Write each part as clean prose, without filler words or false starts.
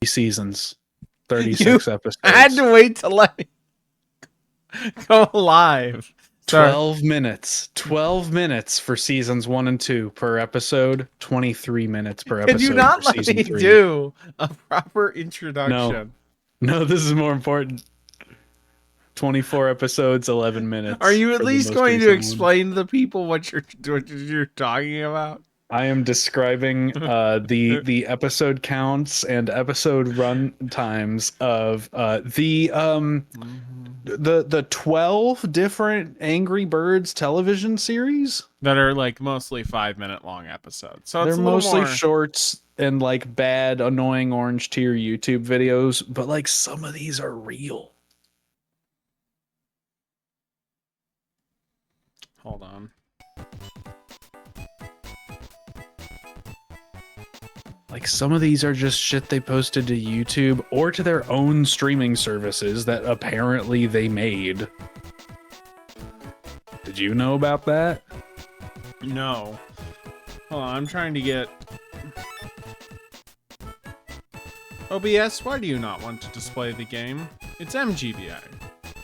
seasons, You 36 episodes. had to wait to let me go live. Sorry. 12 minutes. 12 minutes for seasons 1 and 2 per episode. 23 minutes per episode. Could you not for let season me 3. do a proper introduction? No, this is more important. 24 episodes, 11 minutes. Are you at for the least most going to recent one. explain to the people what you're talking about? I am describing the episode counts and episode run times of the 12 different Angry Birds television series that are like mostly 5-minute long episodes. So they're it's a little mostly more shorts and like bad, annoying orange tier YouTube videos, but like some of these are real. Hold on. Like some of these are just shit they posted to YouTube or to their own streaming services that apparently they made. Did you know about that? No. Hold on, I'm trying to get OBS, why do you not want to display the game? It's MGBA.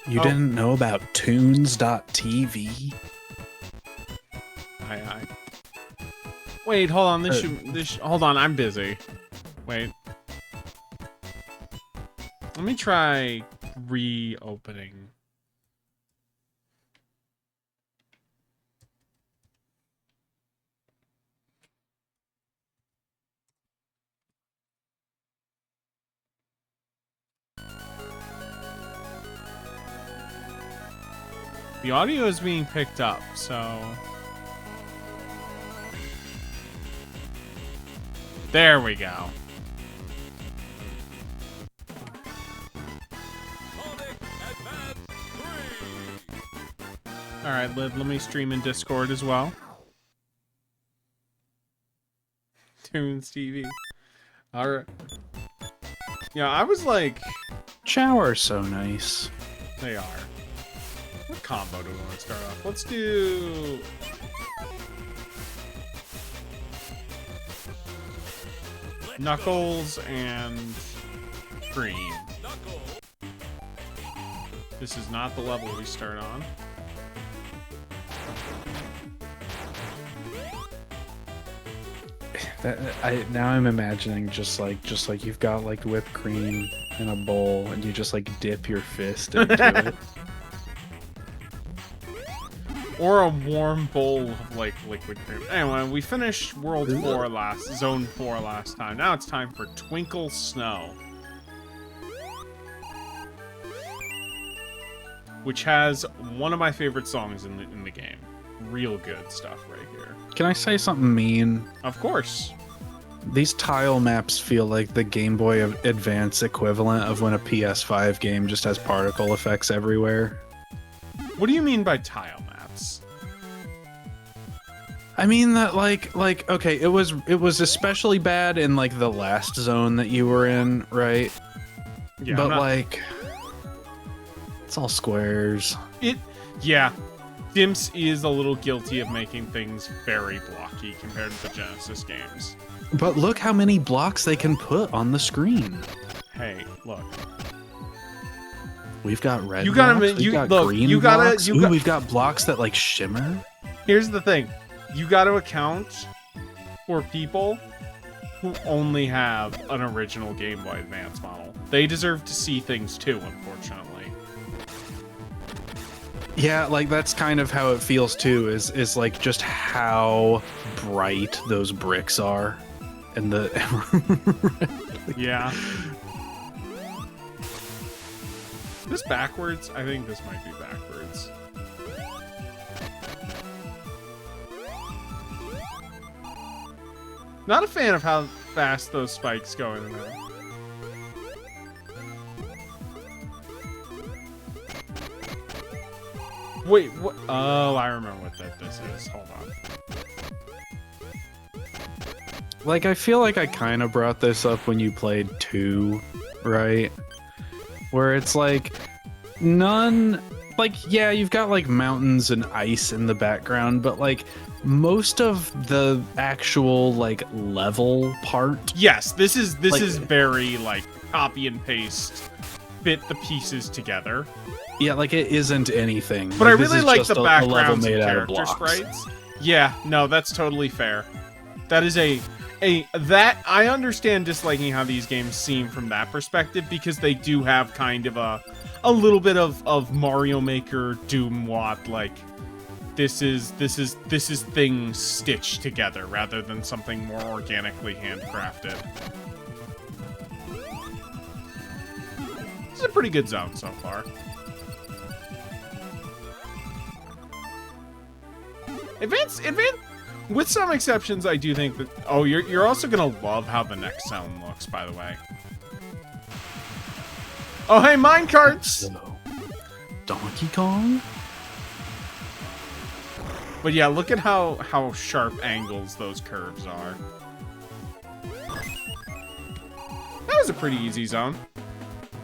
You didn't know about tunes.tv? Aye. Wait, hold on. Hold on. I'm busy. Wait. Let me try reopening. The audio is being picked up, so... There we go. Alright, let me stream in Discord as well. Tunes TV. Alright. Yeah, I was like... Chow are so nice. They are. What combo do we want to start off? Let's do... Knuckles and Cream. This is not the level we start on. Now I'm imagining just like you've got like whipped cream in a bowl and you just like dip your fist into it. Or a warm bowl of like liquid cream. Anyway, we finished Zone 4 last time. Now it's time for Twinkle Snow. Which has one of my favorite songs in the game. Real good stuff right here. Can I say something mean? Of course. These tile maps feel like the Game Boy Advance equivalent of when a PS5 game just has particle effects everywhere. What do you mean by tile maps? I mean that like okay, it was especially bad in like the last zone that you were in, right? Yeah, but like it's all squares. Yeah. Dimps is a little guilty of making things very blocky compared to the Genesis games. But look how many blocks they can put on the screen. Hey, look. We've got red you blocks, gotta, we've got look, green you gotta, blocks. Ooh, we've got blocks that like shimmer. Here's the thing. You gotta account for people who only have an original Game Boy Advance model. They deserve to see things too, unfortunately. Yeah, like that's kind of how it feels too, is like just how bright those bricks are. And the yeah. Is this backwards? I think this might be backwards. Not a fan of how fast those spikes go in and out. Wait, what? Oh, I remember what this is. Hold on. Like, I feel like I kind of brought this up when you played 2, right? Where it's like, yeah, you've got like mountains and ice in the background, but like, most of the actual like level part. Yes, this is very like copy and paste, fit the pieces together. Yeah, like it isn't anything. But I this really is like just the a backgrounds level and made out of character blocks. sprites. Yeah, no, that's totally fair. That is that I understand disliking how these games seem from that perspective, because they do have kind of a little bit of Mario Maker Doom Watt, like this is things stitched together rather than something more organically handcrafted. This is a pretty good zone so far. Advance, with some exceptions, I do think that... Oh, you're also gonna love how the next zone looks, by the way. Oh, hey, minecarts! Hello. Donkey Kong? But yeah, look at how sharp angles those curves are. That was a pretty easy zone.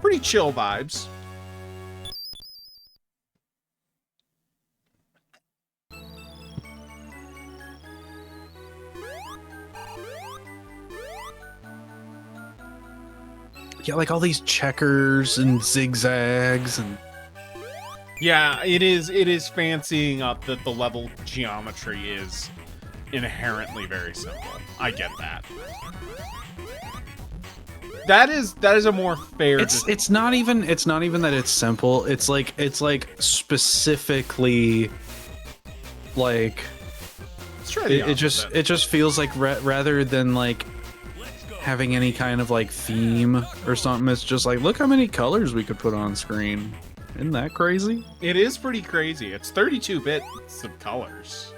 Pretty chill vibes. Yeah, like all these checkers and zigzags and... Yeah, it is fancying up that the level geometry is inherently very simple. I get that. That is a more fair... It's not even that it's simple. It's like specifically like it just feels like rather than like having any kind of like theme or something, it's just like, look how many colors we could put on screen. Isn't that crazy? It is pretty crazy. It's 32 bits of colors.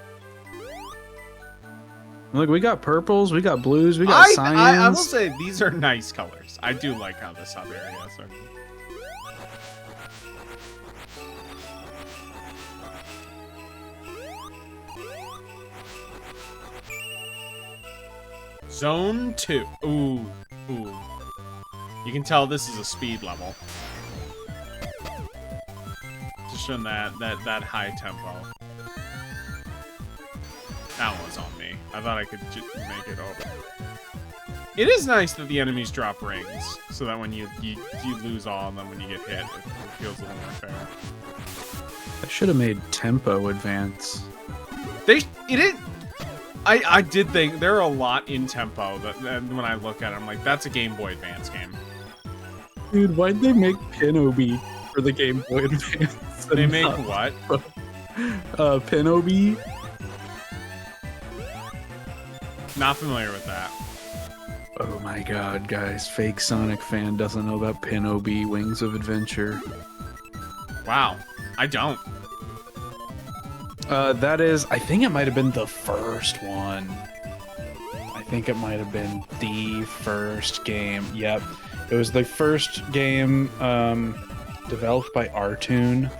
Look, we got purples, we got blues, we got cyans. I will say these are nice colors. I do like how the sub areas are. Zone 2. Ooh. You can tell this is a speed level. Just showing that high tempo. That was on me. I thought I could make it over. It is nice that the enemies drop rings, so that when you lose all of them when you get hit, it feels a little more fair. I should have made tempo advance. I did think there are a lot in tempo that when I look at it, I'm like, that's a Game Boy Advance game. Dude, why'd they make Pinobi for the Game Boy Advance? They make what? Pinobi? Not familiar with that. Oh my god, guys. Fake Sonic fan doesn't know about Pinobi Wings of Adventure. Wow. I don't. That is, I think it might have been the first one. I think it might have been the first game. Yep. It was the first game developed by Artoon.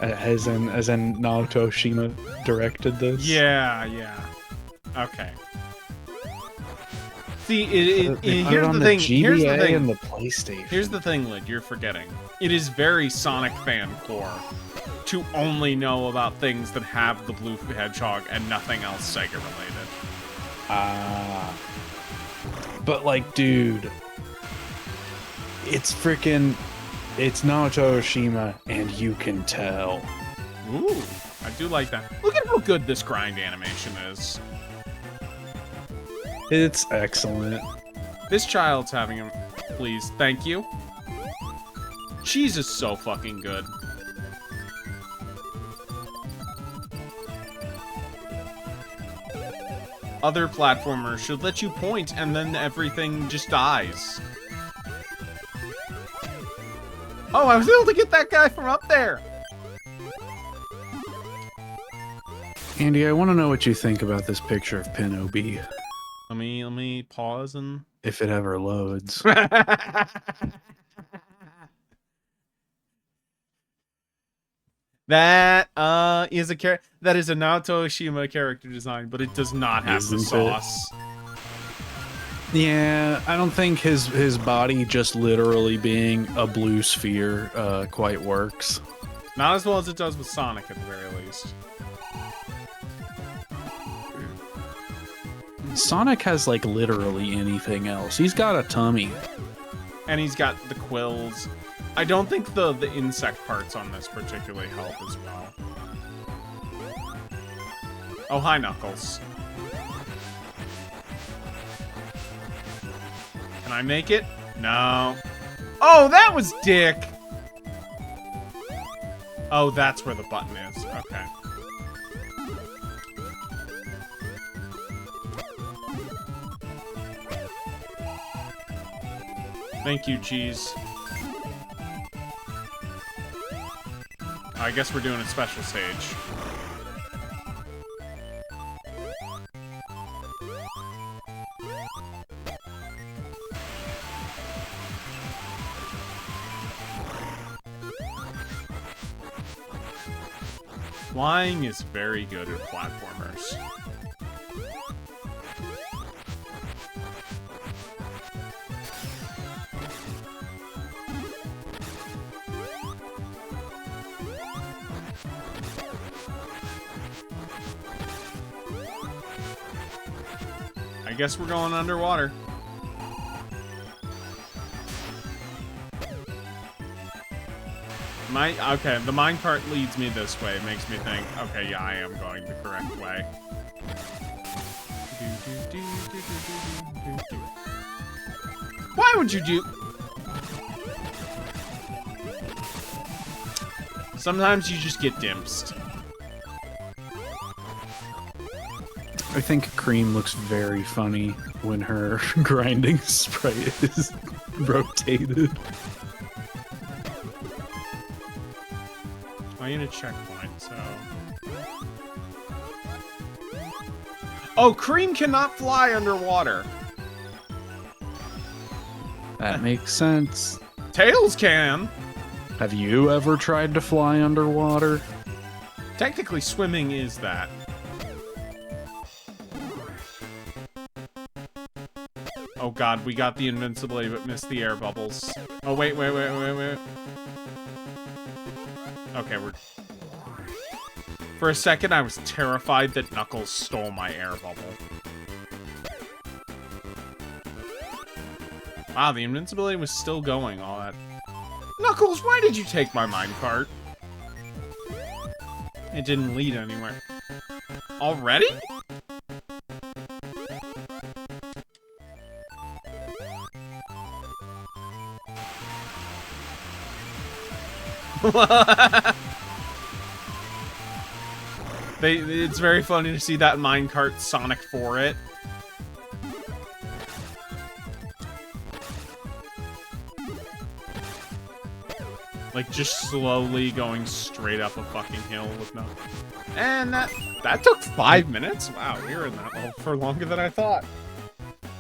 As in Naoto Oshima directed this. Yeah. Okay. See, here's the thing. Here's the thing. And the PlayStation. Here's the thing, Lid. You're forgetting. It is very Sonic fan core to only know about things that have the blue hedgehog and nothing else Sega related. But like, dude, it's Naoto Oshima, and you can tell. Ooh, I do like that. Look at how good this grind animation is. It's excellent. This child's having him. Please, thank you. Cheese is so fucking good. Other platformers should let you point and then everything just dies. Oh, I was able to get that guy from up there! Andy, I want to know what you think about this picture of Pinobi. Let me pause and... If it ever loads. That is a that is a Naoto Oshima character design, but it does not have the sauce. Yeah, I don't think his body just literally being a blue sphere quite works. Not as well as it does with Sonic, at the very least. Sonic has, like, literally anything else. He's got a tummy. And he's got the quills. I don't think the insect parts on this particularly help as well. Oh, hi, Knuckles. Can I make it? No. Oh, that was Dick! Oh, that's where the button is. Okay. Thank you, Cheese. I guess we're doing a special stage. Flying is very good at platformers. I guess we're going underwater. Okay, the minecart leads me this way. It makes me think, okay, yeah, I am going the correct way. Why would you do... Sometimes you just get dimsed. I think Cream looks very funny when her grinding sprite is rotated. I need a checkpoint, so... Oh, Cream cannot fly underwater. That makes sense. Tails can. Have you ever tried to fly underwater? Technically, swimming is that. Oh god, we got the invincibility but missed the air bubbles. Oh, wait. Okay, we're... For a second, I was terrified that Knuckles stole my air bubble. Wow, the invincibility was still going, all that. Knuckles, why did you take my minecart? It didn't lead anywhere. Already? It's very funny to see that minecart Sonic for it. Like, just slowly going straight up a fucking hill with no... And that took 5 minutes? Wow, we were in that level for longer than I thought.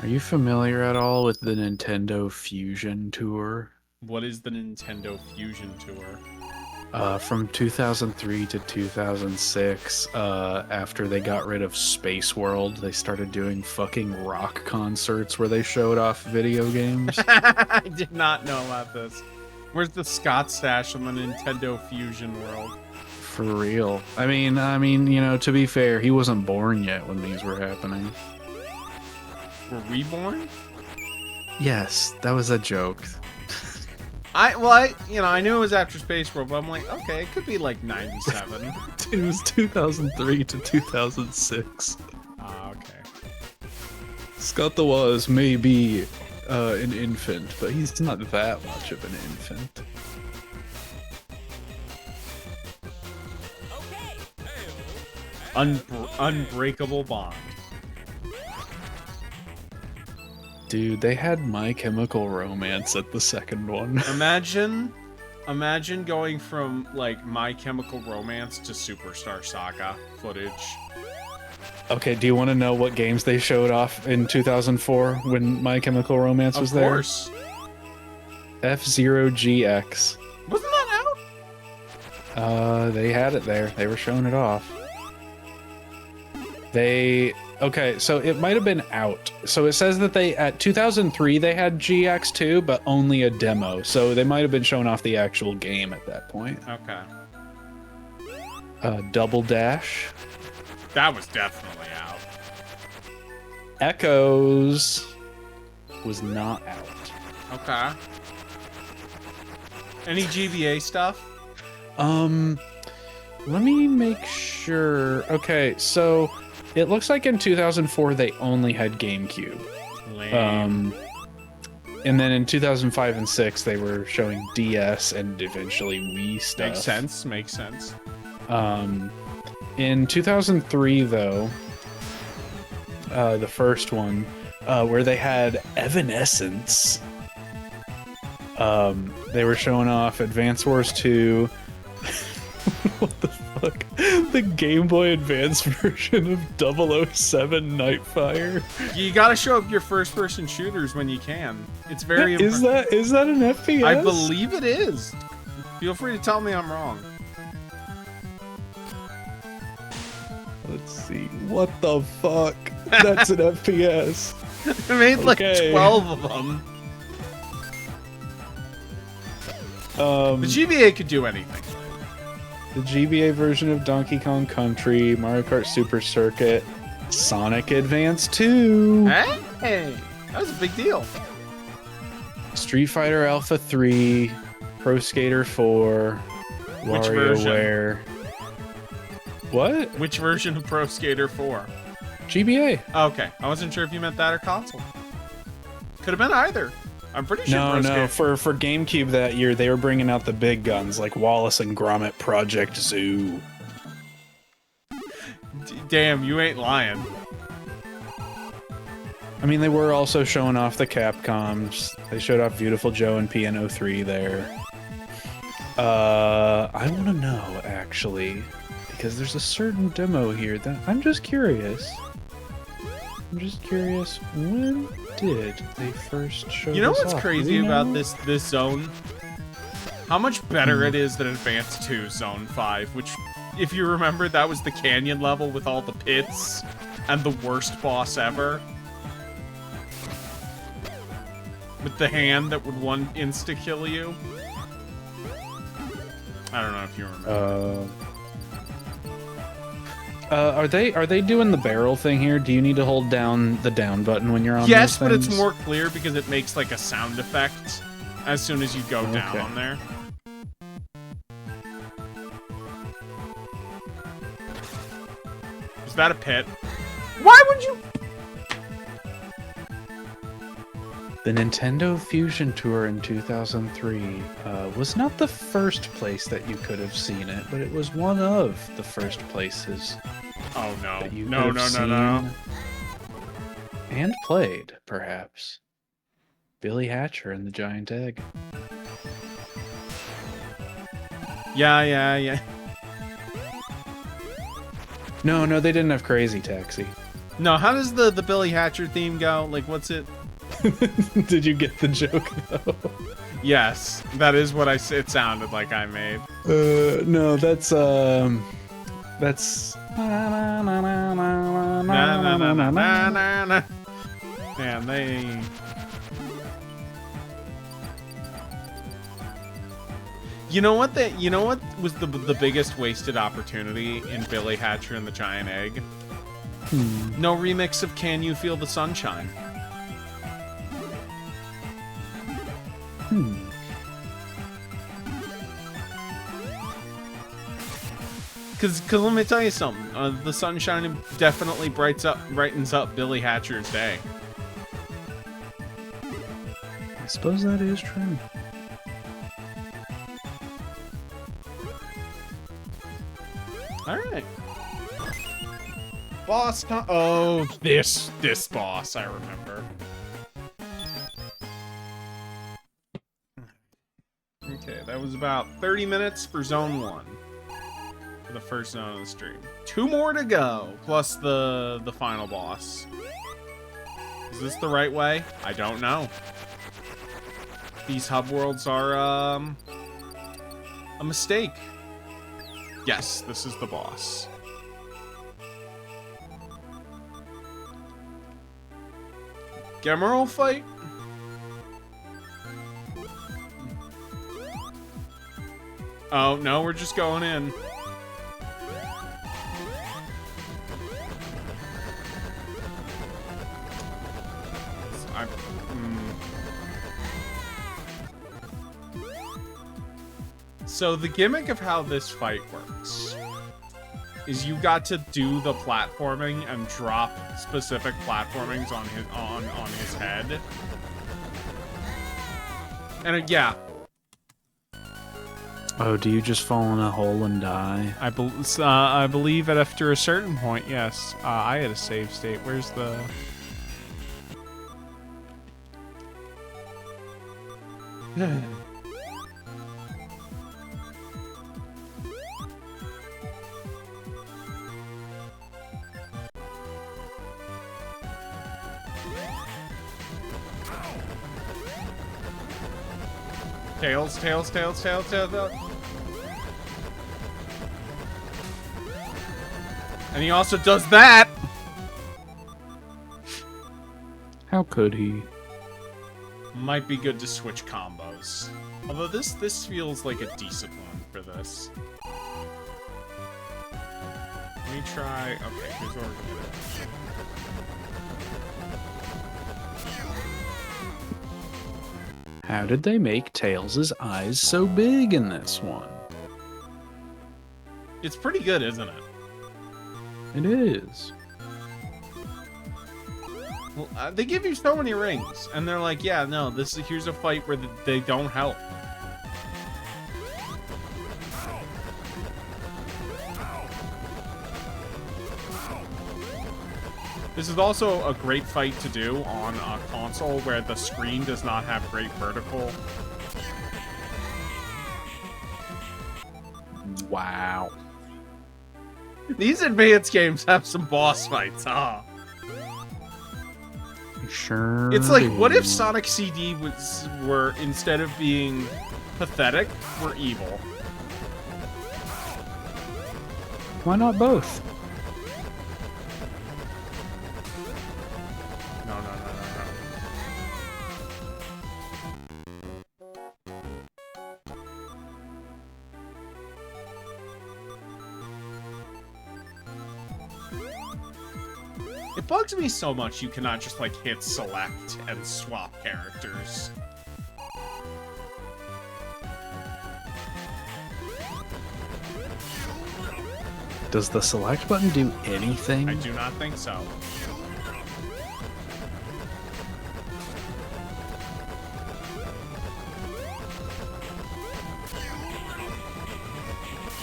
Are you familiar at all with the Nintendo Fusion Tour? What is the Nintendo Fusion Tour? From 2003 to 2006, after they got rid of Space World, they started doing fucking rock concerts where they showed off video games. I did not know about this. Where's the Scott stash in the Nintendo Fusion world? For real. I mean, you know, to be fair, he wasn't born yet when these were happening. Were we born? Yes, that was a joke. I knew it was after Space World, but I'm like, okay, it could be like 97. It was 2003 to 2006. Ah, okay. Scott the Woz may be an infant, but he's not that much of an infant. Unbreakable Bond. Dude, they had My Chemical Romance at the second one. Imagine going from, like, My Chemical Romance to Superstar Saga footage. Okay, do you want to know what games they showed off in 2004 when My Chemical Romance was there? Of course. F-Zero GX. Wasn't that out? They had it there. They were showing it off. They Okay, so it might have been out. So it says that they at 2003 they had GX2, but only a demo. So they might have been showing off the actual game at that point. Okay. Double Dash. That was definitely out. Echoes was not out. Okay. Any GBA stuff? Let me make sure. Okay, so it looks like in 2004 they only had GameCube. Lame. And then in 2005 and 6 they were showing DS and eventually Wii stuff. Makes sense. Makes sense. In 2003 though, the first one, where they had Evanescence, they were showing off Advance Wars 2. What the fuck? The Game Boy Advance version of 007 Nightfire. You gotta show up your first-person shooters when you can. It's very is that an FPS? I believe it is. Feel free to tell me I'm wrong. Let's see. What the fuck? That's an FPS. I made like 12 of them. The GBA could do anything. The GBA version of Donkey Kong Country, Mario Kart Super Circuit, Sonic Advance 2. Hey, that was a big deal. Street Fighter Alpha 3, Pro Skater 4, WarioWare. What? Which version of Pro Skater 4? GBA. Okay, I wasn't sure if you meant that or console. Could have been either. I'm pretty sure. No. For GameCube that year, they were bringing out the big guns like Wallace and Gromit Project Zoo. Damn, you ain't lying. I mean, they were also showing off the Capcoms. They showed off Beautiful Joe and Piano 3 there. I want to know, actually, because there's a certain demo here that I'm just curious. When did they first show You know this what's off? crazy about this zone? How much better it is than Advance 2 Zone 5, which, if you remember, that was the canyon level with all the pits and the worst boss ever. With the hand that would insta-kill you. I don't know if you remember. Are they doing the barrel thing here? Do you need to hold down the down button when you're on Yes, those but it's things? more clear because it makes like a sound effect as soon as you go down on there. Is that a pit? Why would you? The Nintendo Fusion Tour in 2003 was not the first place that you could have seen it, but it was one of the first places. Oh no! That you No! could have seen and played, perhaps. Billy Hatcher and the Giant Egg. Yeah. No, they didn't have Crazy Taxi. No, how does the Billy Hatcher theme go? Like, what's it? Did you get the joke though? Yes, that is what it sounded like I made. No, that's Man, they. You know what was the biggest wasted opportunity in Billy Hatcher and the Giant Egg? No remix of Can You Feel the Sunshine? Because let me tell you something. The sunshine definitely brightens up Billy Hatcher's day. I suppose that is true. All right. Boss time. Oh, this boss I remember. Okay, that was about 30 minutes for Zone 1. For the first zone of the stream. 2 more to go, plus the final boss. Is this the right way? I don't know. These hub worlds are, a mistake. Yes, this is the boss. Gemerald fight? Oh, no, we're just going in. So the gimmick of how this fight works is you got to do the platforming and drop specific platformings on his head. And yeah. Oh, do you just fall in a hole and die? I believe that after a certain point, yes. I had a save state. Where's the... Tails. And he also does that! How could he? Might be good to switch combos. Although this feels like a decent one for this. Let me try... Okay, here's what we're gonna do. How did they make Tails' eyes so big in this one? It's pretty good, isn't it? It is. Well, they give you so many rings, and they're like, yeah, no, here's a fight where they don't help. This is also a great fight to do on a console where the screen does not have great vertical. Wow. These advanced games have some boss fights, huh? Sure. It's like, what if Sonic CD were, instead of being pathetic, were evil? Why not both? No. It bugs me so much you cannot just, like, hit select and swap characters. Does the select button do anything? I do not think so.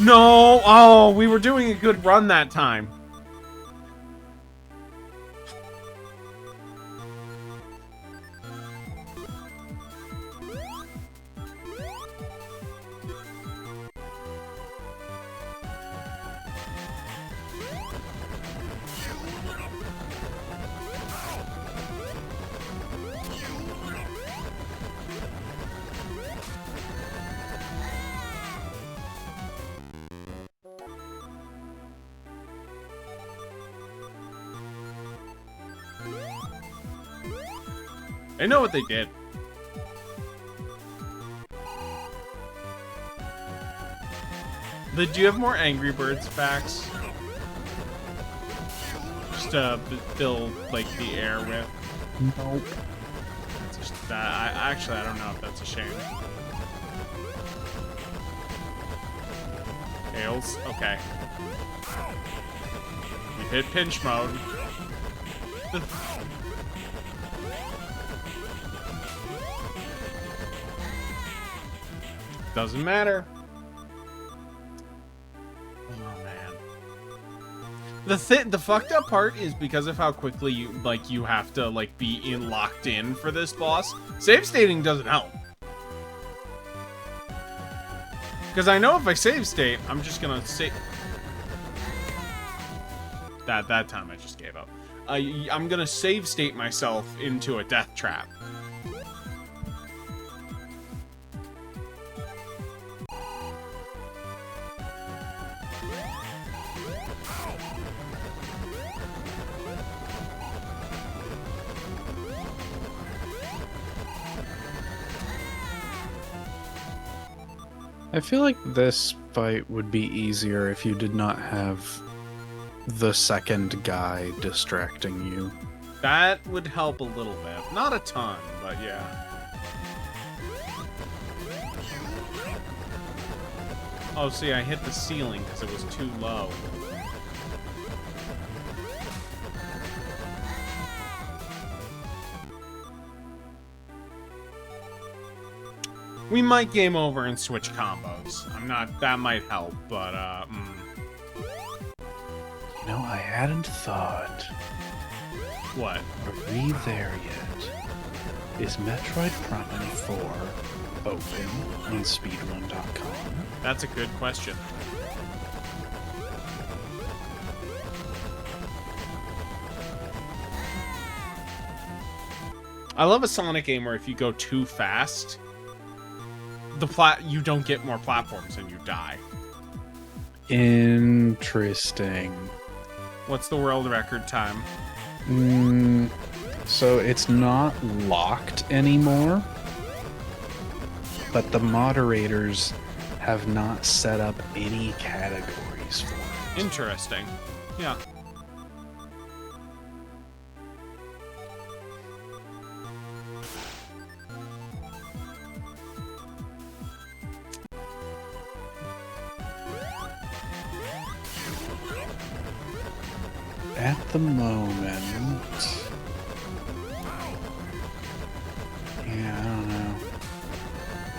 No! Oh, we were doing a good run that time. I know what they did. Do you have more Angry Birds facts? Just to fill, like, the air with? Nope. Actually, I don't know if that's a shame. Tails? Okay. You hit pinch mode. Doesn't matter. Oh man. The fucked up part is because of how quickly you have to like be locked in for this boss. Save stating doesn't help. Because I know if I save state, I'm just gonna save. That time I just gave up. I'm gonna save state myself into a death trap. I feel like this fight would be easier if you did not have the second guy distracting you. That would help a little bit. Not a ton, but yeah. Oh, see, I hit the ceiling because it was too low. We might game over and switch combos. I'm not... That might help, but, You know, I hadn't thought. What? Are we there yet? Is Metroid Prime 4 open on speedrun.com? That's a good question. I love a Sonic game where if you go too fast, you don't get more platforms and you die. Interesting. What's the world record time? So it's not locked anymore, but the moderators have not set up any categories for it. Interesting. Yeah. At the moment, yeah, I don't know.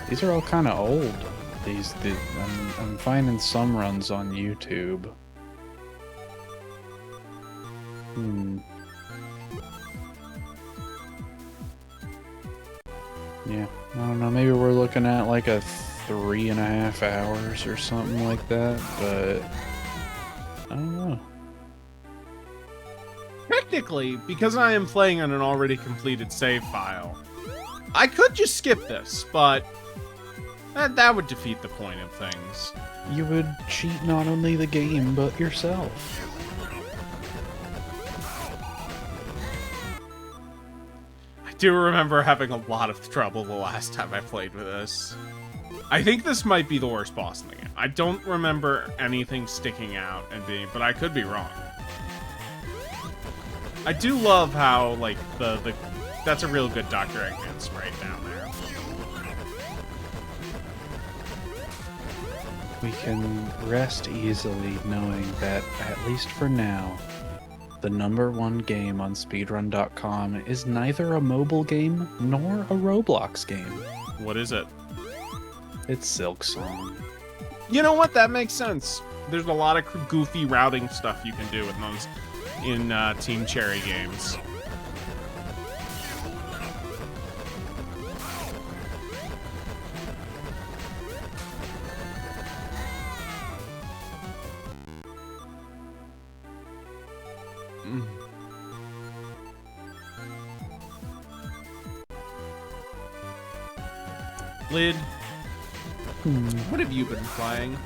These are all kind of old. I'm finding some runs on YouTube. Yeah, I don't know. Maybe we're looking at like a 3.5 hours or something like that, but I don't know. Technically, because I am playing on an already completed save file, I could just skip this, but that would defeat the point of things. You would cheat not only the game, but yourself. I do remember having a lot of trouble the last time I played with this. I think this might be the worst boss in the game. I don't remember anything sticking out and being, but I could be wrong. I do love how, like, that's a real good Dr. Eggman sprite down there. We can rest easily knowing that, at least for now, the #1 game on speedrun.com is neither a mobile game nor a Roblox game. What is it? It's Silksong. You know what? That makes sense. There's a lot of goofy routing stuff you can do with those in Team Cherry games. Lid, what have you been playing?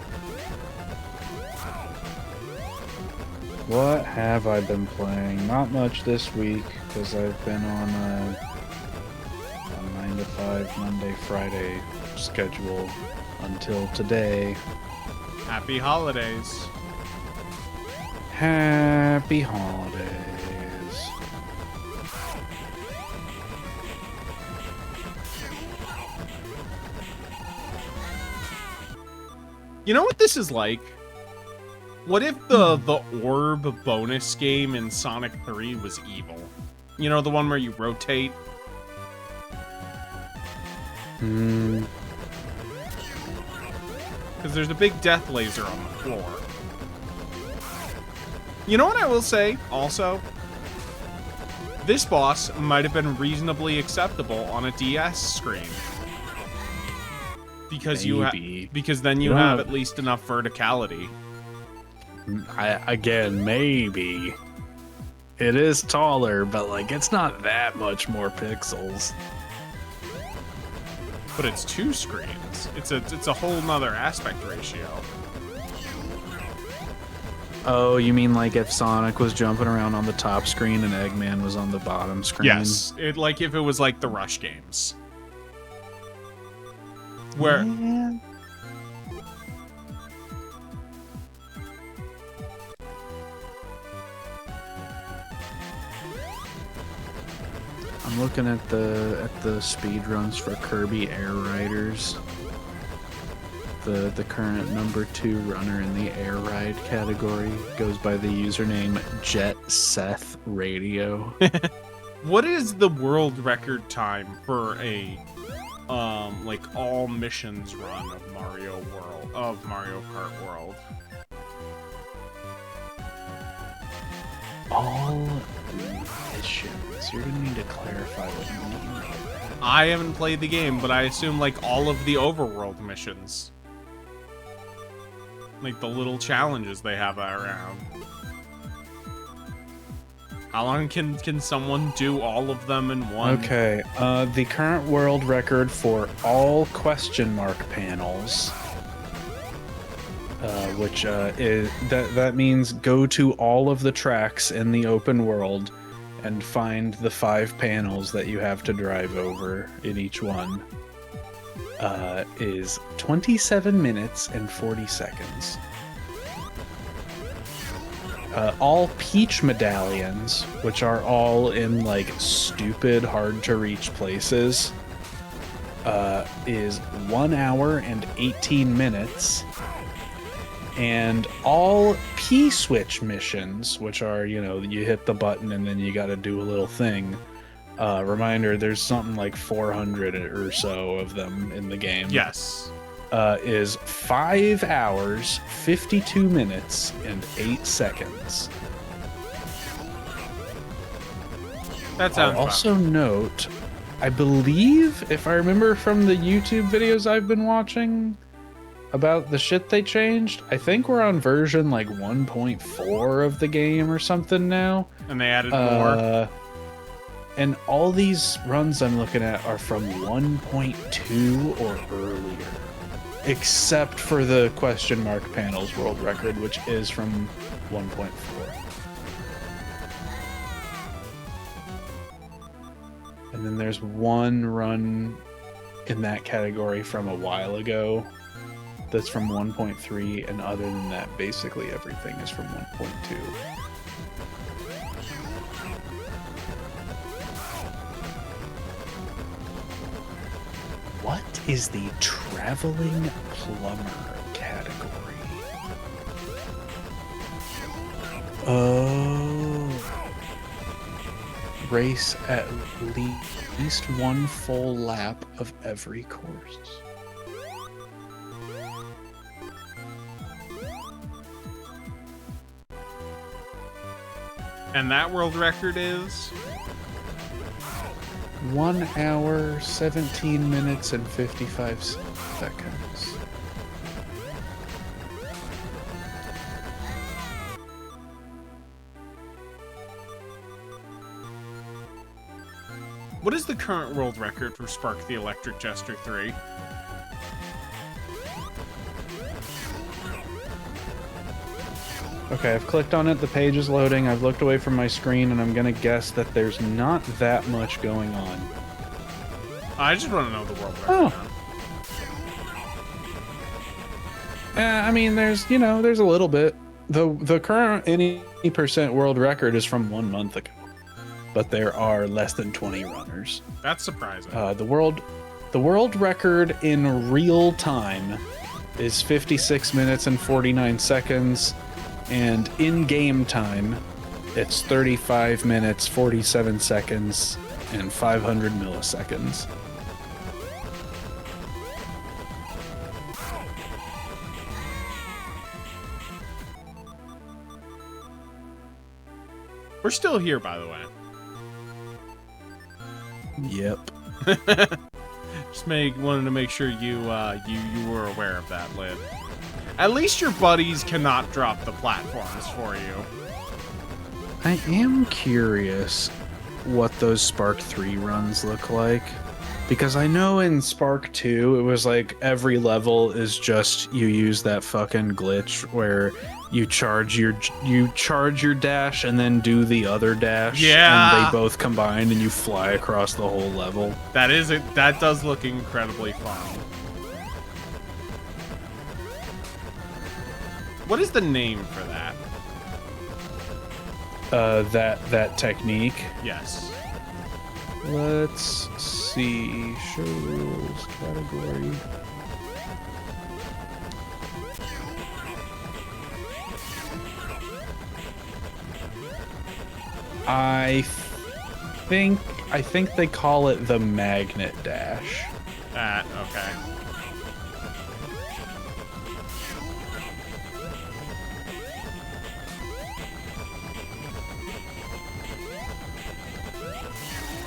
What have I been playing? Not much this week, because I've been on a 9 to 5 Monday, Friday schedule until today. Happy holidays. Happy holidays. You know what this is like? What if the orb bonus game in Sonic 3 was evil? You know, the one where you rotate? Because there's a big death laser on the floor. You know what I will say, also? This boss might have been reasonably acceptable on a DS screen. Because because then you have at least enough verticality. Again, maybe. It is taller, but like it's not that much more pixels. But it's 2 screens. It's a whole nother aspect ratio. Oh, you mean like if Sonic was jumping around on the top screen and Eggman was on the bottom screen? Yes, like if it was like the Rush games. Where I'm looking at the speed runs for Kirby Air Riders. The current number 2 runner in the air ride category goes by the username Jet Seth Radio. What is the world record time for a like all missions run of Mario Kart World? All missions. You're gonna need to clarify what you mean. I haven't played the game, but I assume like all of the overworld missions. Like the little challenges they have around. How long can someone do all of them in one? Okay, the current world record for all question mark panels, which is that means go to all of the tracks in the open world and find the 5 panels that you have to drive over in each one, is 27 minutes and 40 seconds. All Peach medallions, which are all in like stupid hard to reach places, is 1 hour and 18 minutes. And all P-switch missions, which are, you know, you hit the button and then you got to do a little thing. Reminder, there's something like 400 or so of them in the game. Yes. Is 5 hours, 52 minutes, and 8 seconds. That sounds I'll also note, I believe, if I remember from the YouTube videos I've been watching about the shit they changed, I think we're on version like 1.4 of the game or something now. And they added more. And all these runs I'm looking at are from 1.2 or earlier. Except for the question mark panels world record, which is from 1.4. And then there's one run in that category from a while ago that's from 1.3, and other than that, basically everything is from 1.2. What is the traveling plumber category? Oh. Race at least one full lap of every course. And that world record is 1 hour, 17 minutes, and 55 seconds. What is the current world record for Spark the Electric Jester 3? Okay, I've clicked on it, the page is loading, I've looked away from my screen, and I'm gonna guess that there's not that much going on. I just want to know the world record. Oh. I mean, there's, you know, there's a little bit. The current 80% world record is from 1 month ago, but there are less than 20 runners. That's surprising. The world record in real time is 56 minutes and 49 seconds. And in game time, it's 35 minutes, 47 seconds, and 500 milliseconds. We're still here, by the way. Yep. Just wanted to make sure you were aware of that, Lid. At least your buddies cannot drop the platforms for you. I am curious what those Spark 3 runs look like. Because I know in Spark 2, it was like every level is just you use that fucking glitch where you charge your dash and then do the other dash. Yeah. And they both combine and you fly across the whole level. That is it. That does look incredibly fun. What is the name for that? That technique. Yes. Let's see. Show rules category. I think they call it the magnet dash. Okay.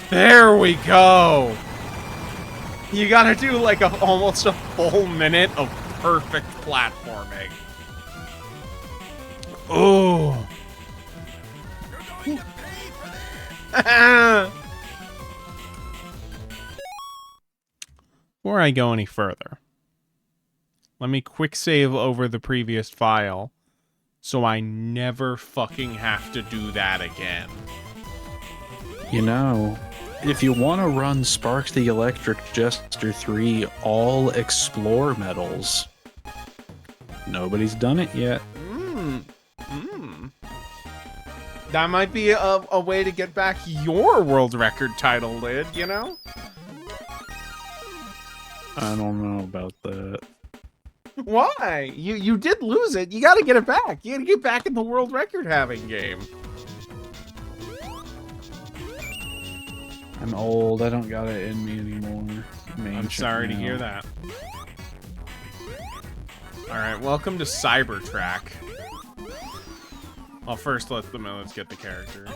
There we go. You gotta do like almost a full minute of perfect platforming. Oh. Before I go any further, let me quick save over the previous file so I never fucking have to do that again. You know, if you want to run Spark the Electric Jester 3 all Explore medals, nobody's done it yet. That might be a way to get back your world record title, Lid, you know? I don't know about that. Why? You did lose it. You gotta get it back. You gotta get back in the world record having game. I'm old. I don't got it in me anymore. I'm sorry to hear that. Alright, welcome to Cybertrack. Well, first let's get the character.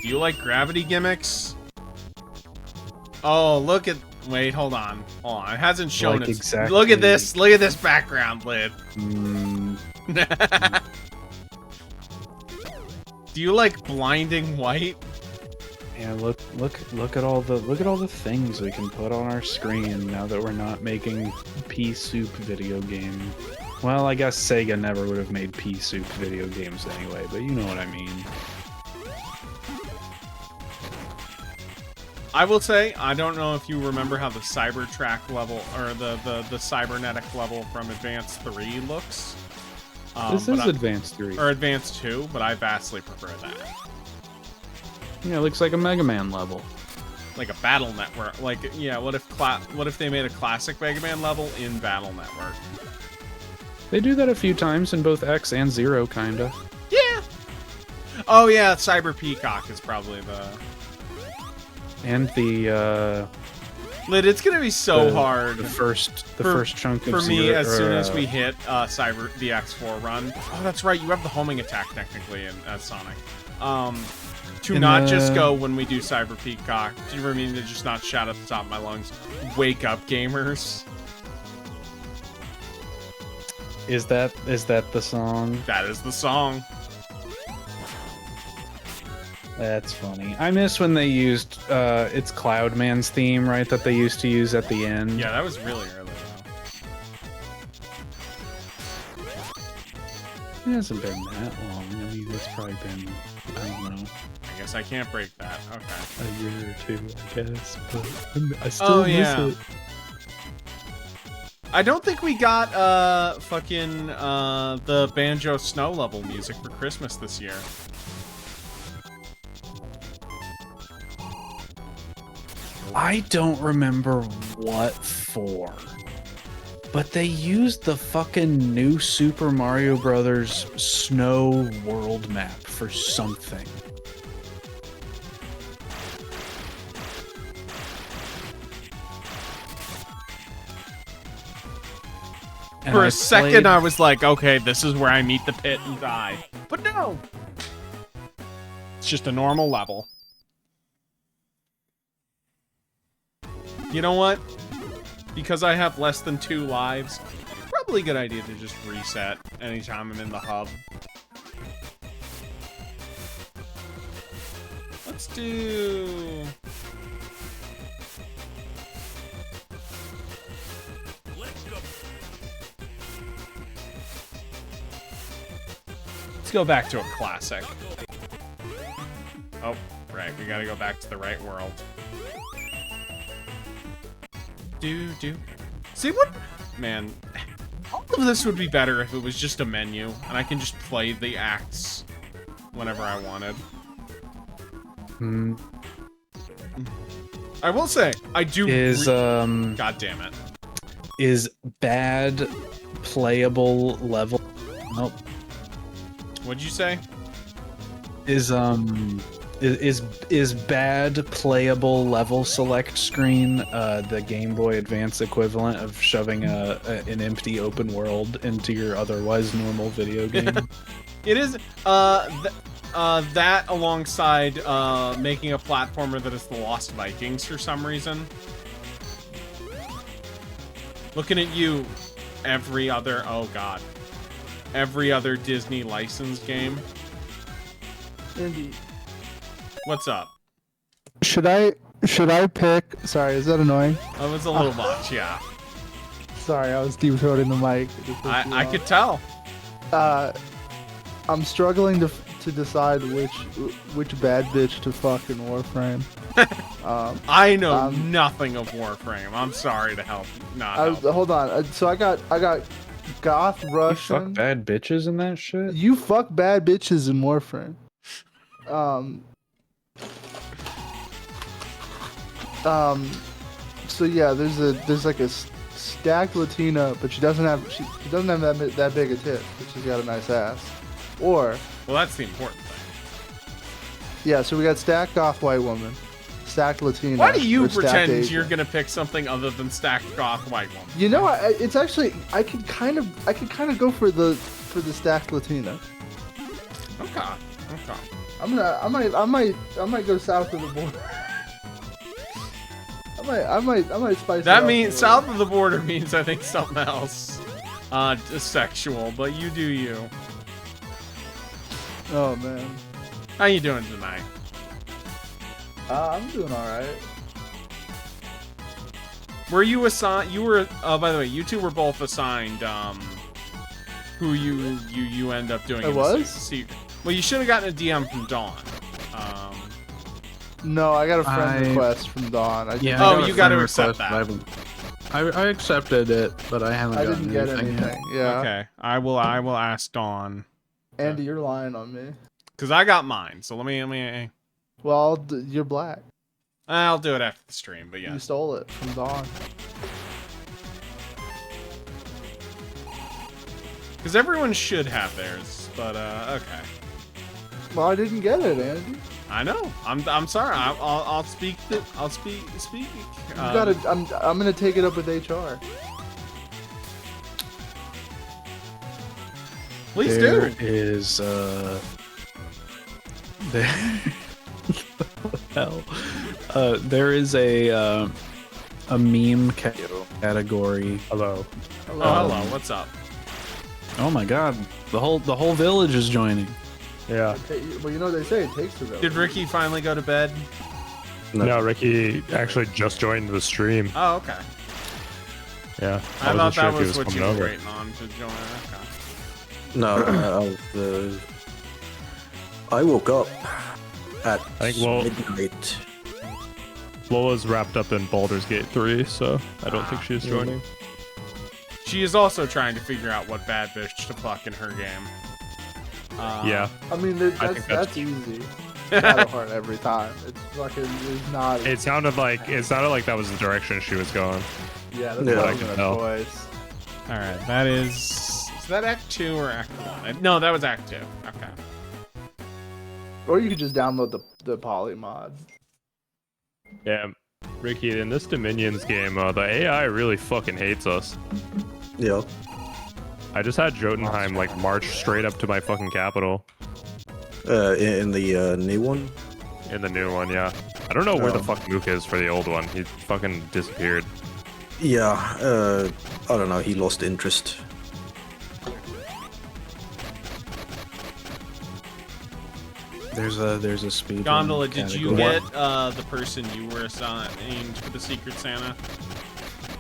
Do you like gravity gimmicks? Oh, look at... Wait, hold on. Hold on. It hasn't shown like its... Exactly. Look at this. Look at this background, Lid. Do you like blinding white? Yeah, look at all the things we can put on our screen now that we're not making pea soup video game. Well, I guess Sega never would have made pea soup video games anyway, but you know what I mean. I will say, I don't know if you remember how the Cybertrack level, or the Cybernetic level from Advance 3 looks. This is Advance 3. Or Advance 2, but I vastly prefer that. Yeah, it looks like a Mega Man level. Like a Battle Network. Like, yeah, what if they made a classic Mega Man level in Battle Network? They do that a few times in both X and Zero, kinda. Yeah! Oh yeah, Cyber Peacock is probably the... And the, Lid, it's gonna be so hard. The first chunk of for me, Zero, as soon as we hit the X4 run. Oh, that's right, you have the homing attack technically in Sonic. Just go when we do Cyber Peacock. Do you ever mean to just not shout at the top of my lungs? Wake up, gamers! Is that the song? That is the song. That's funny. I miss when they used it's Cloudman's theme, right? That they used to use at the end. Yeah, that was really early though. It hasn't been that long. I mean, it's probably been, I don't know, I guess I can't break that. Okay. a year or two, I guess. But I still miss it. I don't think we got the Banjo Snow level music for Christmas this year. I don't remember what for, but they used the fucking new Super Mario Brothers Snow World map for something. And for a second, I was like, okay, this is where I meet the pit and die. But no! It's just a normal level. You know what? Because I have less than 2 lives, probably a good idea to just reset anytime I'm in the hub. Let's do... Let's go back to a classic. Oh, right, we gotta go back to the right world. See, man, all of this would be better if it was just a menu, and I can just play the acts whenever I wanted. Hmm. I will say, I do. God damn it. Is bad playable level? Nope. What'd you say? Is bad playable level select screen the Game Boy Advance equivalent of shoving an empty open world into your otherwise normal video game? It is that alongside making a platformer that is the Lost Vikings for some reason. Looking at you, every other Disney licensed game. Andy, What's up? should I pick? Sorry, is that annoying? That was a little much, yeah. Sorry, I was deep throating the mic. I could tell. I'm struggling to decide which bad bitch to fuck in Warframe. I know nothing of Warframe. I'm sorry to help. Hold on. So I got goth Russian. You fuck bad bitches in that shit? You fuck bad bitches in Warframe. So yeah, there's like a stacked Latina, but she doesn't have that big a tit, but she's got a nice ass. Or well, that's the important thing. Yeah, so we got stacked goth white woman, stacked Latina. Why do you or stacked pretend Asian. you're gonna pick something other than stacked goth white woman? You know, it's actually I could kind of go for the stacked Latina. Okay. I might go south of the border. I might spice. That means south of the border means I think something else, sexual. But you do you. Oh man. How you doing tonight? I'm doing all right. Were you assigned? You were. By the way, you two were both assigned. Who you end up doing? I was. See, well, you should have gotten a DM from Dawn. No, I got a friend request from Dawn. You got to accept that. I accepted it, but I haven't. I didn't get anything. Yeah. Okay. I will ask Dawn. Andy, you're lying on me. Cause I got mine. So let me. Well, you're black. I'll do it after the stream. But yeah. You stole it from Dawn. Because everyone should have theirs, but okay. Well, I didn't get it, Andy. I know. I'm sorry. I'll speak. I'll speak. You gotta. I'm gonna take it up with HR. Please there do. Is there. Hell, there is a meme category. Hello. Hello. What's up? Oh my God! The whole village is joining. Yeah. Well, you know what they say, it takes the village. Did Ricky finally go to bed? No, Ricky actually just joined the stream. Oh, okay. Yeah. I thought that was if he what you coming were over. waiting on to join. Okay. No, I woke up at I think midnight. Lola's wrapped up in Baldur's Gate 3, so I don't think she's joining. She is also trying to figure out what bad bitch to fuck in her game. Yeah. I mean, that's easy. Not hard every time. It's fucking. It's not. It sounded like that was the direction she was going. Yeah, that's Yeah, not I even can a tell. choice. All right, that is that Act 2 or Act 1? No, that was Act 2. Okay. Or you could just download the poly mod. Yeah. Ricky, in this Dominions game, the AI really fucking hates us. Yeah. I just had Jotunheim like march straight up to my fucking capital. In the new one. In the new one, yeah. I don't know where the fuck Mook is for the old one. He fucking disappeared. Yeah. I don't know. He lost interest. There's a speed. Gondola, run did you category. get the person you were assigned for the Secret Santa?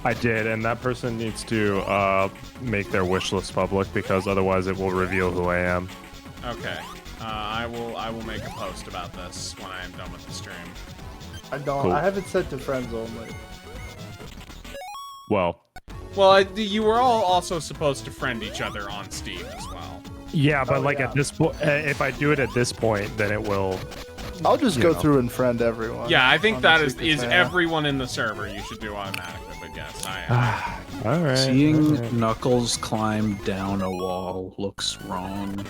I did, and that person needs to make their wish list public because otherwise it will reveal who I am. Okay. I will make a post about this when I am done with the stream. I don't. Cool. I have it set to friends only. Well, Well, you were all also supposed to friend each other on Steam as well. Yeah, but at this point, if I do it at this point, then it will. I'll just go through and friend everyone. Yeah, I think on that the is Secret Santa. everyone in the server you should do automatically, but yes, I am. All right. Seeing Knuckles climb down a wall looks wrong. Okay,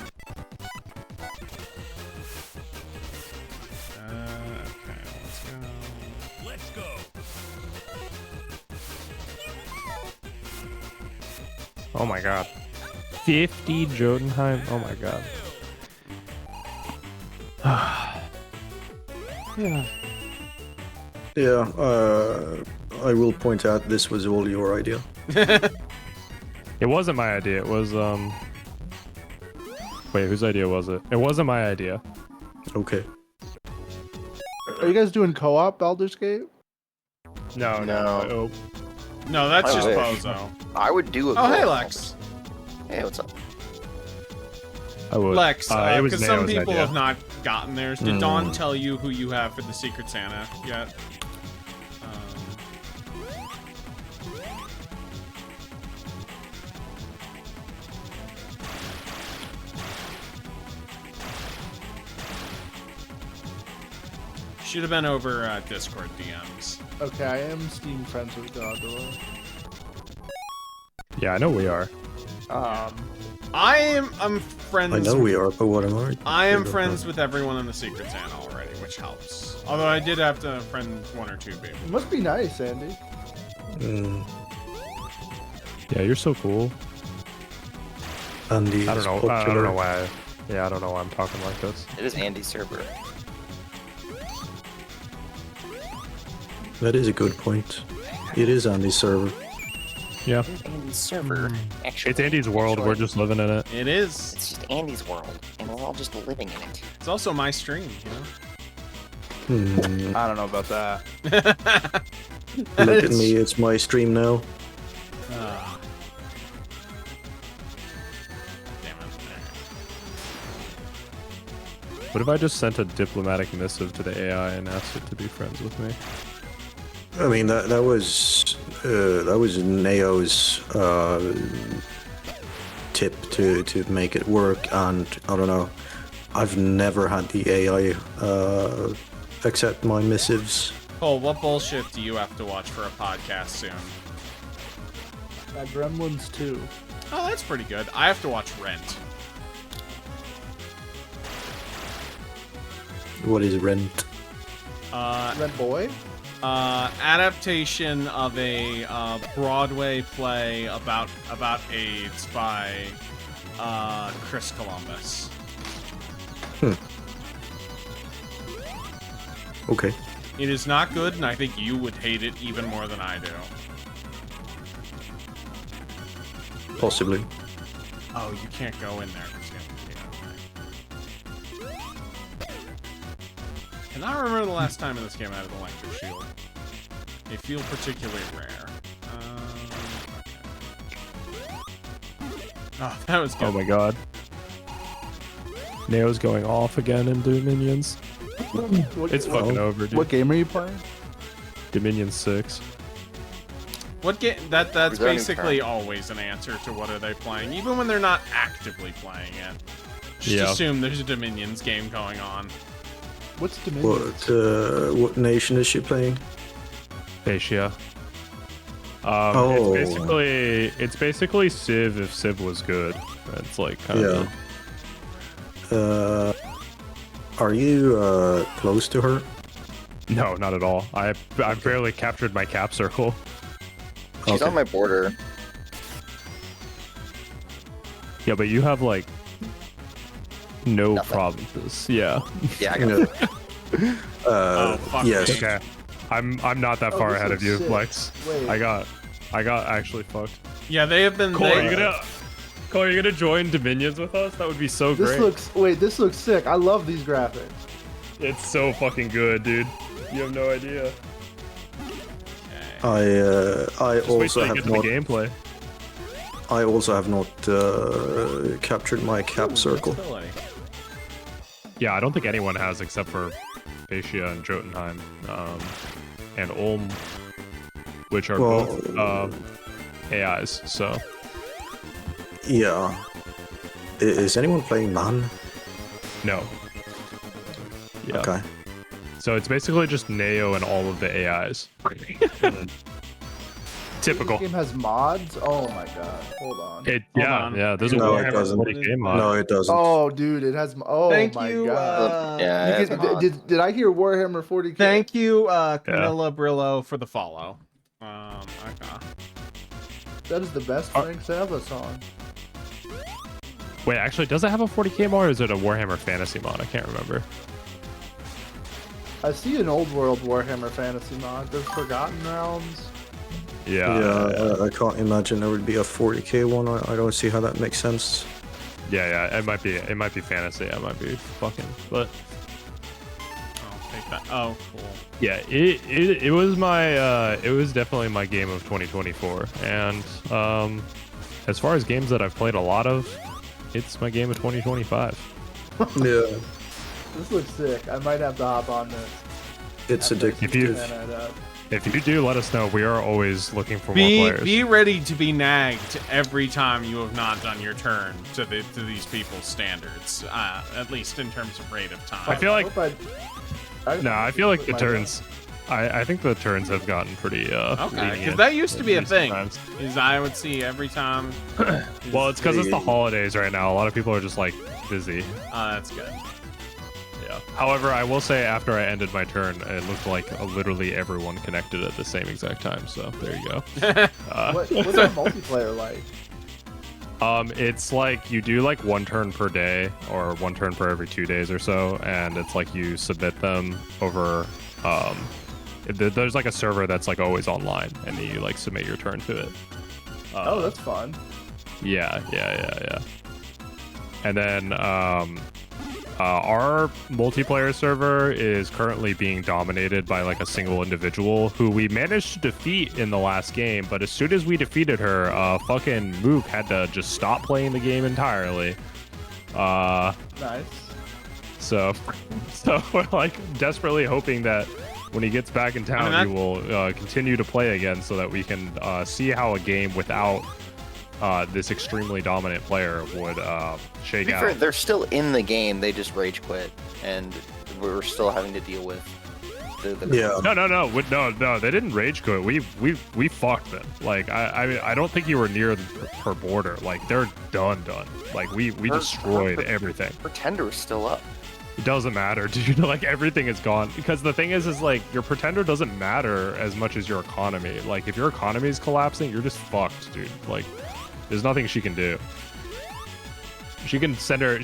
let's go. Oh my god. 50 Jotunheim. Oh my god. Yeah. Yeah, I will point out this was all your idea. It wasn't my idea. It was Wait, whose idea was it? It wasn't my idea. Okay. Are you guys doing co-op Baldur's Gate? No. No. No, that's I just wish. Bozo. I would do a Oh, hey, co-op. Lex. Hey, what's up? I would. Lex, it was because some Neo's people idea. have not gotten theirs. Did Dawn tell you who you have for the Secret Santa yet? Should have been over Discord DMs. Okay, I am Steam friends with Gondola. Yeah, I know we are. I'm friends. I know we are, but what am I? I am friends with everyone in the Secret Santa already, which helps. Although I did have to friend one or two people. It must be nice, Andy. Mm, Yeah, you're so cool. Andy I don't is know. I popular. don't know why. Yeah, I don't know why I'm talking like this. It is Andy's server. That is a good point. It is Andy's server. Yeah. It is Andy's server. Actually, It's Andy's world. We're just living in it. It is. It's just Andy's world, and we're all just living in it. It's also my stream, you know? Hmm. I don't know about that. Look at me, it's my stream now. Ah. Damn it. What if I just sent a diplomatic missive to the AI and asked it to be friends with me? I mean, that was Neo's tip to make it work, and I don't know. I've never had the AI accept my missives. Cole, what bullshit do you have to watch for a podcast soon? Gremlins 2. Oh, that's pretty good. I have to watch Rent. What is Rent? Red Boy? Adaptation of a Broadway play about AIDS by Chris Columbus. Okay. It is not good, and I think you would hate it even more than I do. Possibly. Oh, you can't go in there. And I remember the last time in this game I had an electric shield. They feel particularly rare. Okay. Oh, that was good. Oh my god. Neo's going off again in Dominions. It's fucking over, dude. What game are you playing? Dominion 6. What game? That's Is there any basically always an answer to what are they playing, even when they're not actively playing it. Just Yeah. assume there's a Dominions game going on. What's Dominion? What nation is she playing? Asia. Oh. It's basically Civ if Civ was good. It's like kind of Are you close to her? no, not at all. I've barely captured my cap circle. She's on my border. Yeah, but you have like no Nothing. provinces. Yeah. Yeah, I got Oh, fuck yes. me. Okay. I'm not that Oh, far this ahead of looks you, sick. Lex. Wait. I got actually fucked. Yeah, they have been. Cole, they- are you gonna join Dominions with us? That would be so This great. this looks sick. I love these graphics. It's so fucking good, dude. You have no idea. I Just wait also till you get have to not. the gameplay. I also have not captured my cap circle. Yeah, I don't think anyone has except for Asia and Jotunheim, and Ulm, which are Well, both AIs. So Yeah. Is anyone playing Man? no. Yeah. Okay. So it's basically just Neo and all of the AIs. Typical. This game has mods. Oh my god. Hold on. Yeah. There's a No, it Warhammer doesn't. 40K mod. No, it doesn't. Oh, dude, it has. Oh Thank my you. god. Yeah, You it's can- mod. did I hear Warhammer 40K? Thank you, Camilla Brillo, for the follow. Okay. That is the best Frank Zappa song. Wait, actually, does it have a 40K mod or is it a Warhammer Fantasy mod? I can't remember. I see an old world Warhammer fantasy mod. There's Forgotten Realms. Yeah. I can't imagine there would be a 40k one. I don't see how that makes sense. Yeah. It might be fantasy. I might be fucking, but I'll take that. Oh, cool. yeah, it was my it was definitely my game of 2024. And as far as games that I've played a lot of, it's my game of 2025. Yeah. This looks sick. I might have to hop on this. It's after I addictive. keep that up. If you do, let us know. We are always looking for more Be players. ready to be nagged every time you have not done your turn to these people's standards. At least in terms of rate of time. I feel like I feel like the might turns. I think the turns have gotten pretty. Okay, lenient because that used to be a recent thing. times. Is I would see every time. Well, it's because it's the holidays right now. A lot of people are just like busy. That's good. Yeah. However, I will say after I ended my turn, it looked like literally everyone connected at the same exact time. So there you go. What's our multiplayer like? It's like you do like one turn per day or one turn per every 2 days or so, and it's like you submit them over. There's like a server that's like always online, and then you like submit your turn to it. Oh, that's fun. Yeah. And then our multiplayer server is currently being dominated by like a single individual who we managed to defeat in the last game, but as soon as we defeated her, fucking Mook had to just stop playing the game entirely. Nice. So we're like desperately hoping that when he gets back in town, he will continue to play again so that we can see how a game without this extremely dominant player would shake To be out. fair, they're still in the game. They just rage quit, and we're still having to deal with the Yeah. No. They didn't rage quit. We fucked them. Like I don't think you were near her border. Like they're done. Like we destroyed everything. Pretender is still up. It doesn't matter, dude. Like everything is gone. Because the thing is like your pretender doesn't matter as much as your economy. Like if your economy is collapsing, you're just fucked, dude. Like there's nothing she can do. She can send her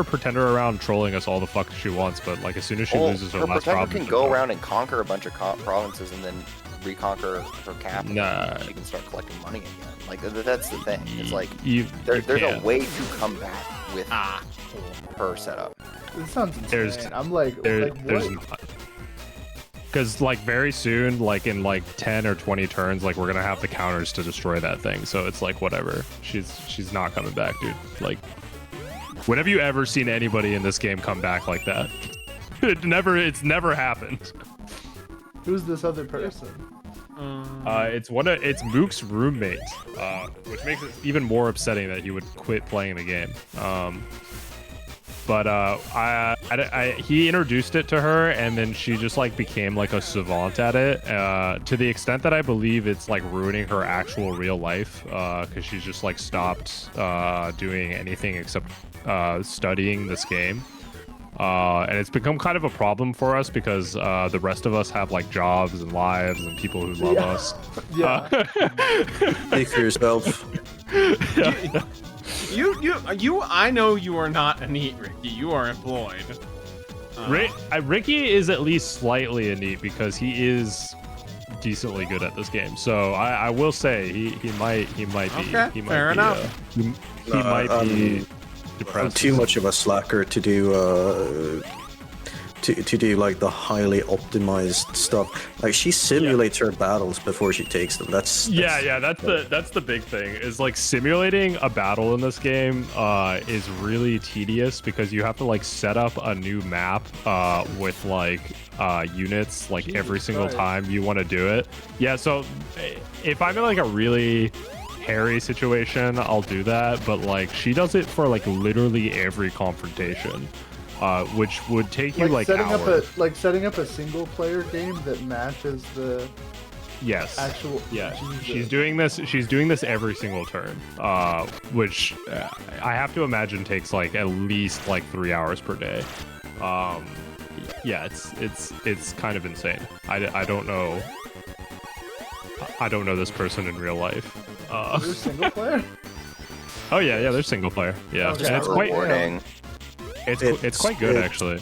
pretender around trolling us all the fuck she wants, but like as soon as she loses her last pretender province, can go around and conquer a bunch of provinces and then reconquer her capital. Nah. And she can start collecting money again. Like that's the thing. It's like you there's a can't. way to come back with her setup. This sounds insane. There's- I'm like, there's what? because like very soon, like in like 10 or 20 turns, like we're gonna have the counters to destroy that thing. So it's like whatever. She's not coming back, dude. Like when have you ever seen anybody in this game come back like that? It's never happened. Who's this other person? It's Mook's roommate, which makes it even more upsetting that he would quit playing the game. But he introduced it to her, and then she just like became like a savant at it, to the extent that I believe it's like ruining her actual real life, because she's just like stopped doing anything except studying this game. And it's become kind of a problem for us because the rest of us have like jobs and lives and people who love us. Yeah. Speak for yourself. You. I know you are not a neat, Ricky. You are employed. Ricky is at least slightly a neat because he is decently good at this game. So I will say he might be. Okay, he might fair be, enough. He might be I'm depressed. too much of a slacker to do to do like the highly optimized stuff. Like she simulates her battles before she takes them. That's that's the big thing is like simulating a battle in this game is really tedious because you have to like set up a new map with like units like every single time you want to do it. Yeah, so if I'm in like a really hairy situation, I'll do that, but like she does it for like literally every confrontation. Which would take you like setting hours. setting up a single player game that matches the actual. Yeah, Jesus. she's doing this every single turn, which I have to imagine takes like at least like 3 hours per day. Yeah, it's kind of insane. I don't know. I don't know this person in real life. Is there single player? Oh yeah, there's single player. Yeah, Okay. and it's quite rewarding. It's quite good actually.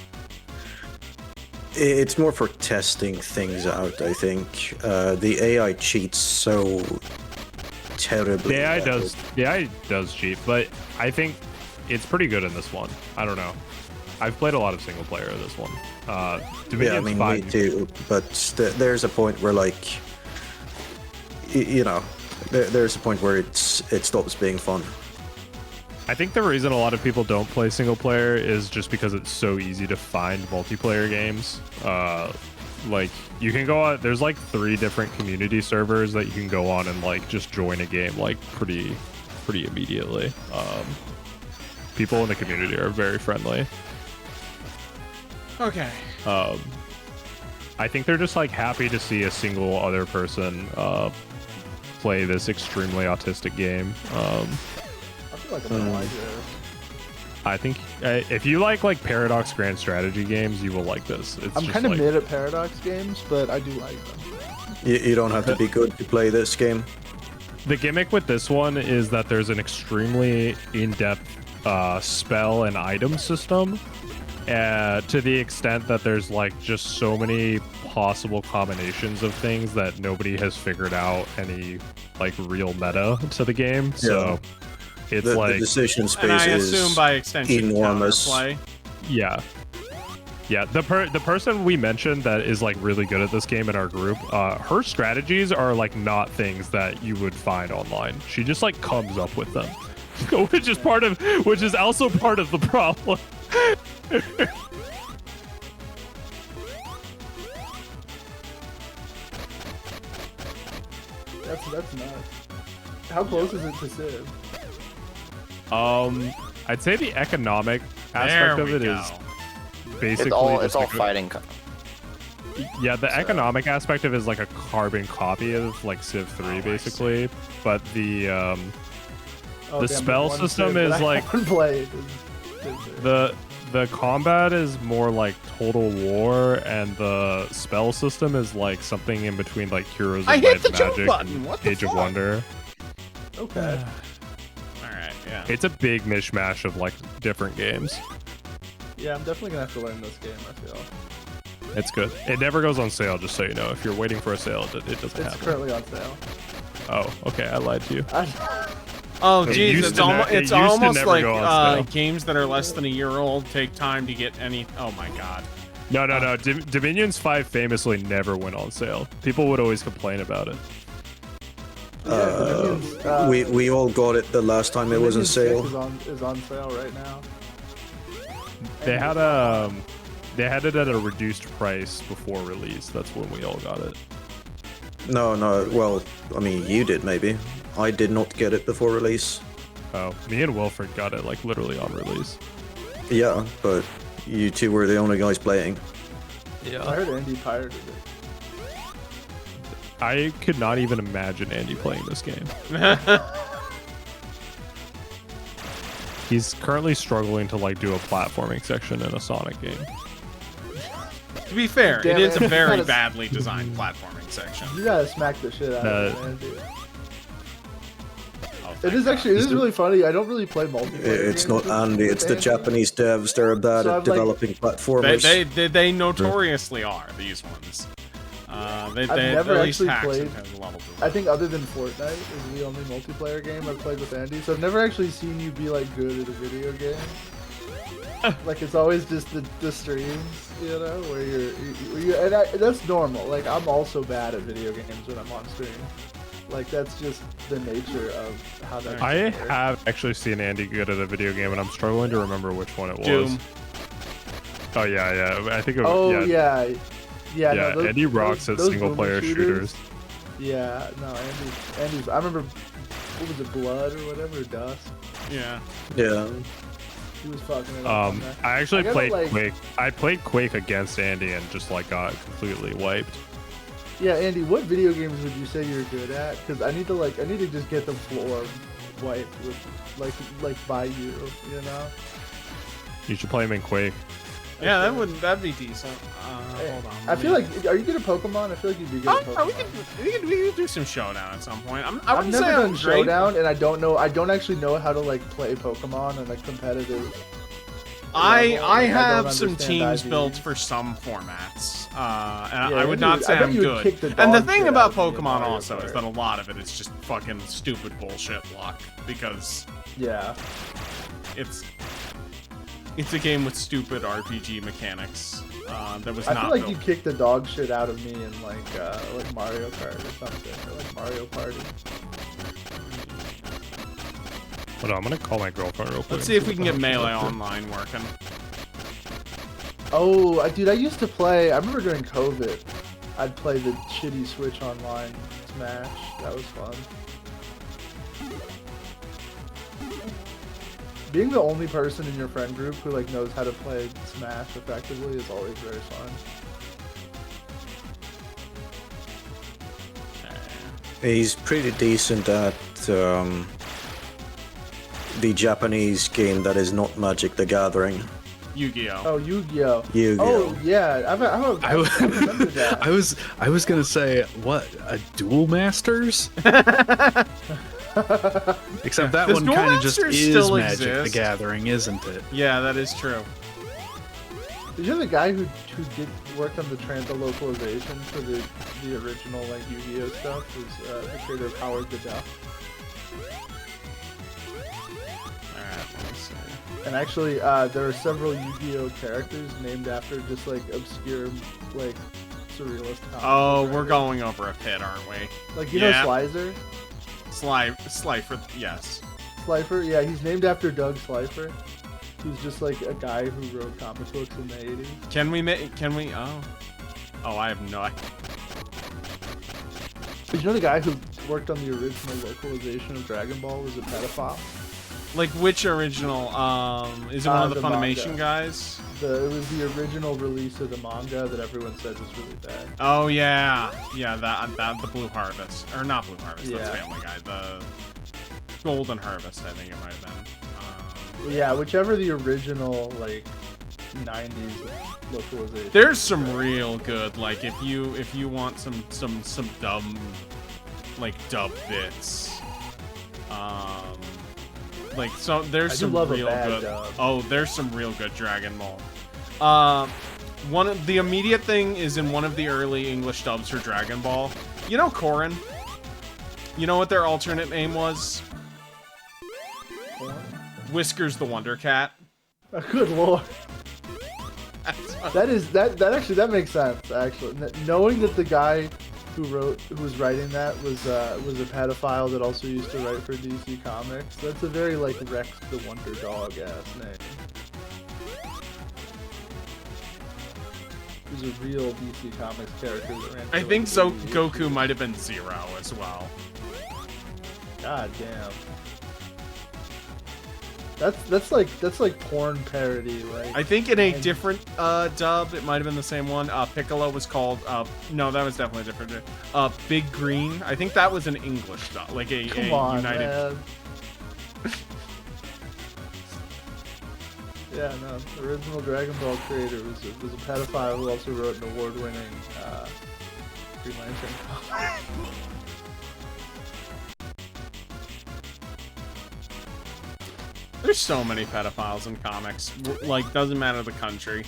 It's more for testing things out, I think. The AI cheats so terribly. The AI does cheat, but I think it's pretty good in this one. I don't know. I've played a lot of single player in this one. Yeah, I mean, me too. But there's a point where, like, you know, there's a point where it stops being fun. I think the reason a lot of people don't play single player is just because it's so easy to find multiplayer games. Like you can go on, there's like 3 different community servers that you can go on and like just join a game like pretty immediately. People in the community are very friendly. Okay. I think they're just like happy to see a single other person play this extremely autistic game. I feel like I'm gonna like it. I think if you like Paradox Grand Strategy games, you will like this. I'm kind of mid at Paradox games, but I do like them. You don't have to be good to play this game. The gimmick with this one is that there's an extremely in-depth spell and item system, to the extent that there's like just so many possible combinations of things that nobody has figured out any like real meta to the game. Yeah. So it's the decision space and I is assume by extension enormous. Counterplay. Yeah. The person we mentioned that is like really good at this game in our group, her strategies are like not things that you would find online. She just like comes up with them, which is also part of the problem. That's nuts. How close is it to Civ? I'd say the economic aspect of it is basically it's all fighting. Yeah, the economic aspect of it is like a carbon copy of like Civ 3 basically, but the spell system is like the combat is more like Total War, and the spell system is like something in between like Heroes of Might and Magic and Age of Wonder. Okay. Alright, yeah. It's a big mishmash of like different games. Yeah, I'm definitely gonna have to learn this game, I feel. It's good. It never goes on sale, just so you know. If you're waiting for a sale, it doesn't happen. It's currently on sale. Oh, okay. I lied to you. Oh, geez, it's almost like games that are less than a year old take time to get any... Oh, my God. No. Dominions 5 famously never went on sale. People would always complain about it. We all got it the last time it was on sale. Is on sale right now. They had it at a reduced price before release. That's when we all got it. No. Well, I mean, you did maybe. I did not get it before release. Oh, me and Wilfred got it like literally on release. Yeah, but you two were the only guys playing. Yeah. I heard Andy pirated it. I could not even imagine Andy playing this game. He's currently struggling to like do a platforming section in a Sonic game. To be fair, it is a very badly designed platforming section. You gotta smack the shit out of it, Andy. It is really funny. I don't really play multiplayer. It's not Andy, it's the Japanese devs. They're bad at developing platformers. They notoriously are, these ones. I've never actually played. I think other than Fortnite is the only multiplayer game I've played with Andy. So I've never actually seen you be like good at a video game. Like it's always just the streams, you know, where that's normal. Like I'm also bad at video games when I'm on stream. Like that's just the nature of how that. I have actually seen Andy good at a video game, and I'm struggling to remember which one it was. Doom. Oh yeah. I think it was. Yeah. No, Andy rocks at single-player shooters. Yeah, no, Andy's. I remember, what was it, Blood or whatever, Dust? Yeah. Yeah. He was fucking it up on that. I actually played like, Quake. I played Quake against Andy and just like got completely wiped. Yeah, Andy, what video games would you say you're good at? Because I need to just get the floor wiped with, like by you, you know? You should play him in Quake. Yeah, that'd be decent. Hold on. I feel like, are you good at Pokemon? I feel like you'd be good at Pokemon. We can do some Showdown at some point. I've never done Showdown, and I don't actually know how to like play Pokemon in a competitive. I have some teams built for some formats, and I would not say I'm good. And the thing about Pokemon also is that a lot of it is just fucking stupid bullshit luck, because it's a game with stupid RPG mechanics that was not. I feel like built. you kicked the dog shit out of me in like Mario Kart or something, or like Mario Party. Hold on, I'm gonna call my girlfriend real quick. Let's see if we can get Melee Online working. Oh, dude, I used to play. I remember during COVID, I'd play the shitty Switch Online Smash. That was fun. Being the only person in your friend group who like knows how to play Smash effectively is always very fun. He's pretty decent at the Japanese game that is not Magic the Gathering. Yu-Gi-Oh. Oh, Yu-Gi-Oh. Yu-Gi-Oh. Oh yeah, I remember that. I was gonna say, what, a Duel Masters? Except that one kind of just is Magic the Gathering, isn't it? Yeah, that is true. Did you know the guy who worked on the localization for the original like Yu-Gi-Oh stuff was the creator of Howard the Duck? Alright, let me see. And actually, there are several Yu-Gi-Oh characters named after just like obscure, like surrealist. Oh, we're going over a pit, aren't we? Like you know Slicer? Slifer, yes. Slifer, yeah, he's named after Doug Slifer. Who's just like a guy who wrote comic books in the 80s. Can we, oh, I have no idea. Did you know the guy who worked on the original localization of Dragon Ball was a pedophile? Like which original, is it one of the Funimation manga guys? It was the original release of the manga that everyone says is really bad. Oh yeah, that the Blue Harvest, or not Blue Harvest, Yeah. that's Family Guy, the Golden Harvest, I think it might have been. Yeah, whichever the original like 90s localization. There's some real good, like if you want some dumb like dub bits. Like so there's some real good dub. Oh, there's some real good Dragon Ball. One of the immediate thing is in one of the early English dubs for Dragon Ball. You know Corrin? You know what their alternate name was? Whiskers the Wonder Cat. Oh, good lord. That makes sense actually. Knowing that the guy who was writing that was a pedophile that also used to write for DC Comics. That's a very like Rex the Wonder Dog ass name. He's a real DC Comics character that ran. I think so. Goku might have been Zero as well. God damn. That's like porn parody. Like I think in a different dub, it might have been the same one. Piccolo was called. No, that was definitely different. Big Green. I think that was an English dub, like a on, United. Man. Yeah, no. The original Dragon Ball creator was a pedophile who also wrote an award-winning Green Lantern comic. There's so many pedophiles in comics. Like, doesn't matter the country.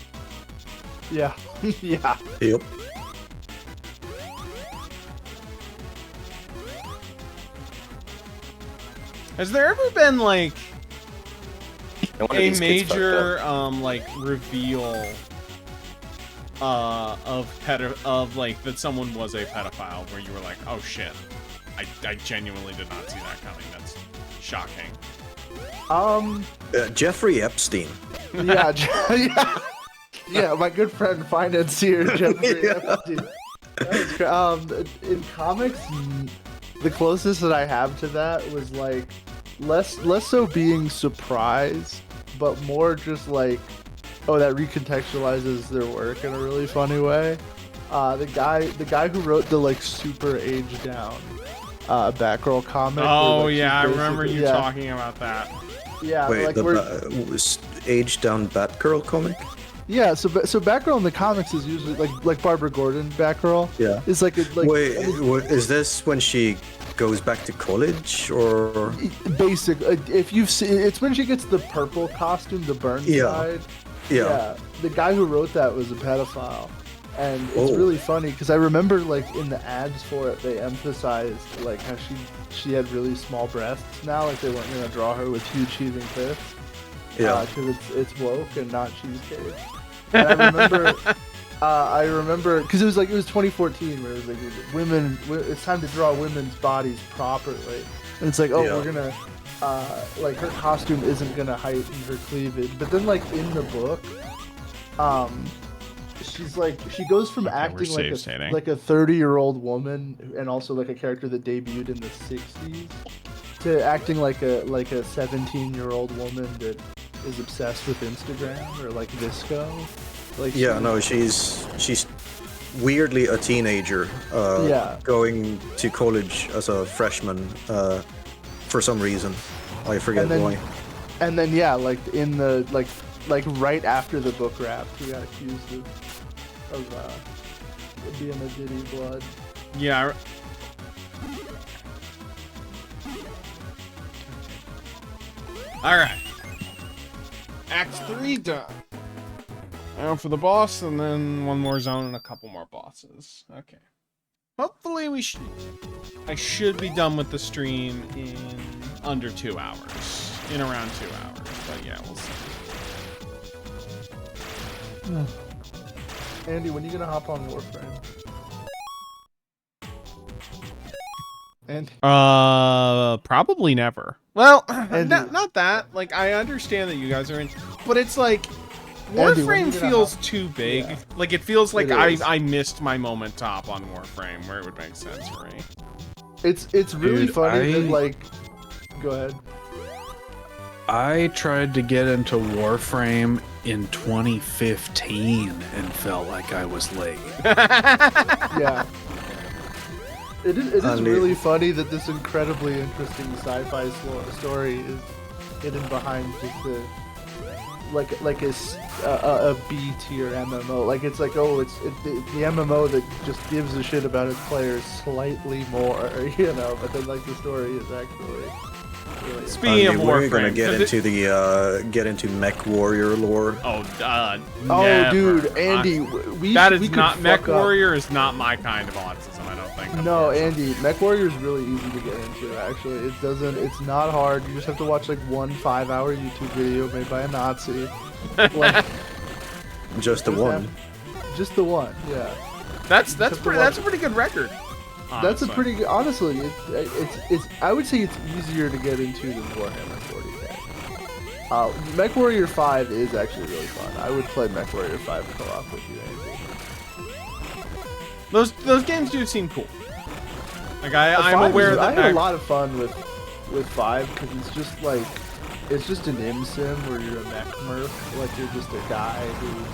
Yeah. Yeah. Yep. Has there ever been, like... No wonder a these kids fucked major up. like reveal of like that someone was a pedophile, where you were like, oh shit, I genuinely did not see that coming. That's shocking. Jeffrey Epstein. Yeah, yeah, my good friend financier Jeffrey Epstein. In comics, the closest that I have to that was like less so being surprised, but more just like, oh, that recontextualizes their work in a really funny way. The guy who wrote the like super aged down Batgirl comic. Oh where, like, yeah, I remember you talking about that. Yeah, Wait, like was aged down Batgirl comic? yeah. So Batgirl in the comics is usually like Barbara Gordon Batgirl. Yeah. It's like Wait, is this when she goes back to college or? Basic. If you've seen, it's when she gets the purple costume, the Burnside. Yeah. The guy who wrote that was a pedophile, and it's really funny because I remember like in the ads for it they emphasized like how she had really small breasts now, like they weren't gonna draw her with huge heaving fists. Yeah. Because it's woke and not cheesecake. And I remember because it was 2014 where it was like women. It's time to draw women's bodies properly, and it's like, oh, we're gonna like her costume isn't gonna heighten her cleavage, but then like in the book, she's like she goes from acting like a 30-year-old woman and also like a character that debuted in the 60s to acting like a 17-year-old woman that is obsessed with Instagram or like Visco. Like she's weirdly a teenager going to college as a freshman for some reason. I forget why. And then yeah, like in the like right after the book wrapped, he got accused of being a Diddy blood. Yeah. All right. Act 3 done. Now for the boss, and then one more zone and a couple more bosses. Okay. Hopefully I should be done with the stream in under 2 hours. In around 2 hours. But yeah, we'll see. Andy, when are you gonna hop on Warframe? And probably never. Well, not that. Like, I understand that you guys are in, but it's like Warframe feels too big. Yeah. Like, it feels like I missed my moment top on Warframe, where it would make sense for me. It's really funny that, like, go ahead. I tried to get into Warframe in 2015 and felt like I was late. Yeah. It is really funny that this incredibly interesting sci-fi story is hidden behind just a B tier MMO. Like it's like, oh, it's the MMO that just gives a shit about its players slightly more, you know. But then like the story is actually. Really Speaking of Warframe, we're gonna get into Mech Warrior lore. Oh, oh, dude, Andy, Mech Warrior is not my kind of autism. I don't think. No, Andy, Mech Warrior is really easy to get into. Actually, it's not hard. You just have to watch like one 5-hour YouTube video made by a Nazi. Like, just the one. Just the one, yeah. That's a pretty good record. Honestly. That's a pretty good. Honestly, it's. I would say it's easier to get into than Warhammer 40k. Mech Warrior 5 is actually really fun. I would play Mech Warrior 5 co-op with you, Andy. Those games do seem cool. Like I'm aware that I had a lot of fun with 5 because it's just an sim where you're a mech merc. Like you're just a guy who,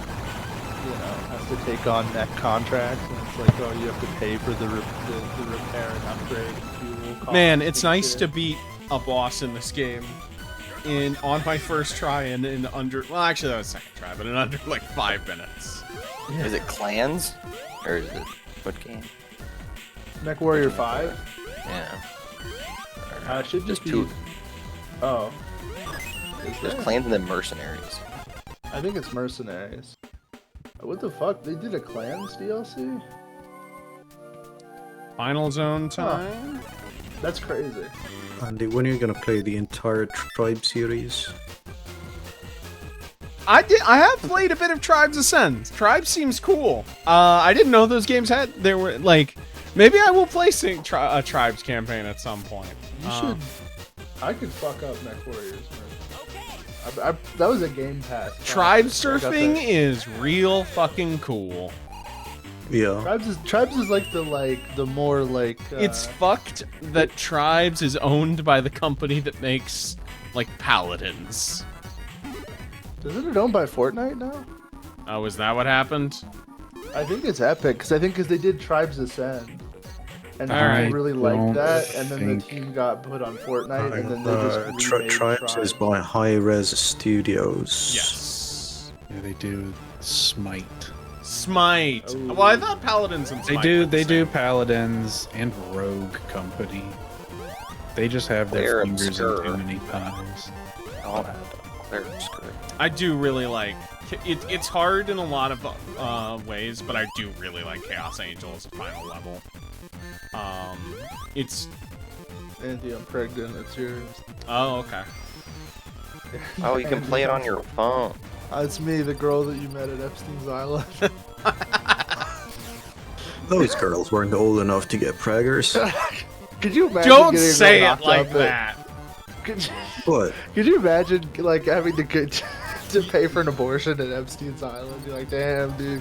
has to take on mech contracts, and it's like, oh, you have to pay for the repair and upgrade fuel costs. Man, it's nice to beat a boss in this game on my first try and in under. Well, actually, that was second try, but in under like 5 minutes. Yeah. Is it Clans, or is it what game? Mech Warrior 5. Yeah. It should just be. Two. Oh. There's Clans and then Mercenaries. I think it's Mercenaries. What the fuck? They did a Clans DLC? Final zone time? Huh. That's crazy. Andy, when are you gonna play the entire Tribe series? I have played a bit of Tribes Ascend. Tribes seems cool. I didn't know those games there were like. Maybe I will play a Tribes campaign at some point. You should. I could fuck up Mech Warriors. That was a Game Pass. Tribe surfing is real fucking cool. Yeah. Tribes is like the more like. It's fucked that Tribes is owned by the company that makes like Paladins. Isn't it owned by Fortnite now? Oh, is that what happened? I think it's Epic because they did Tribes Ascend. And I I really liked that, and then think- the team got put on Fortnite, and then they just remade Tribes is by High Res Studios. Yes. Yeah, they do Smite. Smite. Ooh. Well, I thought Paladins and They Smite. do. were the They do same. Paladins and Rogue Company. They just have their They're fingers obscure. in too many pies. Oh, they're obscure. I do really like. It's hard in a lot of ways, but I do really like Chaos Angel as a final level. It's. Andy, I'm pregnant. It's yours. Oh, okay. Oh, you can play it on your phone. It's me, the girl that you met at Epstein's Island. Those girls weren't old enough to get preggers. Could you imagine? Don't getting say it knocked like up that. What? Could you imagine like having to get to pay for an abortion at Epstein's Island? You're like, damn, dude.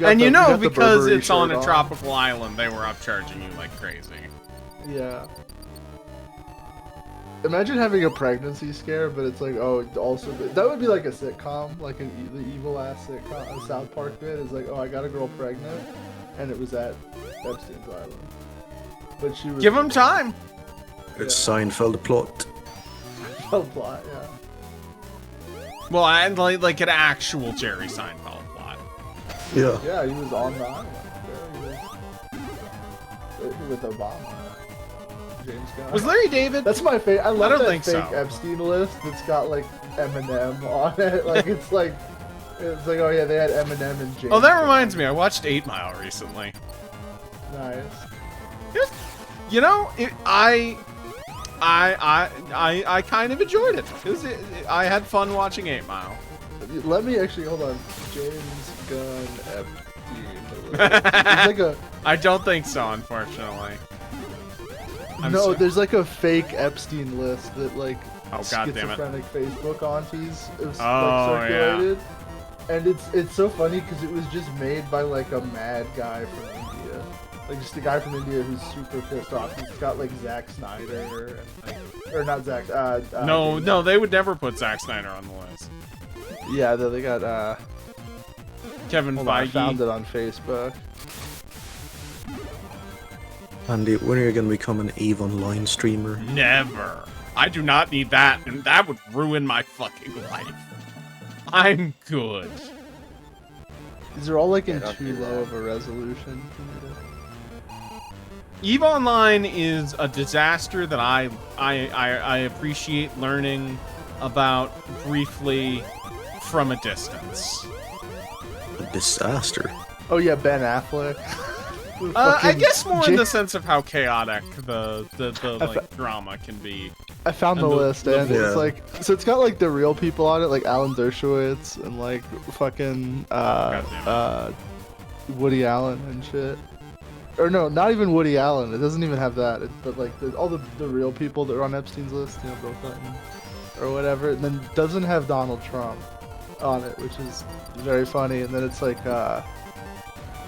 And you know, got the because Burberry it's on shirt a tropical island, they were upcharging you like crazy. Yeah. Imagine having a pregnancy scare, but it's like, oh, also that would be like a sitcom, like the evil ass sitcom, a South Park bit. Is like, oh, I got a girl pregnant, and it was at Epstein's Island, but she was. Give them time. It's Seinfeld plot. Oh, plot, yeah. Well, and like an actual Jerry Seinfeld plot. Yeah. Yeah, he was on the island. Yeah, he was with Obama. James Gunn. Was Larry David? That's my favorite. I love don't that think fake so. Epstein list that's got like Eminem on it. Like it's like, oh yeah, they had Eminem and James. Oh, that Gunn. reminds me. I watched 8 Mile recently. Nice. You know, I kind of enjoyed it. I had fun watching 8 Mile. Let me actually hold on. James Gunn Epstein. It's like a I don't think so, unfortunately. I'm no. sorry. There's like a fake Epstein list that like Oh, God damn it. schizophrenic Facebook aunties is Oh, like circulated, and it's so funny because it was just made by like a mad guy from India, like just a guy from India who's super pissed off. He's got like Zack Snyder, and, like, or not Zack. No, they would never put Zack Snyder on the list. Yeah, they got. Kevin Hold on, I found Feige. it on Facebook. Andy, when are you going to become an EVE Online streamer? Never. I do not need that, and that would ruin my fucking life. I'm good. These are all like in don't too do low that. of a resolution for me to. EVE Online is a disaster that I appreciate learning about briefly from a distance. A disaster. Oh yeah, Ben Affleck. I Fucking guess more in Ja- the sense of how chaotic the like drama can be. I found the and the- list, the- and Yeah. it's like, so it's got like the real people on it, like Alan Dershowitz and like fucking Goddamn Woody Allen and shit. Or no, not even Woody Allen. It doesn't even have that. But like all the real people that are on Epstein's list, you know, Bill Clinton or whatever. And then doesn't have Donald Trump on it, which is very funny. And then it's like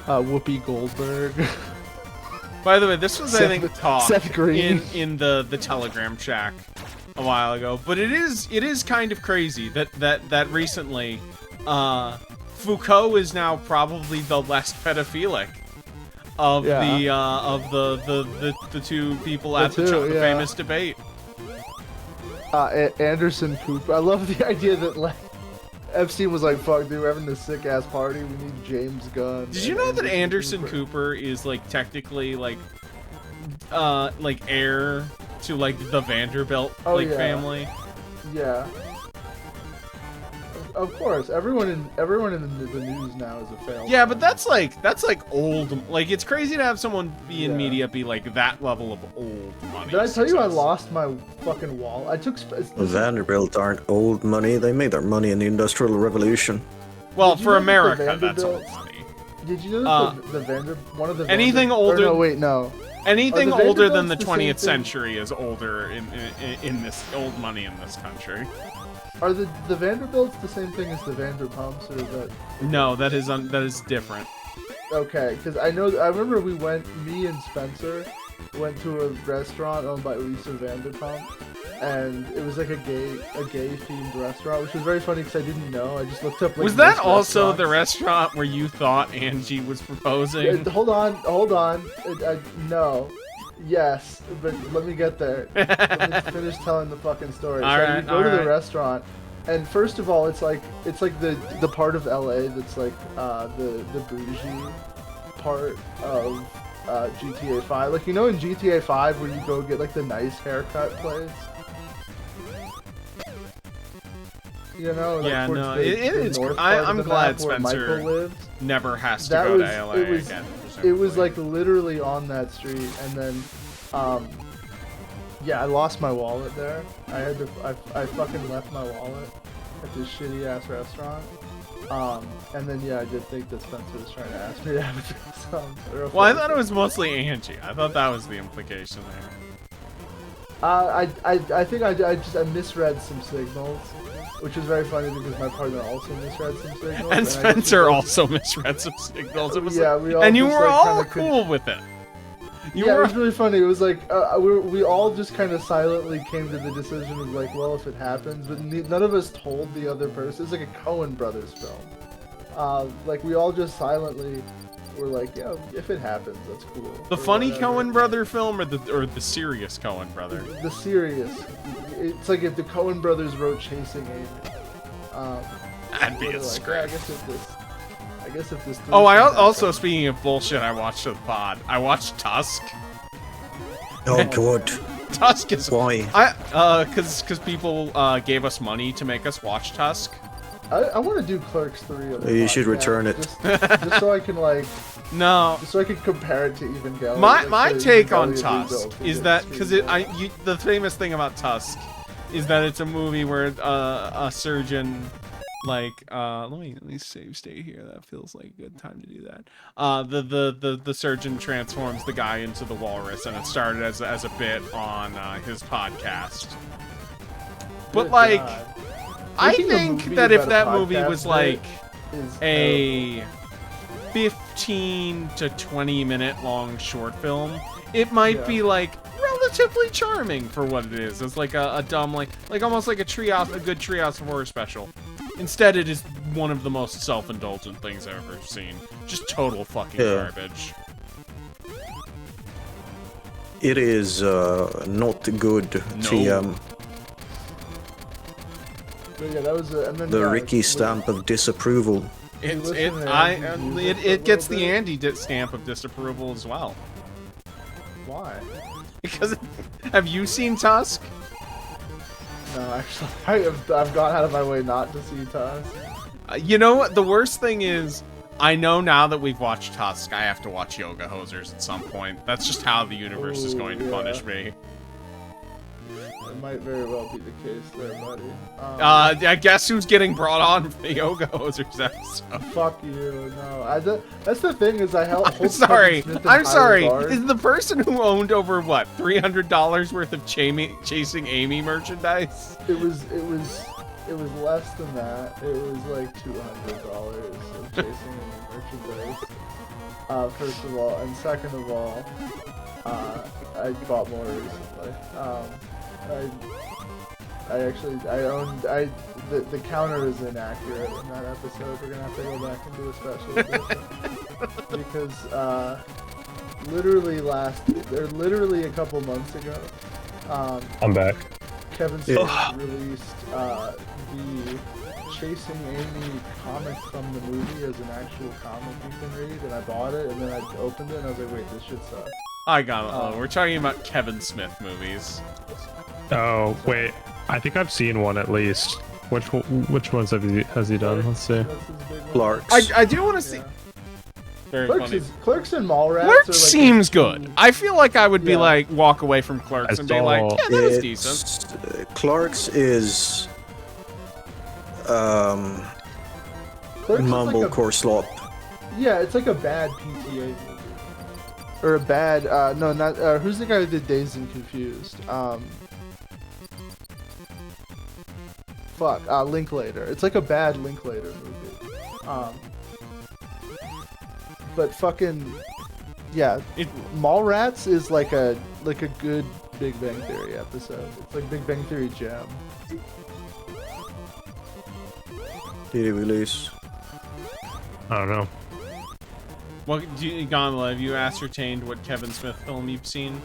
Whoopi Goldberg. By the way, this was I think Seth- talk Seth Green. in the Telegram chat a while ago, but it is kind of crazy that recently Foucault is now probably the less pedophilic of the two people at the two, yeah. famous debate. Anderson Cooper. I love the idea that like Epstein was like, "Fuck, dude, we're having this sick ass party. We need James Gunn." Did you know that Anderson Cooper is like technically like heir to like the Vanderbilt Oh, like yeah. family? Yeah. Of course, everyone in the news now is a fail. Yeah, but that's like old. Like, it's crazy to have someone be in media be like that level of old money. Did I tell you I lost my fucking wall? I took. Vanderbilt aren't old money. They made their money in the Industrial Revolution. Well, for America, that's old money. Did you know that one of the anything older? No, wait, no. Anything older than the 20th century is older in this old money in this country. Are the Vanderbilts the same thing as the Vanderpumps, or is that? No, that is different. Okay, because I remember me and Spencer went to a restaurant owned by Lisa Vanderpump, and it was like a gay themed restaurant, which was very funny because I didn't know. I just looked up. Like, was that also the restaurant where you thought Angie was proposing? Hold on. No. Yes, but let me get there. Let me finish telling the fucking story. So you go to the restaurant, and first of all, it's like the part of LA that's like the bougie part of GTA 5. Like, you know, in GTA 5 where you go get like the nice haircut place. You know, like, yeah, no, it is. I'm glad Spencer never has to go to LA again. It was like literally on that street, and then, yeah, I lost my wallet there. I fucking left my wallet at this shitty ass restaurant. And then yeah, I did think that Spencer was trying to ask me to have some. Well, I thought it was mostly Angie. I thought that was the implication there. I think I misread some signals. Which is very funny because my partner also misread some signals. And Spencer also misread some signals. It was yeah, like, and you were all cool with it. It was really funny. It was like we all just kind of silently came to the decision of like, well, if it happens, but none of us told the other person. It's like a Coen Brothers film. Like we all just silently were like, yeah, if it happens, that's cool. The funny Coen Brother film or the serious Coen Brother? The serious. It's like if the Coen Brothers wrote Chasing Amy. That'd be a script. I guess if this. Oh, I also, speaking of bullshit, I watched the pod. I watched Tusk. Oh god. Tusk is why? Because people gave us money to make us watch Tusk. I want to do Clerks 3. You should return it. Just so I can like. No. Just so I can compare it to Evangelion. My take on Tusk is that because the famous thing about Tusk is that it's a movie where a surgeon, like let me save state here. That feels like a good time to do that. The surgeon transforms the guy into the walrus, and it started as a bit on his podcast. But like. I think that if that movie was like a 15 to 20 minute long short film, it might be like relatively charming for what it is. It's like a dumb like almost like a good Treehouse of Horror special. Instead, it is one of the most self-indulgent things I've ever seen. Just total fucking garbage. It is not good. TM. But yeah, that was and then, the Ricky stamp of disapproval. It gets the Andy stamp of disapproval as well. Why? Because have you seen Tusk? No, actually, I've gone out of my way not to see Tusk. You know what? The worst thing is, I know now that we've watched Tusk, I have to watch Yoga Hosers at some point. That's just how the universe is going to punish me. It might very well be the case there, buddy. I guess who's getting brought on for the Yoga Hosers episode? Fuck you, no. That's the thing is I'm sorry. Is the person who owned over what $300 worth of Chasing Amy merchandise? It was less than that. It was like $200 of Chasing Amy merchandise. First of all, and second of all, I bought more recently. The counter is inaccurate in that episode. We're gonna have to go back and do a special edition because literally a couple months ago, I'm back. Kevin Smith released the Chasing Amy comic from the movie as an actual comic you can read, and I bought it, and then I opened it, and I was like, wait, this shit sucks. I got it. We're talking about Kevin Smith movies. Oh, wait. I think I've seen one at least. Which ones has he done? Let's see. That's his big one. Clarks. I do want to see. Yeah. Very Clerks, funny. Clerks and Mallrats. Clerks are like seems the two- good. I feel like I would be Yeah. like walk away from Clerks I and be like, saw- yeah, that was decent. Clarks is Clerks is mumblecore slop. Yeah, it's like a bad PTA movie. Or a bad, no, not, who's the guy who did Dazed and Confused? Linklater. It's like a bad Linklater movie. But fucking, yeah, Mallrats is like a good Big Bang Theory episode. It's like Big Bang Theory gem. Did he release? I don't know. Well, Gondola, have you ascertained what Kevin Smith film you've seen?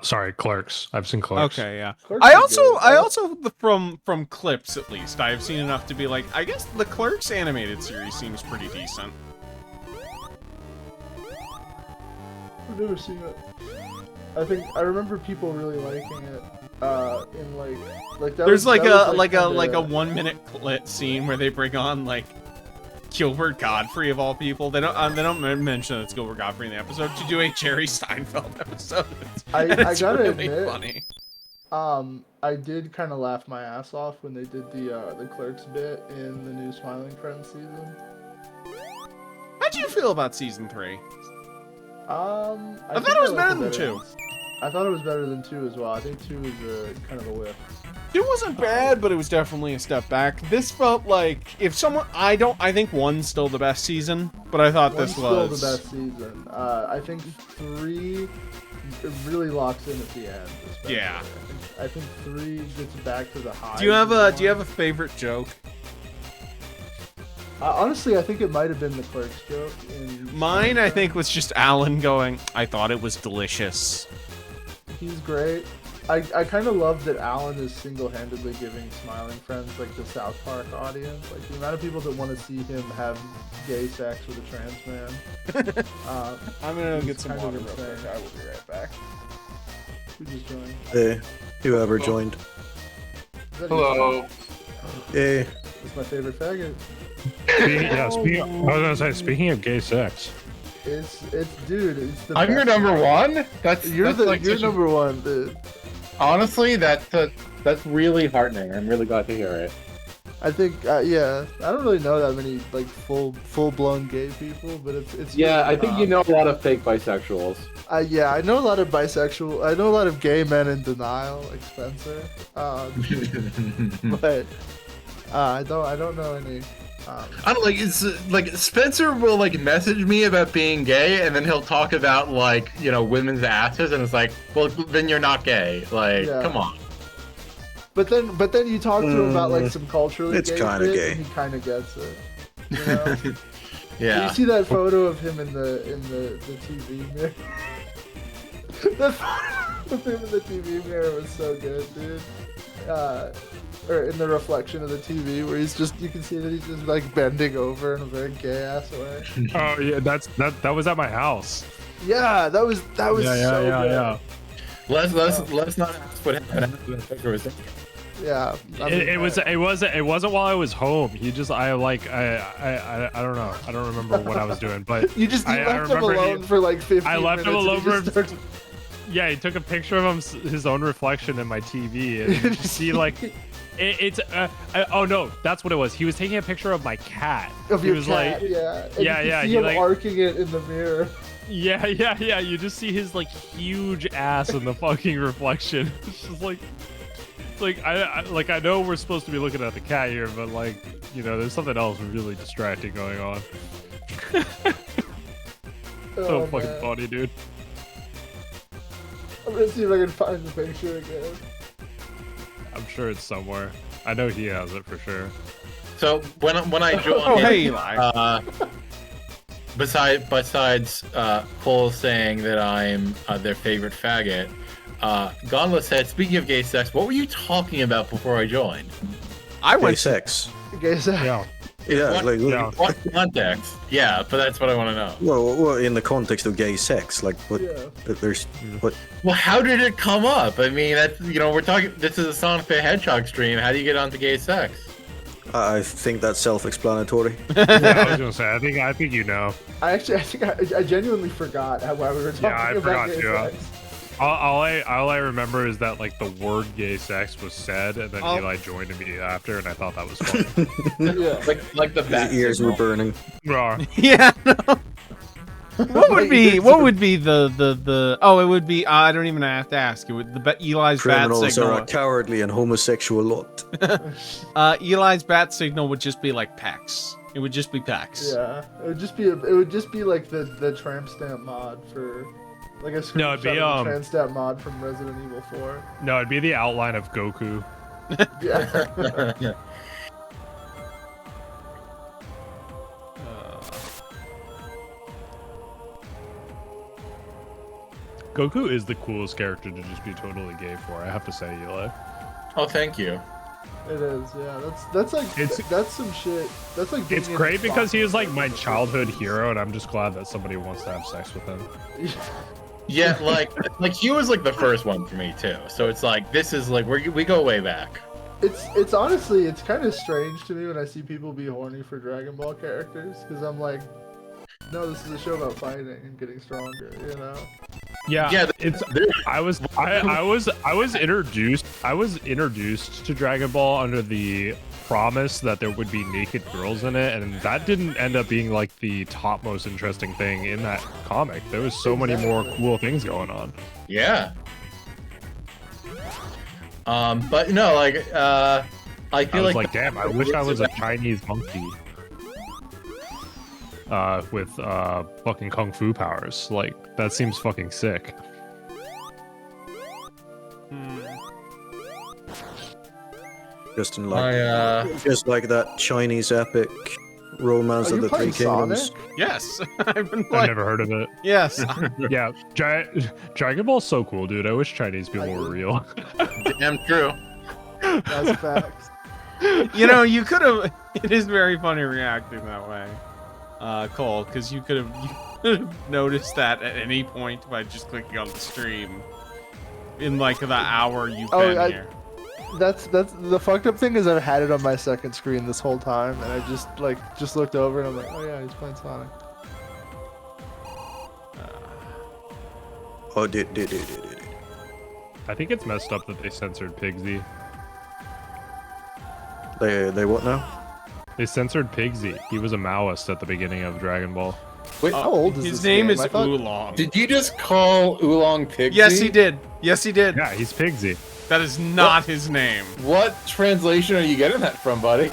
Sorry, Clerks. I've seen Clerks. Okay, yeah. Clerks I is also, good. from clips at least, I have seen enough to be like, I guess the Clerks animated series seems pretty decent. I've never seen it. I remember people really liking it. In like that. There's was, that was, like a kinda- 1 minute clip scene where they bring on like Gilbert Godfrey of all people. They don't mention that it's Gilbert Godfrey in the episode to do a Jerry Seinfeld episode. I It's gotta really admit, funny. I did kind of laugh my ass off when they did the Clerks bit in the new Smiling Friends season. How'd you feel about season 3? I thought think it was I better liked than 2. I thought it was better than 2 as well. I think 2 is kind of a whiff. It wasn't bad, but it was definitely a step back. This felt like if someone I think 1's still the best season, but I thought One's this was still the best season. I think 3 it really locks in at the end. Especially. Yeah. I think 3 gets back to the high. Do you have a favorite joke? Honestly, I think it might have been the Clerks joke. Mine, I think, was just Alan going, I thought it was delicious. He's great. I kind of love that Alan is single-handedly giving Smiling Friends like the South Park audience. Like the amount of people that want to see him have gay sex with a trans man. I'm gonna He's get some kind of water real quick. insane. I will be right back. Who just joined? Hey, whoever joined. Is that Hello. Hey, you? It's my favorite faggot. I was gonna say, speaking of gay sex. It's dude. It's the. I'm your best. number one. That's You're that's the like you're such a- number one, dude. Honestly, that's really heartening. I'm really glad to hear it. I think yeah. I don't really know that many like full blown gay people, but it's. Yeah, really I think you know a lot of fake bisexuals. Yeah, I know a lot of bisexual. I know a lot of gay men in denial, like Spencer. But I don't know any. I don't like it's like Spencer will like message me about being gay, and then he'll talk about like women's asses, and it's like, well, then you're not gay. Like, Yeah. come on. But then you talk to him about like some culturally It's gay kinda shit, gay. and he kind of gets it. You know? Yeah. You see that photo of him in the TV mirror? The photo of him in the TV mirror was so good, dude. Or in the reflection of the TV, where you can see that he's just like bending over in a very gay ass way. Oh yeah, that was at my house. Yeah, that was so good. Yeah. Let's not ask what happened after the picture was taken. Yeah, I mean, It wasn't while I was home. He just I don't know. I don't remember what I was doing, but You just I left him remember alone for like 15 I left him minutes, alone and he for just started- yeah, he took a picture of his own reflection in my TV, and you see like oh no, that's what it was. He was taking a picture of my cat. of He your was cat, like, yeah. And yeah, you yeah, can see he, him like- arcing it in the mirror. yeah. You just see his like huge ass in the fucking reflection. It's just like. I know we're supposed to be looking at the cat here, but like, there's something else really distracting going on. So Oh, fucking man. funny, dude. I'm gonna see if I can find the picture again. I'm sure it's somewhere. I know he has it for sure. So when I joined, Oh, hey, Eli. besides Cole saying that I'm their favorite faggot, Gonla said, speaking of gay sex, what were you talking about before I joined? I gay went. sex. Okay, so Yeah. Yeah, What context? Yeah, but that's what I want to know. well, in the context of gay sex, like what? There's what? Well, how did it come up? I mean, that's we're talking. This is a Sonic the Hedgehog stream. How do you get onto gay sex? I think that's self-explanatory. Yeah, I was gonna say. I think you know. I think I genuinely forgot why we were talking I about forgot gay too. sex. All I remember is that like the word "gay sex" was said, and then Eli joined immediately after, and I thought that was funny. Yeah. like the bat His ears were signal. burning. Yeah. No. What would be the? Oh, it would be. I don't even have to ask. It would Eli's bat Criminals signal. are a cowardly and homosexual lot. Eli's bat signal would just be like pecs. It would just be pecs. Yeah, it would just be like the tramp stamp mod for like a screenshot No, it'd be, of the tramp stamp mod from Resident Evil 4. No, it'd be the outline of Goku. Yeah. Goku is the coolest character to just be totally gay for. I have to say, Eli. Oh, thank you. It is, yeah. That's like that's some shit. That's like It's great because he is like my childhood hero, and I'm just glad that somebody wants to have sex with him. Yeah, like he was like the first one for me too. So it's like this is like we go way back. It's honestly it's kind of strange to me when I see people be horny for Dragon Ball characters because I'm like, no, this is a show about fighting and getting stronger, you know. Yeah, it's. I was introduced to Dragon Ball under the promise that there would be naked girls in it, and that didn't end up being like the top most interesting thing in that comic. There was so many more cool things going on. Yeah. But no, like I feel I was like damn, I wish I was a Chinese monkey. With fucking kung fu powers. Like, that seems fucking sick. Just like that Chinese epic romance of the Three Kingdoms. Yes, I've been I've never heard of it. Yes. Yeah, Dragon Ball's so cool, dude. I wish Chinese people were real. damn true. That's facts. You know, you could have. It is very funny reacting that way, Cole, because you could have noticed that at any point by just clicking on the stream in like the hour you've been here. That's the fucked up thing is I've had it on my second screen this whole time, and I just looked over and I'm like, oh yeah, he's playing Sonic. Oh, did. I think it's messed up that they censored Pigsy. They what now? They censored Pigsy. He was a Maoist at the beginning of Dragon Ball. Wait, how old is his this name? game? Is Oolong. Did you just call Oolong Pigsy? Yes, he did. Yes, he did. Yeah, he's Pigsy. That is not his name. What translation are you getting that from, buddy?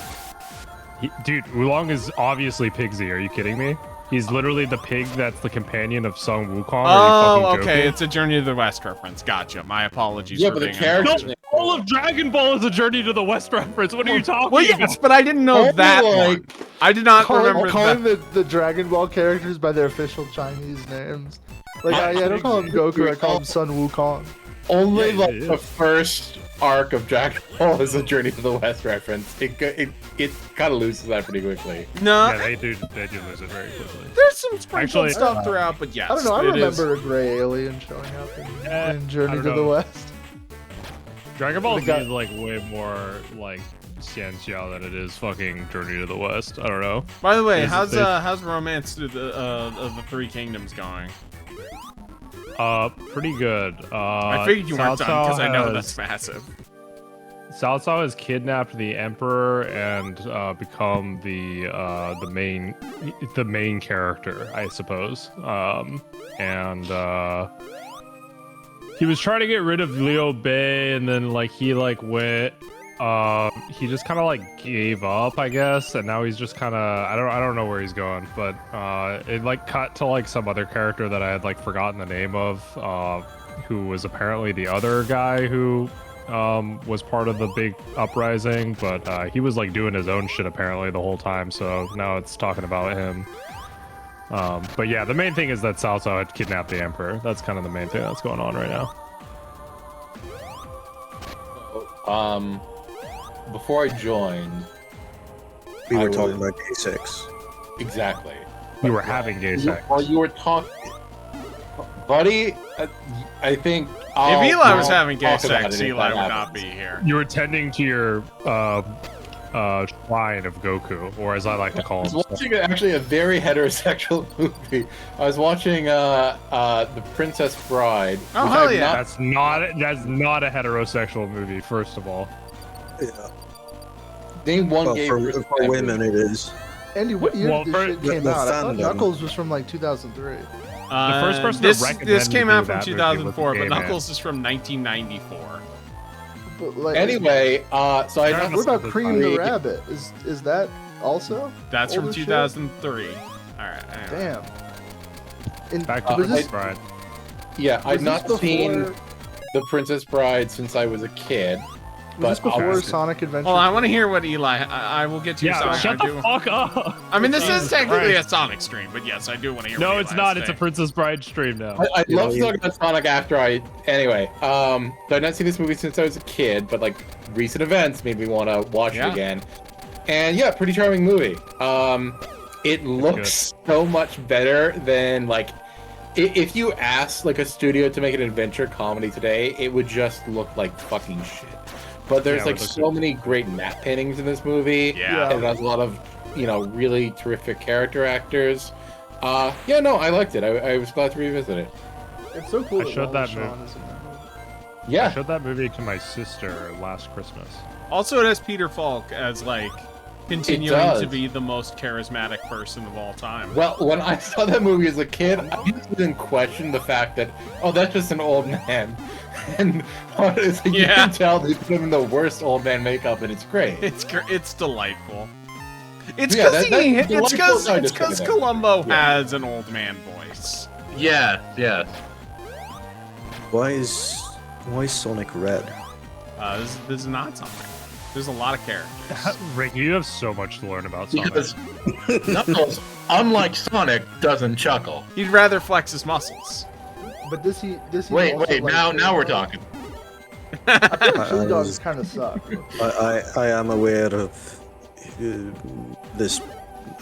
Dude, Oolong is obviously Pigsy. Are you kidding me? He's literally the pig that's the companion of Sun Wukong. Oh, okay. It's a Journey to the West reference. Gotcha. My apologies. Yeah, for but the being character. unfortunate. All of Dragon Ball is a Journey to the West reference. What are you talking Well, about? yes, but I didn't know that one. I did not remember calling that. the Dragon Ball characters by their official Chinese names. Like I don't call him Goku, I call him Sun Wukong. Only Yeah, like yeah. the first arc of Dragon Ball is a Journey to the West reference. It kind of loses that pretty quickly. No, Yeah, they do lose it very quickly. there's some sprinkled Actually- stuff throughout, but yes, I don't know, I it is. remember a gray alien showing up in Journey I to don't the know. West. Dragon Ball Z The guy- is like way more like Xianxia than it is fucking Journey to the West. I don't know. By the way, There's- how's Romance to the of the Three Kingdoms going? Pretty good. I figured you weren't Cao done because I know Cao that's massive. Cao Cao has kidnapped the Emperor and become the main character, I suppose. And he was trying to get rid of Liu Bei, and then like he went. He just kind of like gave up, I guess, and now he's just kind of I don't know where he's going, but it like cut to like some other character that I had like forgotten the name of, who was apparently the other guy who was part of the big uprising, but he was like doing his own shit apparently the whole time, so now it's talking about him. But yeah, the main thing is that Cao Cao had kidnapped the Emperor. That's kind of the main thing that's going on right now. Before I joined, We I were talking was- about gay sex. Exactly. You were having gay sex. While you were talking, buddy, I think If Eli was I'll having gay talk about sex, it if Eli that would not happens. be here. You were tending to your shrine of Goku, or as I like to I call was him. watching actually a very heterosexual movie. I was watching The Princess Bride. Oh, which hell I've yeah. That's not a heterosexual movie, first of all. Yeah. Name one Well, gay for person in that women, movie. it is. Andy, what year Well, did this shit the- came the out? I thought fandom. Knuckles was from like 2003. The first person to this recommend came me out that from movie was a 2004, gay but man. Knuckles is from 1994. But like, Anyway, so I Fair what about That's Cream the funny. Rabbit? Is that also? That's from older shit? 2003. All right. Anyway. Damn. And Back to was Princess this, Bride. yeah, was I've this not before, seen The Princess Bride since I was a kid. Was this but before I'll- Sonic Adventure? Well, I want to hear what Eli. I will get to your Yeah, Sonic. shut I the do- fuck up. I mean, this Jesus is technically Christ. a Sonic stream, but yes, I do want to hear. No, what it's Eli not. has It's to a say. Princess Bride stream now. I You love know, talking about Sonic after I. Anyway, I've not seen this movie since I was a kid, but like recent events made me want to watch Yeah. it again. And yeah, pretty charming movie. It looks so much better than like if you asked like a studio to make an adventure comedy today, it would just look like fucking shit. But there's Yeah, like it looks so many great matte paintings in this movie. Yeah. And it has a lot of, really terrific character actors. Yeah, no, I liked it. I was glad to revisit it. It's so cool I that showed Wally that Shawn movie. is in that movie. I Yeah. showed that movie to my sister last Christmas. Also, it has Peter Falk as like continuing does. to be the most charismatic person of all time. Well, when I saw that movie as a kid, I didn't question the fact that, that's just an old man. And it's like, you Yeah. can tell they put him in the worst old man makeup, and it's great. It's delightful. It's Yeah, because delightful is how I describe it. Columbo Yeah. has an old man voice. Yeah. Why is Sonic red? This is not Sonic. There's a lot of characters. Rick, you have so much to learn about Sonic. Because Knuckles, unlike Sonic, doesn't chuckle. He'd rather flex his muscles. But does he Wait, also, like, now we're Chili talking. Dog? I feel like I Chili Dogs was- kind of suck. I am aware of this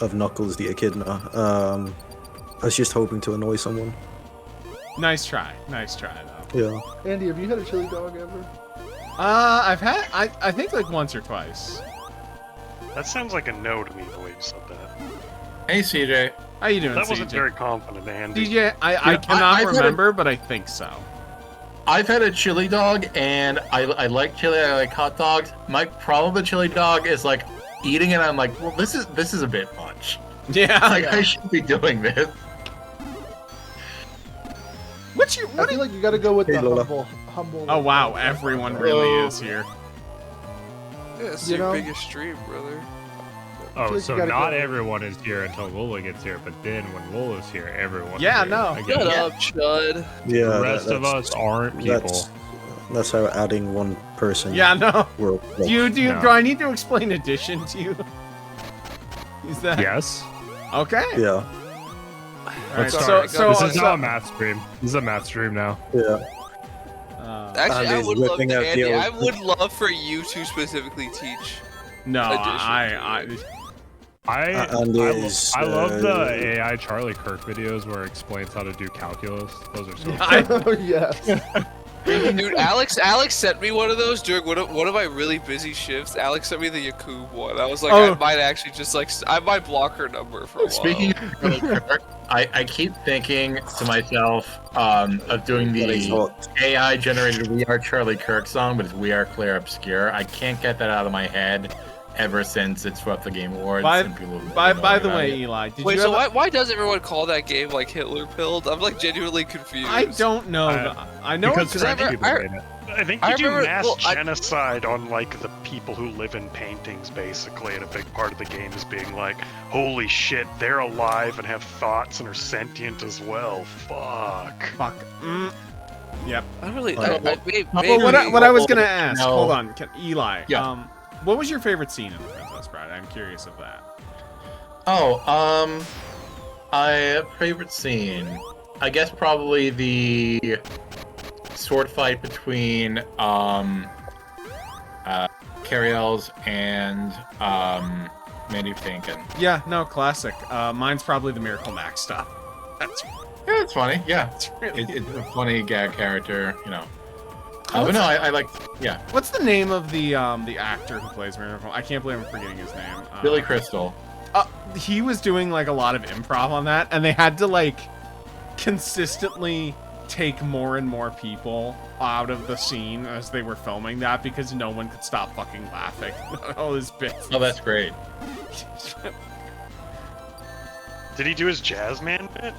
of Knuckles the Echidna. I was just hoping to annoy someone. Nice try though. Yeah. Andy, have you had a Chili Dog ever? I've had I think like once or twice. That sounds like a no to me the way you said that. Hey, CJ. How you doing, That wasn't CJ? very confident, Andy. DJ, I Yeah, cannot I've had a- remember, but I think so. I've had a chili dog, and I like chili. I like hot dogs. My problem with chili dog is like eating it. I'm like, well, this is a bit much. Yeah. Like I shouldn't be doing this. I feel like you got to go with Hey, the Lola. humble. Oh wow, everyone really is here. Yeah, it's You your know? biggest stream, brother. feel Oh, like so you gotta not go- everyone is here until Lola gets here, but then when Lola's here, everyone. Yeah, is here. no. I get Shut it. up, Chud. Yeah. The rest of us aren't people. That's how adding one person. Yeah, no. Will Do I need to explain addition to you? Is that Yes. okay? Yeah. All right, Sorry, This is not a math stream. This is a math stream now. Yeah. Actually, I Andy's would love whipping to, out the Andy. old- I would love for you to specifically teach. No, Addition. Andy is, I love the AI Charlie Kirk videos where it explains how to do calculus. Those are so. Oh yes. Dude, Alex sent me one of those during one of my really busy shifts. Alex sent me the Yakub one. I was like, Oh. I might actually just I might block her number for a while. Speaking of Charlie Kirk, I keep thinking to myself of doing That is the hot. AI generated "We Are Charlie Kirk" song, but it's "We Are Claire Obscure." I can't get that out of my head ever since it swept the Game Awards. By and people have by been by knowing the about way, it. Eli, did Wait, you so ever... why does everyone call that game like Hitler pilled? I'm like genuinely confused. I don't know. I know because it's French I- people I- made it. I think I you do remember- mass well, I- genocide on like the people who live in paintings, basically, and a big part of the game is being like, "Holy shit, they're alive and have thoughts and are sentient as well." Fuck. fuck. Yep. I don't really. Well, maybe, Well, what I was gonna ask. No. Hold on, Eli. Yeah. What was your favorite scene in The Princess Bride? I'm curious of that. Oh, favorite scene. I guess probably the sword fight between Cariel's and Mandy Patinkin. Yeah, no, classic. Mine's probably the Miracle Max stuff. That's Yeah, it's funny. Yeah, it's really. it's a funny gag character. You know. But no, I like. Yeah, What's the name of the actor who plays Miracle? I can't believe I'm forgetting his name. Billy Crystal. He was doing like a lot of improv on that, and they had to like consistently take more and more people out of the scene as they were filming that because no one could stop fucking laughing at all his bits. Oh, that's great. Did he do his jazz man bit?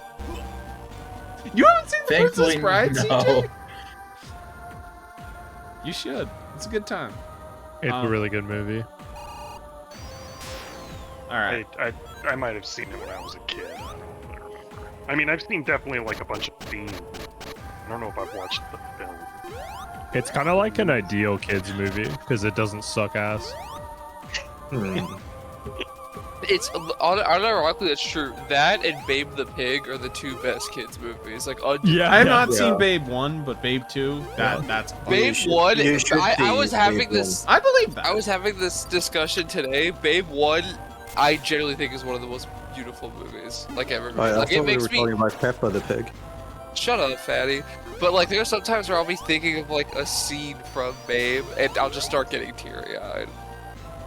You haven't seen the Princess Thankfully, Bride, no. CJ? You should. It's a good time. It's a really good movie. All right. I might have seen it when I was a kid. I don't really remember. I mean, I've seen definitely like a bunch of scenes. I don't know if I've watched the film. It's kind of like an ideal kids movie because it doesn't suck ass. It's unironically that's true. That and Babe the Pig are the two best kids movies. Like, I have not seen Babe 1, but Babe 2, that's fun. Babe 1. I was having this. I believe that. I was having this discussion today. Babe 1, I generally think is one of the most beautiful movies like ever. I Like, thought it we makes were me. talking about Peppa the Pig. Shut up, fatty. But like, there are some times where I'll be thinking of like a scene from Babe, and I'll just start getting teary-eyed.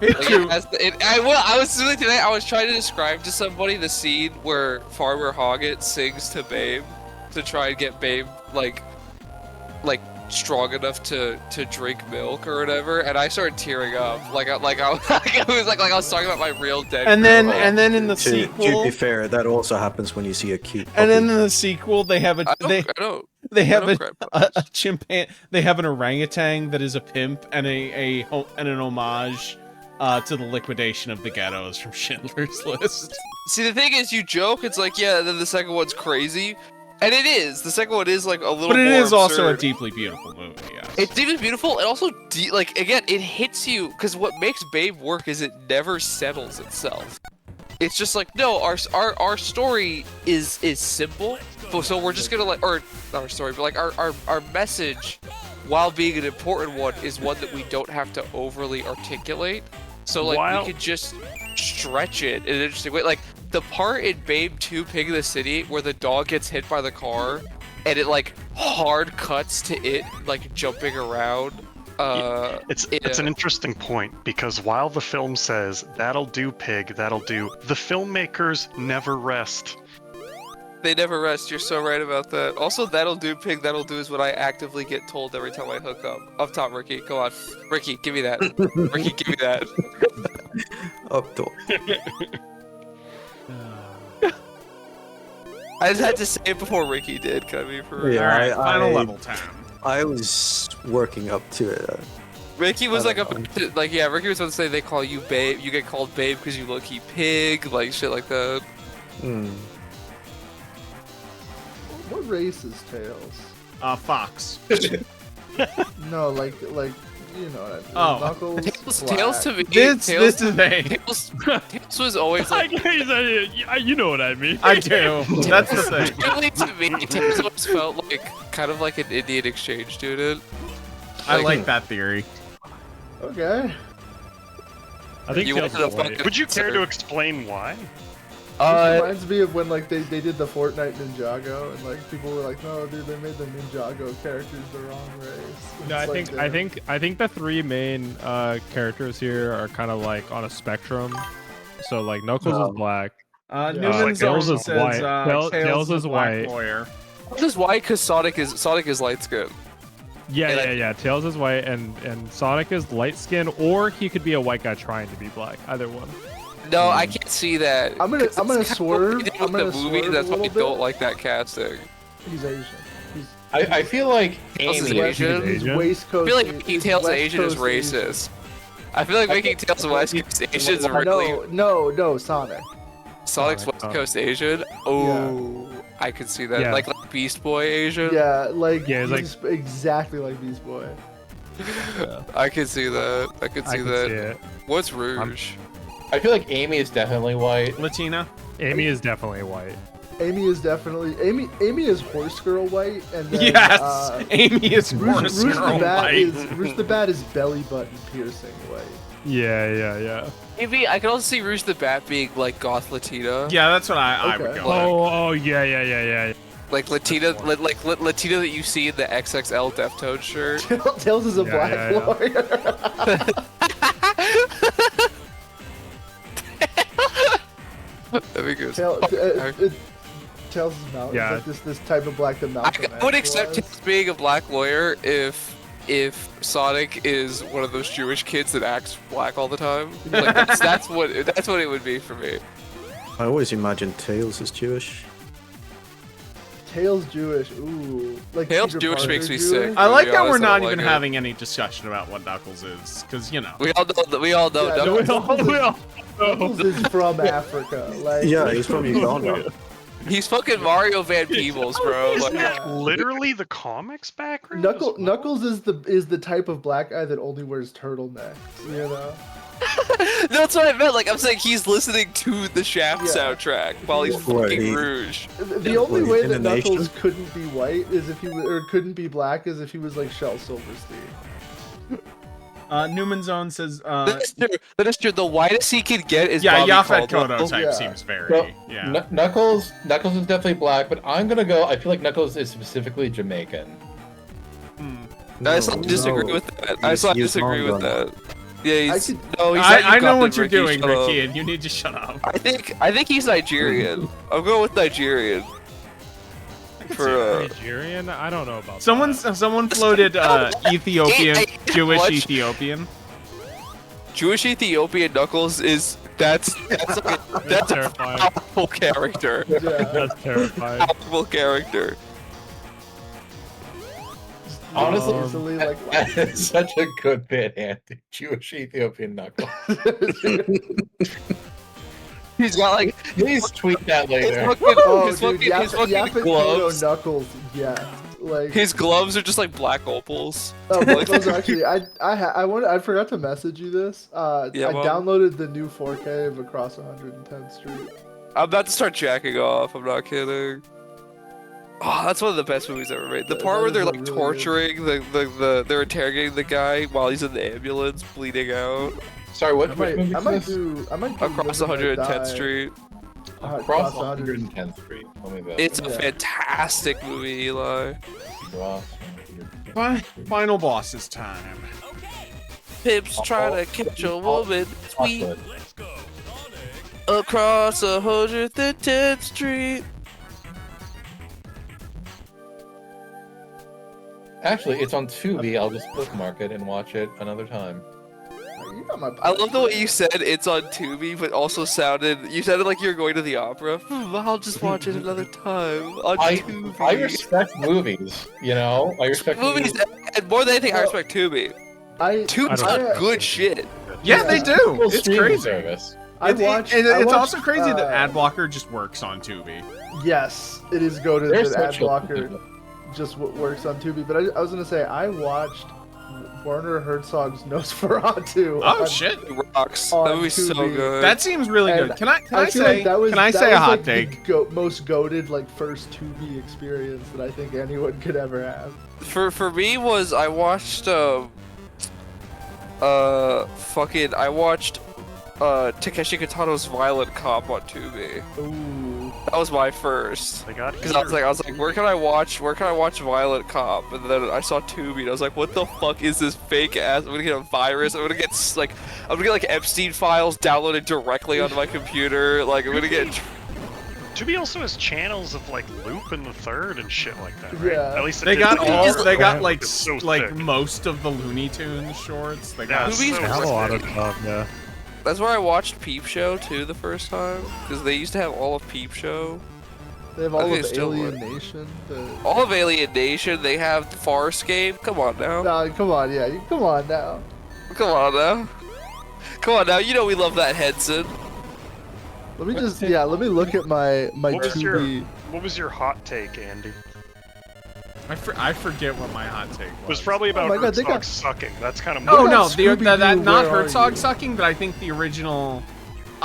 Like, I was really today. I was trying to describe to somebody the scene where Farmer Hoggett sings to Babe to try and get Babe like strong enough to drink milk or whatever, and I started tearing up. I was talking about my real dead. And girl. then in the To sequel, be fair, that also happens when you see a cute puppy. and then in the sequel, they have a they have a chimpanzee. They have an orangutan that is a pimp and an homage to the liquidation of the ghettos from Schindler's List. See, the thing is, you joke. It's like, yeah, then the second one's crazy, and it is. The second one is like a little. But it more is also a absurd. deeply beautiful movie. Yes. It's deeply beautiful, and also like again, it hits you because what makes Babe work is it never settles itself. It's just like, no, our story is simple, so we're just gonna or not our story, but like our message, while being an important one, is one that we don't have to overly articulate. So like we could just stretch it in an interesting way. Like the part in Babe 2 Pig in the City where the dog gets hit by the car and it like hard cuts to it like jumping around. It's an interesting point because while the film says that'll do, pig, that'll do, the filmmakers never rest. They never rest. You're so right about that. Also, that'll do, pig, that'll do is what I actively get told every time I hook up. Up top, Ricky. Go on. Ricky, give me that. Ricky, give me that. Up top. I just had to say it before Ricky did. Can I be for real? Yeah, All right, final level 10. I was working up to it. Ricky was like Ricky was about to say they call you Babe. You get called Babe because you low-key pig, like shit like that. What race is Tails? Fox. No, like you know what I mean. Oh. Knuckles. Tails to me. This is a. Tails was always like. You know what I mean. I do. That's the thing. Really, to me, Tails always felt like kind of like an Indian exchange student. I like that theory. Okay. I think You Tails wanted is a white. fucking- Would you care to explain why? This reminds me of when like they did the Fortnite Ninjago and like people were like, no, dude, they made the Ninjago characters the wrong race. No, It's I think the three main characters here are kind of like on a spectrum. So like Knuckles is black. Newman's Tails also is says white. Tails is a black white. lawyer. This is why, because Sonic is light skinned. Yeah. Tails is white and Sonic is light skin, or he could be a white guy trying to be black. Either one. No, I can't see that. I'm gonna 'cause swerve. that's kind of what they did I'm with gonna the movie. swerve That's a why I little don't bit. like that casting. He's Asian. He's I feel like Tails is Amy. Asian. He's Asian? West I Coast. feel like making Tails West Asian is Coast Asian. racist. I feel like making Tails West Coast Asian is really. No, Sonic. Sonic's West Coast Asian. Oh, I could see that. Yeah. Like Beast Boy Asian. Yeah, like Yeah, he's he's exactly like Beast Boy. I could see that. I could see that. See it. What's Rouge? I feel like Amy is definitely white. Latina. Amy is definitely white. Amy is definitely Amy is horse girl white, and then Yes, Amy is horse Rouge girl white. Rouge the Bat is belly button piercing white. Yeah. Maybe I can also see Rouge the Bat being like goth Latina. Yeah, that's what I would Okay. go with. Oh, yeah. Like Latina, like Latina that you see in the XXL Deftone shirt. Tails is a Yeah, black yeah. lawyer. That'd be good. Tails is Malcolm. Yeah. Like this type of black that Malcolm I would X accept was. him being a black lawyer if Sonic is one of those Jewish kids that acts black all the time. Like that's what it would be for me. I always imagined Tails as Jewish. Tails Jewish. Ooh, like Tails Peter Jewish Parker makes me Jewish? sick. I like To be that honest, we're I not don't even like it. having any discussion about what Knuckles is, because you know. We all know. Yeah, Knuckles- Knuckles is from Africa. Like, Yeah, he's from Uganda. He's fucking Mario Van Peebles, bro. Isn't Like, that literally the comics background? Knuckles is the type of black guy that only wears turtlenecks. You know. that's what I meant. Like I'm saying, he's listening to the Shaft Yeah. soundtrack while he's Right, fucking he- Rouge. The only Wait, way in that the Knuckles nation? couldn't be white is if he or couldn't be black is if he was like Shel Silverstein. Newman Zone says, That is true. The whitest he could get is yeah, Bobby Yaphet Caldwell. Kodo type Yeah. seems very, So, yeah. Knuckles is definitely black, but I'm gonna go. I feel like Knuckles is specifically Jamaican. I slightly disagree with that. I slightly He's disagree with Uganda. that. Yeah, he's. I No, he's I not know Ugandan, what you're doing, shut up. Ricky, and you need to shut up. I think he's Nigerian. I'm going with Nigerian. For Nigerian? I don't know about Someone floated Ethiopian, Hey, Jewish what? Ethiopian. Jewish Ethiopian Knuckles is that's a terrifying. powerful character. Yeah. That's terrifying. Powerful character. Honestly, Easily, like, that is such a good bit, Andy. Jewish Ethiopian Knuckles. He's got like Please tweet that his later. fucking, oh, his dude, fucking, his fucking Yaphet gloves. Kodo Knuckles. Yeah. Like His gloves are just like black opals. those are actually I forgot to message you this. Yeah, I well. downloaded the new 4K of Across 110th Street. I'm about to start jacking off. I'm not kidding. Oh, that's one of the best movies ever made. The part where is they're a like really torturing they're interrogating the guy while he's in the ambulance, bleeding out. Sorry, what I which might movie is this? I might do Across Live and Let 110th Die. Street. Across 110th Street. Let me bet. It's a Yeah. fantastic movie, Eli. Final bosses time. Pip's trying to catch a woman tweet Chocolate. across 110th Street. Actually, it's on Tubi. I'll just bookmark it and watch it another time. You got my I love the way you said it's on Tubi, but also you sounded like you were going to the opera. I'll just watch it another time on Tubi. I respect movies, you know? I respect movies, and more than anything, I respect Tubi. I Tubi's got good shit. Yeah, they do. It's streaming crazy. service. It's also crazy that Adblocker just works on Tubi. Yes, it is goated They're that such a- Adblocker just works on Tubi. But I was gonna say I watched Werner Herzog's Nosferatu. Oh shit! It rocks. On That movie's so Tubi. good. That seems really And good. Can I feel say like that was, can I that say was a hot like take? The most goated like first Tubi experience that I think anyone could ever have. For me was I watched Takeshi Kitano's Violent Cop on Tubi. Ooh. That was my first. They got Because I was like, where can I watch Violent Cop? And then I saw Tubi and I was like, what the fuck is this fake ass? I'm gonna get a virus. I'm gonna get like Epstein files downloaded directly onto my computer. Like I'm gonna get. Tubi also has channels of like Lupin the Third and shit like that, right? Yeah. At least it They did got when it all. was They got going. like It's so like thick. most of the Looney Tunes shorts. They got. Yeah, Tubi's so I have a lot of thick. stuff, yeah. That's where I watched Peep Show too the first time because they used to have all of Peep Show. They have I all think of they still Alien would. Nation. All of Alien Nation. They have Farscape. Come on now. No, come on, yeah, come on now. Come on now. Come on now. You know we love that Henson. Let me just let me look at my What was your Tubi. What was your hot take, Andy? I forget what my hot take It was. was probably about my God, they Herzog got- sucking. That's kind of Oh They no, got Scooby-Doo, that not Where Are Herzog You? sucking, but I think the original.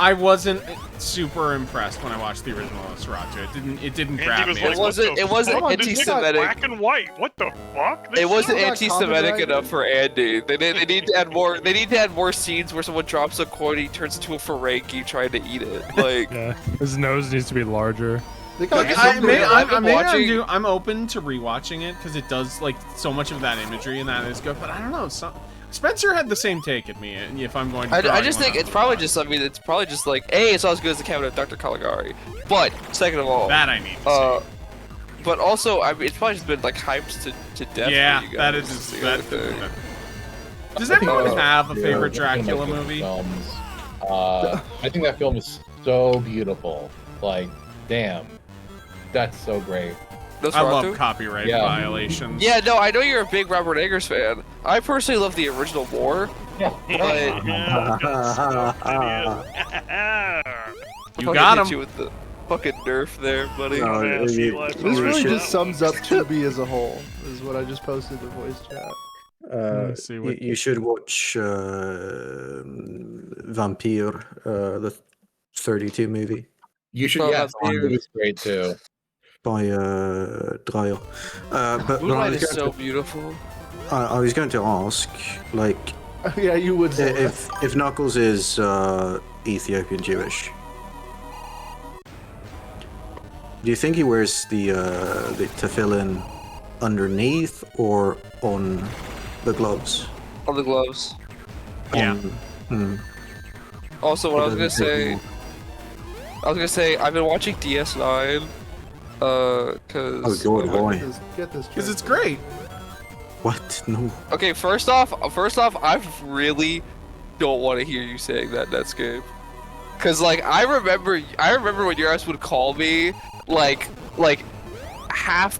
I wasn't super impressed when I watched the original Sriracha. It didn't grab me. Like, It wasn't this anti-Semitic. black and white. What the fuck? It wasn't not anti-Semitic copyrighted. enough for Andy. They need to add more. They need to add more scenes where someone drops a coin, he turns into a Ferengi trying to eat it. Like, Yeah, his nose needs to be larger. They got Like, I'm open to rewatching it because it does like so much of that imagery and that is good. But I don't know. Spencer had the same take at me. If I'm going, to I just think it's probably just. I mean, it's probably just like, A, it's not as good as the Cabinet of Dr. Caligari. But second of all, that I need to see. But also, I mean, it's probably just been like hyped to death. Yeah, for you guys. that is just, The other thing. Does anyone have a Yeah, favorite I think Dracula that's movie? Films. I think that film is so beautiful. Like, damn, that's so great. I love Nosferatu? copyright Yeah. violations. Yeah, no, I know you're a big Robert Eggers fan. I personally love the original more. Yeah. You Fucking got hit him. you with the fucking nerf there, buddy. No, Yeah, you- like, This really should- just sums up Tubi as a whole, is what I just posted in the voice chat. Let's see what- you should watch Vampire, the 32 movie You should. Oh, Yes, Vampire. it's great too. by Dreyer. But I Moonlight was is going so beautiful. I was going to ask, like, Yeah, you would say that. if Knuckles is Ethiopian Jewish, do you think he wears the tefillin underneath or on the gloves? On the gloves. Yeah. Also, what I was gonna say, I've been watching DS9, Oh, cause. God, why? Get this. Because it's translated. great. What? No. Okay, first off, I really don't want to hear you saying that Netscape. Cause like I remember when your ass would call me like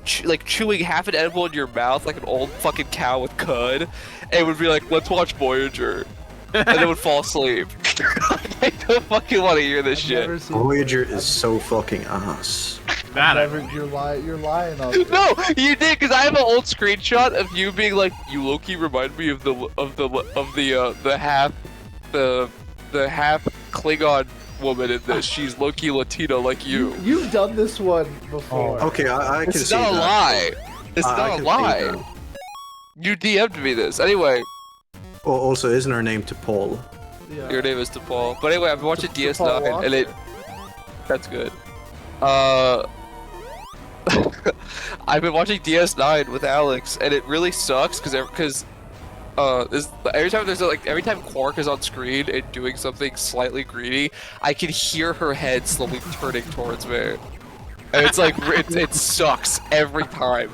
chewing half an edible in your mouth like an old fucking cow with cud, and would be like, let's watch Voyager. And then would fall asleep. I don't fucking want to hear this shit. Never seen Voyager is so fucking ass. That I Never, you're lying on it. No, you did, because I have an old screenshot of you being like, you low-key remind me of the half Klingon woman in this. She's low-key Latino like you. You've done this one before. Okay, I can It's see not a that. lie. It's I not can a see lie. that. You DM'd me this. Anyway, Also, isn't her name to Paul? Yeah. your name is DePaul. But anyway, I've been watching It's DePaul DS9 and it. Walker. That's good. I've been watching DS9 with Alex, and it really sucks because every time Quark is on screen and doing something slightly greedy, I can hear her head slowly turning towards me, and it's like it sucks every time.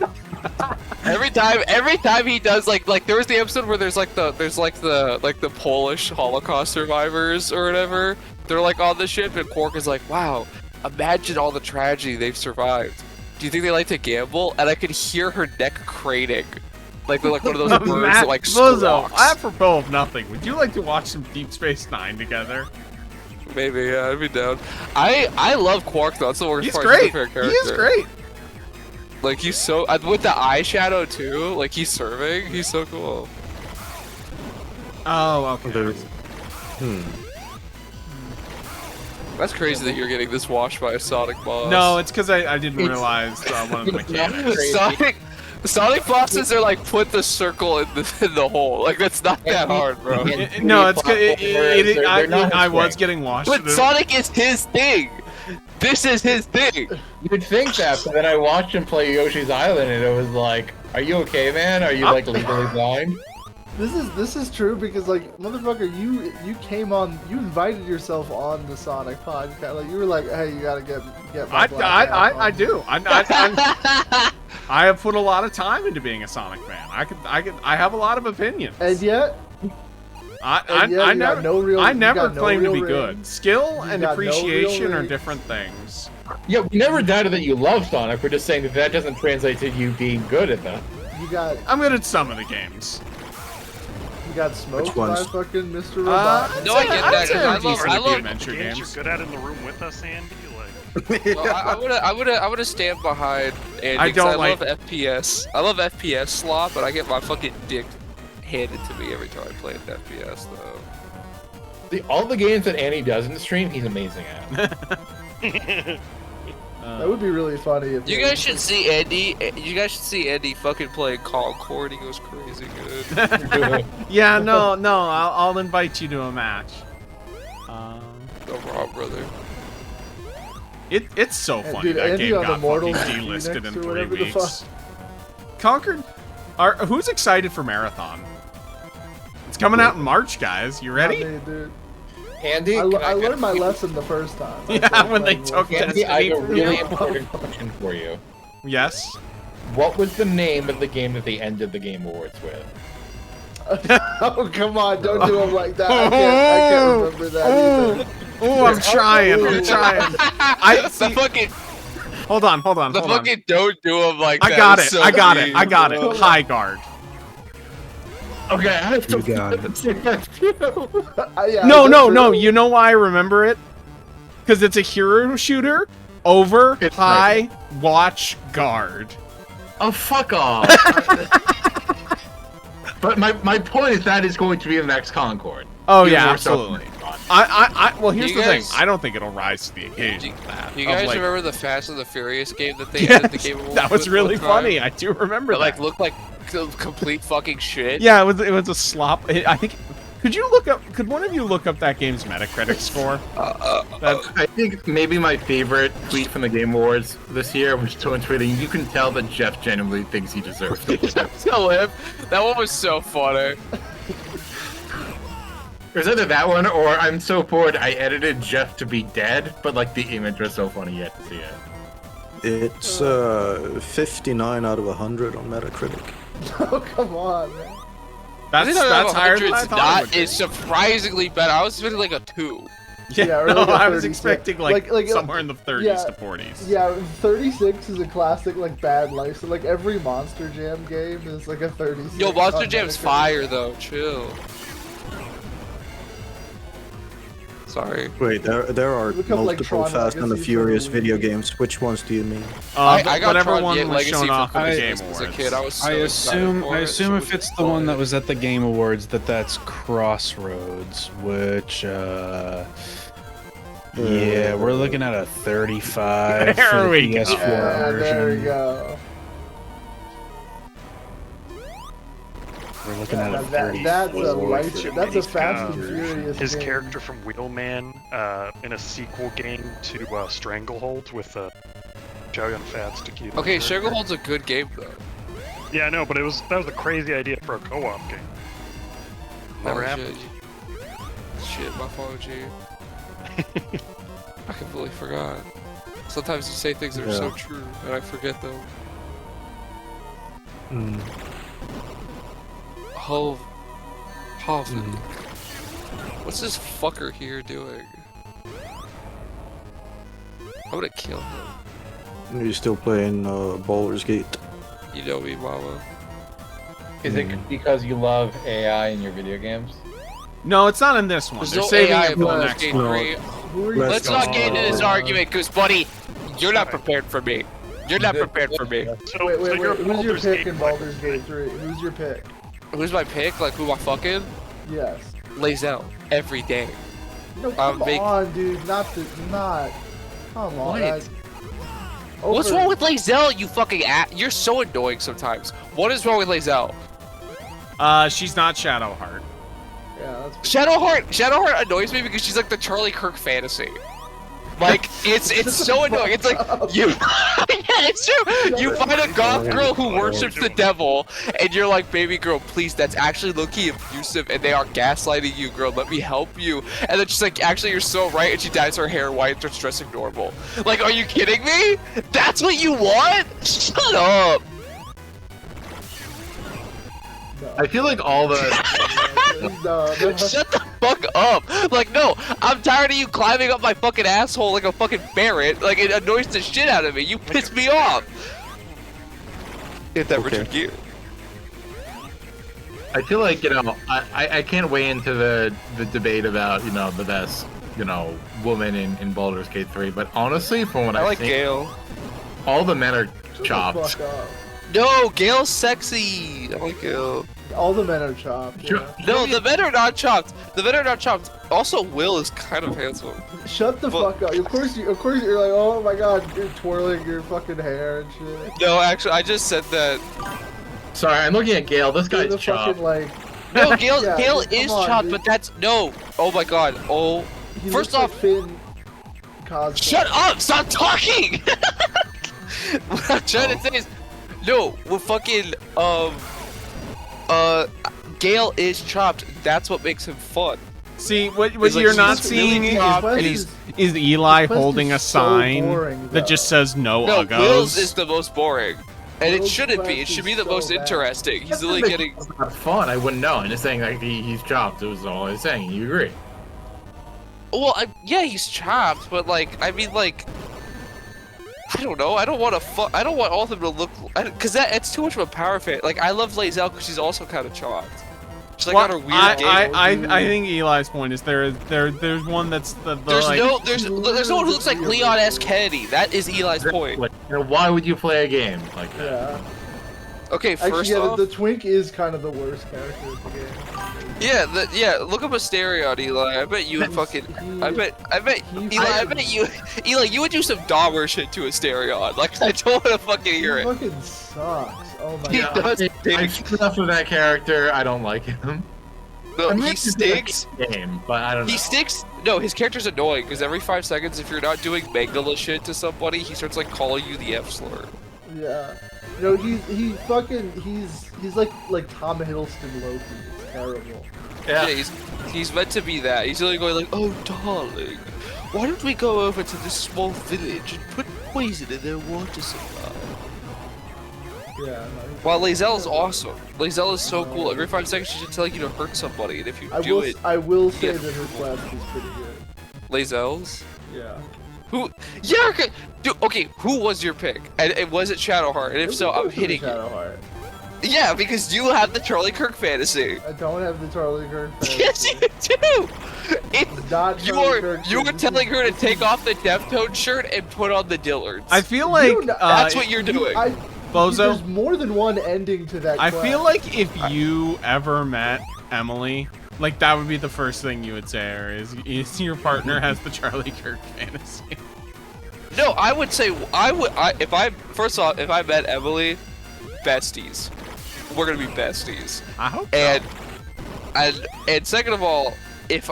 Every time he does like there was the episode where there's the Polish Holocaust survivors or whatever. They're like on the ship, and Quark is like, "Wow, imagine all the tragedy they've survived. Do you think they like to gamble?" And I could hear her neck craning, like they're like one of those birds that like Bozo, squawks. apropos of nothing, would you like to watch some Deep Space Nine together? Maybe, yeah, I'd be down. I love Quark though. That's the worst He's part. great. He's a fair He character. is great. Like he's so with the eyeshadow too. Like he's serving. He's so cool. Oh, okay. That's crazy that you're getting this washed by a Sonic boss. No, it's because I didn't realize one of the mechanics. Sonic bosses are like put the circle in the hole. Like that's not that hard, bro. No, it's good. They're not I his was strength. getting washed. But Sonic is his thing. This is his thing. You'd think that, but then I watched him play Yoshi's Island, and it was like, "Are you okay, man? Are you like legally blind?" This is true because like motherfucker, you came on, you invited yourself on the Sonic podcast. Like you were like, hey, you gotta get my black hat I on. do. I have put a lot of time into being a Sonic fan. I have a lot of opinions. And yet, I you got never no real- I you never got no claim to real be good. rings. Skill You and got no real appreciation are rings. different things. Yeah, we never doubted that you love Sonic. We're just saying that doesn't translate to you being good at that. you got I'm good at some of the games. smoked Which by ones? fucking Mr. Robot. No, I get I'd that. say 'Cause I'm I love decent at the The adventure games games. you're good at in the room with us, Andy. Like, Well, I would have stand behind Andy. I 'cause don't I like- love FPS. I love FPS slot, but I get my fucking dick handed to me every time I play an FPS though. All the games that Andy does in the stream, he's amazing at. That would be really funny if You guys should see Andy. You guys should see Andy fucking playing Concord. He goes crazy good. Yeah, no, I'll invite you to a match. The Raw brother. It's so funny dude, that Andy game on got Immortal fucking delisted in Phoenix or 3 whatever the weeks. fuck. Conquered. Who's excited for Marathon? It's coming out in March, guys. You ready? Not me, dude. Andy, I learned my lesson the first time. Yeah, when they took Andy, I have a Destiny from really you. important question for you. Yes. What was the name of the game that they ended the Game Awards with? Oh, come on, don't do him like that. I can't remember that either. Oh, I'm trying. I'm trying. The fucking. Hold on. The fucking don't do him like that. I got it. is so I got mean. it. I got it. High guard. Okay, I have to You got it. Yeah, No. You know why I remember it? Because it's a hero shooter. Over, It's high, watch, guard. Oh, fuck off. But my point is that is going to be the next Concord. Oh Even yeah, more so absolutely. than Marathon. Well, here's You the guys- thing. I don't think it'll rise to the occasion. You guys remember the Fast and the Furious game that they Yes, ended the Game Awards that was with really one time? funny. I do remember It, that. like looked like complete fucking shit. Yeah, it was a slop. I think. Could one of you look up that game's Metacritic score? I think maybe my favorite tweet from the Game Awards this year was someone tweeting, "You can tell that Jeff genuinely thinks he deserves it." Tell him. That one was so funny. It was either that one or I'm so bored I edited Jeff to be dead, but like the image was so funny you had to see it. It's 59 out of 100 on Metacritic. Oh, come on, man. That's higher than I thought it would be. It's surprisingly better. I was expecting like a 2. Yeah, or no, like a I was 36. expecting like somewhere in the 30s yeah, to 40s. Yeah, 36 is a classic, like, bad life. So, like, every Monster Jam game is, like, a 36. Yo, Monster on Jam's Metacritic. fire though. Chill. Sorry. Wait, there are Look up, like, multiple Tron Fast and the Legacy Furious for video games. Which ones do you mean? I got whatever Tron one was Legacy shown for off at the Christmas Game as a Awards. kid. I was so I assume excited for it, so if it's the one that was at the Game Awards that's Crossroads, which yeah, we're looking at a 35 There for the we go. PS4 Yeah, version. there we go. We're looking at a That's a 34 light. for That's a the Fast and PS4 Furious. His game. character from Wheelman in a sequel game to Stranglehold with Chow Yun-Fat's Tequila. Okay, character. Stranglehold's a good game though. Yeah, I know, but that was a crazy idea for a co-op game. Never Oh, happened. Shit, my fault, G. I completely forgot. Sometimes you say things that are so true, and I forget them. Hoven. What's this fucker here doing? I'm gonna kill him. You're still playing Baldur's Gate. You know me, mama. Is it because you love AI in your video games? No, it's not in this one. There's They're no saving AI it in for the Baldur's next Gate one. 3. Who are you? Let's not get into this argument, because, buddy, you're not prepared for me. You're not prepared for me. So, Wait, so you're a who's your Baldur's pick Gate in player. Baldur's Gate 3? Who's your pick? Who's my pick? Like, who am I fucking? Yes. Lays out every day. No, come big- on, dude. Not. Come on. What? What's wrong with Lazelle, you fucking You're so annoying sometimes. What is wrong with Lazelle? She's not Shadowheart. Yeah, that's. Shadowheart annoys me because she's like the Charlie Kirk fantasy. Like, it's so annoying. It's like, you... yeah, it's true. You find a goth girl who worships the devil, and you're like, baby girl, please, that's actually low-key abusive, and they are gaslighting you, girl. Let me help you. And then she's like, actually, you're so right, and she dyes her hair white and starts dressing normal. Like, are you kidding me? That's what you want? Shut up. I feel like all the No. Shut the fuck up! Like, no, I'm tired of you climbing up my fucking asshole like a fucking ferret. Like, it annoys the shit out of me. You piss me off. Hit that Richard Gere. I feel like, you know, I can't weigh into the debate about, you know, the best, you know, woman in Baldur's Gate 3, but honestly, from what I I've like seen, Gale. all the men are Shut the chopped. fuck up. No, Gale's sexy. I like Gale. All the men are chopped. Yeah. No, the men are not chopped. The men are not chopped. Also, Will is kind of handsome. Shut the fuck up. Of course you're like, oh my god, you're twirling your fucking hair and shit. No, actually, I just said that. Sorry, I'm looking at Gale. This guy's chopped. Fucking, like... No, Gale, Yeah, Gale come is on, chopped, dude. but that's no. Oh my god. Oh. He First looks off, like Finn cosplay. shut up! Stop talking. What I'm trying to say is, no, we're fucking Gale is chopped. That's what makes him fun. See, what It's like you're he's not really seeing chopped, is Eli quest holding is a so sign boring, that though. just says no No, uggos. Will's is the most boring. And it Will's shouldn't be. It quest should is be the so most bad. interesting. He's really getting. It's not fun. I wouldn't know. I'm just saying like he's chopped. It was all I was saying. You agree? Well, yeah, he's chopped, but like, I mean, like, I don't know. I don't want to. I don't want all of them to look, because it's too much of a power fit. Like, I love Lae'zel because she's also kind of chopped. She's like got her weird I think Eli's point is there's one that's the there's like, there's no one who looks like Leon S. Kennedy. That is Eli's point. Like, why would you play a game like that? Yeah. Okay, first Actually, yeah, off, the Twink is kind of the worst character of the game. yeah, look up Asterion, Eli. I bet you would fucking. I bet Eli. I bet you, Eli, you would do some Dahmer shit to Asterion. Like, I don't want to fucking hear He it. fucking sucks. Oh my He god. does I stink. enough of that character. I don't like him. No, I he meant to do like stinks. a game, but I don't know. He sticks. No, his character's annoying because every 5 seconds, if you're not doing Magdala shit to somebody, he starts like calling you the F slur. Yeah. No, he's like Tom Hiddleston Loki. It's terrible. Yeah, he's meant to be that. He's only going like, oh darling, why don't we go over to this small village and put poison in their water supply? Yeah. No, While Lae'zel is awesome. Lae'zel is so cool. Every 5 seconds, she's just telling you to hurt somebody, and if you do it, I will say get that her quest is pretty good. Lae'zel's. Yeah. Who? Yeah. Okay. Dude, okay. Who was your pick? And was it Shadowheart? And if so, I'm hitting you. Shadowheart. Yeah, because you have the Charlie Kirk fantasy. I don't have the Charlie Kirk fantasy. Yes, you do. It's not You Charlie are Kirk. telling her to take off the Deftones shirt and put on the Dillards. I feel like that's what you're doing. Bozo. There's more than one ending to that I quest. feel like if you ever met Emily, like that would be the first thing you would say, or is your partner has the Charlie Kirk fantasy. No, I would say if I met Emily, besties. We're gonna be besties. I hope and second of all, if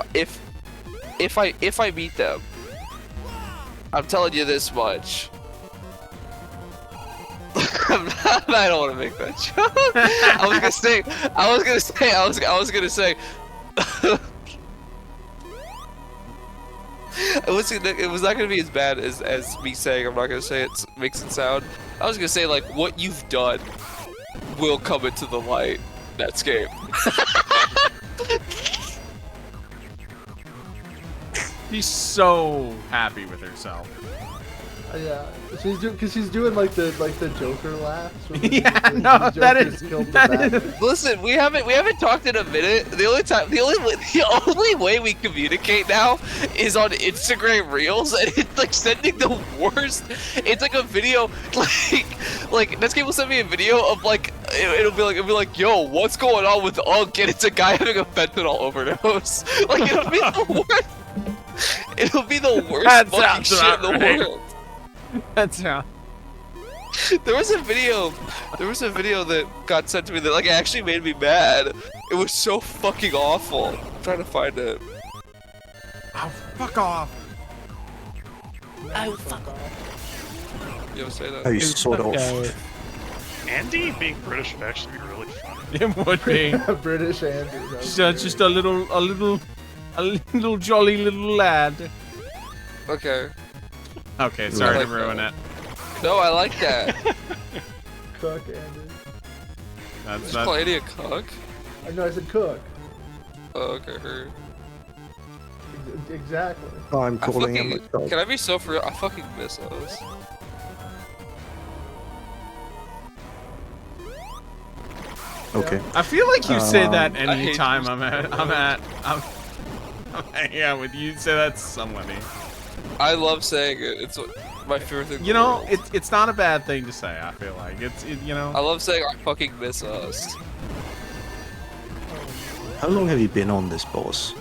I meet them, I'm telling you this much. I don't want to make that joke. I was gonna say. It was not gonna be as bad as me saying I'm not gonna say it makes it sound. I was gonna say like what you've done will come into the light next game. She's so happy with herself. Yeah, she's doing like the Joker laughs. Yeah, no, that is. Listen, we haven't talked in a minute. The only way we communicate now is on Instagram Reels, and it's like sending the worst. It's like a video, like Netscape will send me a video of like it'll be like, yo, what's going on with Unk? And it's a guy having a fentanyl overdose. Like it'll be the worst. It'll be the worst fucking shit in the world. That's how. There was a video that got sent to me that like actually made me mad. It was so fucking awful. I'm trying to find it. Oh, fuck off. Oh, fuck off. You don't say that. Oh, you sort of. Andy being British would actually be really fun. It would be. British Andy. Just a little jolly little lad. Okay. Okay, sorry to ruin it. No, I like that. Cook Andy. That's Just call Andy a cook? No, I said cook. Oh, okay, heard. Exactly. Oh, I'm calling him. Can I be so for real? I fucking miss those. Okay. I feel like you say that anytime I'm hanging out with you. You say that to somebody. I love saying it. It's my favorite thing. You know, it's not a bad thing to say. I feel like you know. I love saying I fucking miss us. How long have you been on this boss?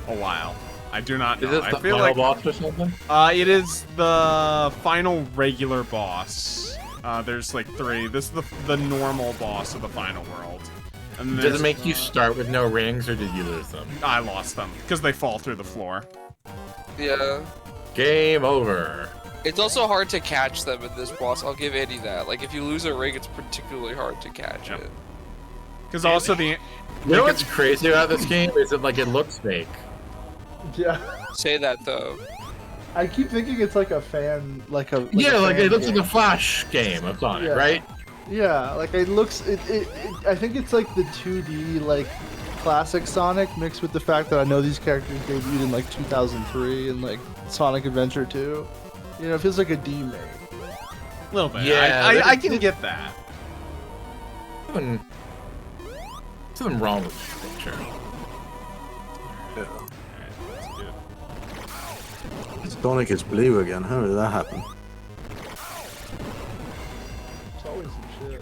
A while. I do not know. Is this I the feel final like boss or something? it is the final regular boss. There's like 3. This is the normal boss of the final world. And Does there's- it make you start with no rings, or did you lose them? I lost them because they fall through the floor. Yeah. Game over. It's also hard to catch them in this boss. I'll give Andy that. Like, if you lose a ring, it's particularly hard to catch it. Because also the You know what's crazy about this game is that like it looks fake. Yeah. Say that though. I keep thinking it's like a fan, like a Yeah, a like fan it looks game. like a Flash game of Sonic, Yeah. right? Yeah, like it looks. I think it's like the 2D like classic Sonic mixed with the fact that I know these characters debuted in like 2003 and like Sonic Adventure 2. You know, it feels like a D-make. a little bit. Yeah, I can get that. Something wrong with this picture. Sonic is blue again. How did that happen? It's always some shit.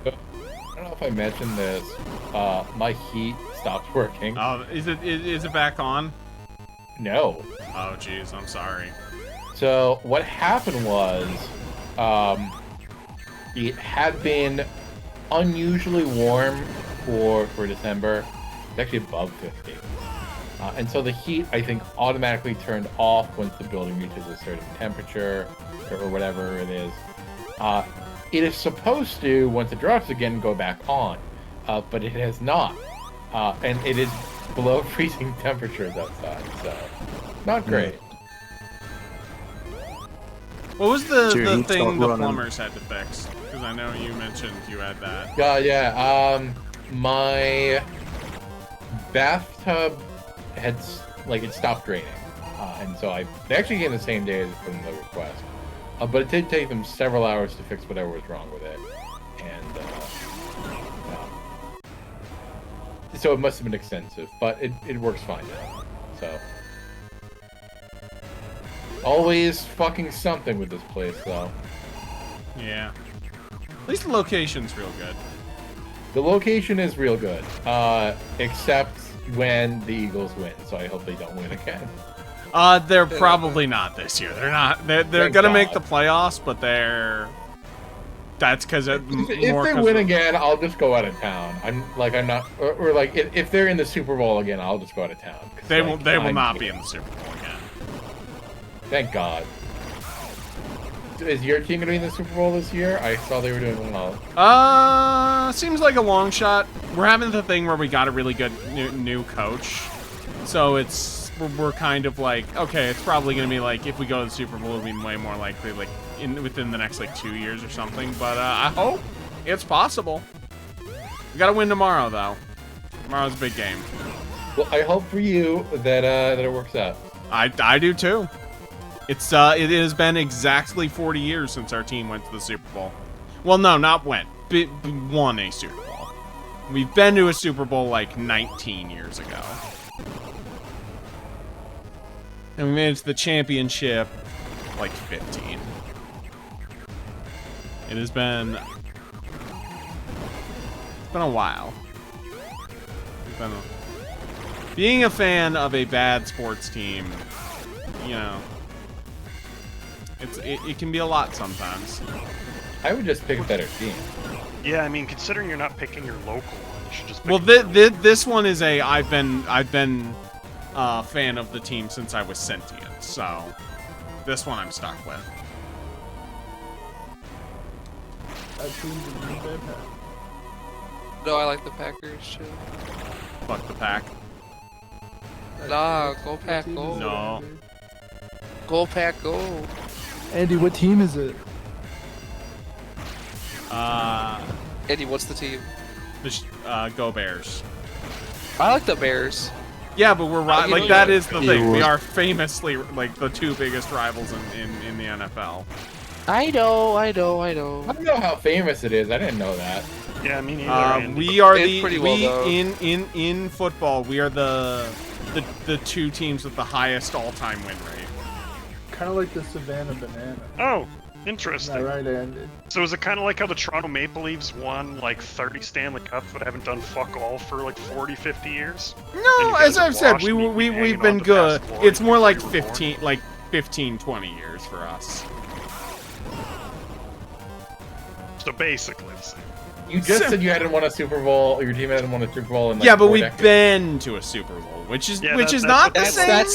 I don't know if I mentioned this. My heat stopped working. Oh, is it back on? No. Oh, jeez, I'm sorry. So what happened was, it had been unusually warm for December. It's actually above 50. And so the heat, I think, automatically turned off once the building reaches a certain temperature or whatever it is. It is supposed to, once it drops again, go back on, but it has not. And it is below freezing temperatures outside, so not great. What was the Heat thing stop the running. plumbers had to fix? Because I know you mentioned you had that. My bathtub had it stopped draining, and so they actually came the same day as I put in the request. But it did take them several hours to fix whatever was wrong with it, and so it must have been extensive, but it works fine now. So always fucking something with this place, though. Yeah. At least the location's real good. The location is real good, except when the Eagles win. So I hope they don't win again. They're probably not this year. They're not. They're Thank gonna God. make the playoffs, but that's because If they win again, I'll just go out of town. I'm not, or like if they're in the Super Bowl again, I'll just go out of town. They will not be in the Super Bowl again. Thank God. Is your team gonna be in the Super Bowl this year? I saw they were doing well. Seems like a long shot. We're having the thing where we got a really good new coach, so we're kind of like, okay, it's probably gonna be like if we go to the Super Bowl, it'll be way more likely like within the next like 2 years or something. But I hope it's possible. We gotta win tomorrow though. Tomorrow's a big game. Well, I hope for you that it works out. I do too. It has been exactly 40 years since our team went to the Super Bowl. Well, no, not went. Won a Super Bowl. We've been to a Super Bowl like 19 years ago. And we made it to the championship like 15. It has been... It's been a while. Being a fan of a bad sports team, you know... It can be a lot sometimes. I would just pick a better team. Yeah, I mean, considering you're not picking your local one, you should just pick Well, this one is I've been a fan of the team since I was sentient, so this one I'm stuck with. No, I like the Packers too. Fuck the Pack. Nah, go Pack, go. No. Go Pack, go. Andy, what team is it? Andy, what's the team? Go Bears. I like the Bears. Yeah, but we're right. you Like know that what? is the thing. We are famously like the two biggest rivals in the NFL. I know. I don't know how famous it is. I didn't know that. Yeah, me neither. We are It's pretty well known. in football. We are the two teams with the highest all-time win rate. Kind of like the Savannah Banana. Oh, Isn't interesting. that right, Andy? So is it kind of like how the Toronto Maple Leafs won like 30 Stanley Cups but haven't done fuck all for like 40, 50 years? No, as I've said, we've been good. It's more like 15, 20 years for us. So basically the same. You just said you hadn't won a Super Bowl, or your team hadn't won a Super Bowl in like Yeah, but 4 we've decades. been to a Super Bowl, which is not the same.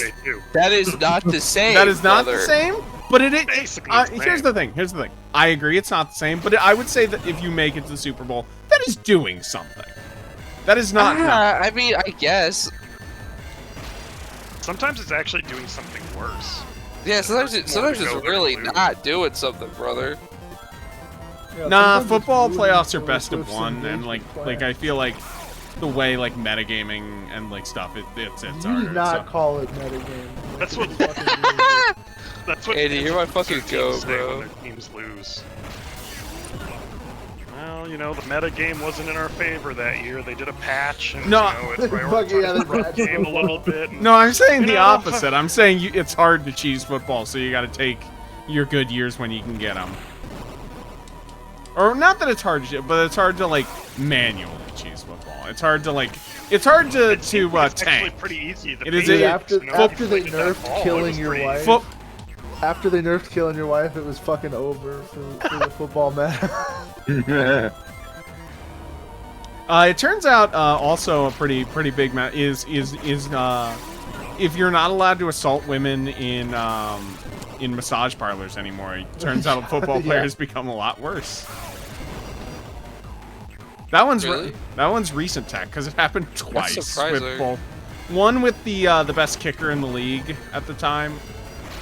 That is not the same. That is not the brother. same. But Basically the same. here's the thing. I agree, it's not the same. But I would say that if you make it to the Super Bowl, that is doing something. That is not. I mean, I guess. Sometimes it's actually doing something worse. Yeah, sometimes it's really not doing something, brother. Yeah, Nah, sometimes football it's really playoffs are good best with of some one, and engagement like I feel like the way like metagaming and like stuff it's You harder. did not so. call it metagame. That's what- That's what Andy, you're my fucking teams goat, say bro. when their teams lose. Well, you know, the meta game wasn't in our favor that year. They did a patch and No. it prioritized the run game a little bit. And, No, I'm saying you the know, opposite. I'm saying it's hard to cheese football, so you got to take your good years when you can get them. Or not that it's hard to, but it's hard to like manually cheese football. It's hard to it's actually tank. pretty easy. The It is basics, after you know, after if you they played that nerfed ball, it killing was your pretty wife. easy. After they nerfed killing your wife, it was fucking over for the football meta. It turns out also a pretty big is if you're not allowed to assault women in massage parlors anymore, it turns out football Yeah. players become a lot worse. That one's Really? that one's recent tech because it happened twice with surprising. both. One with the best kicker in the league at the time,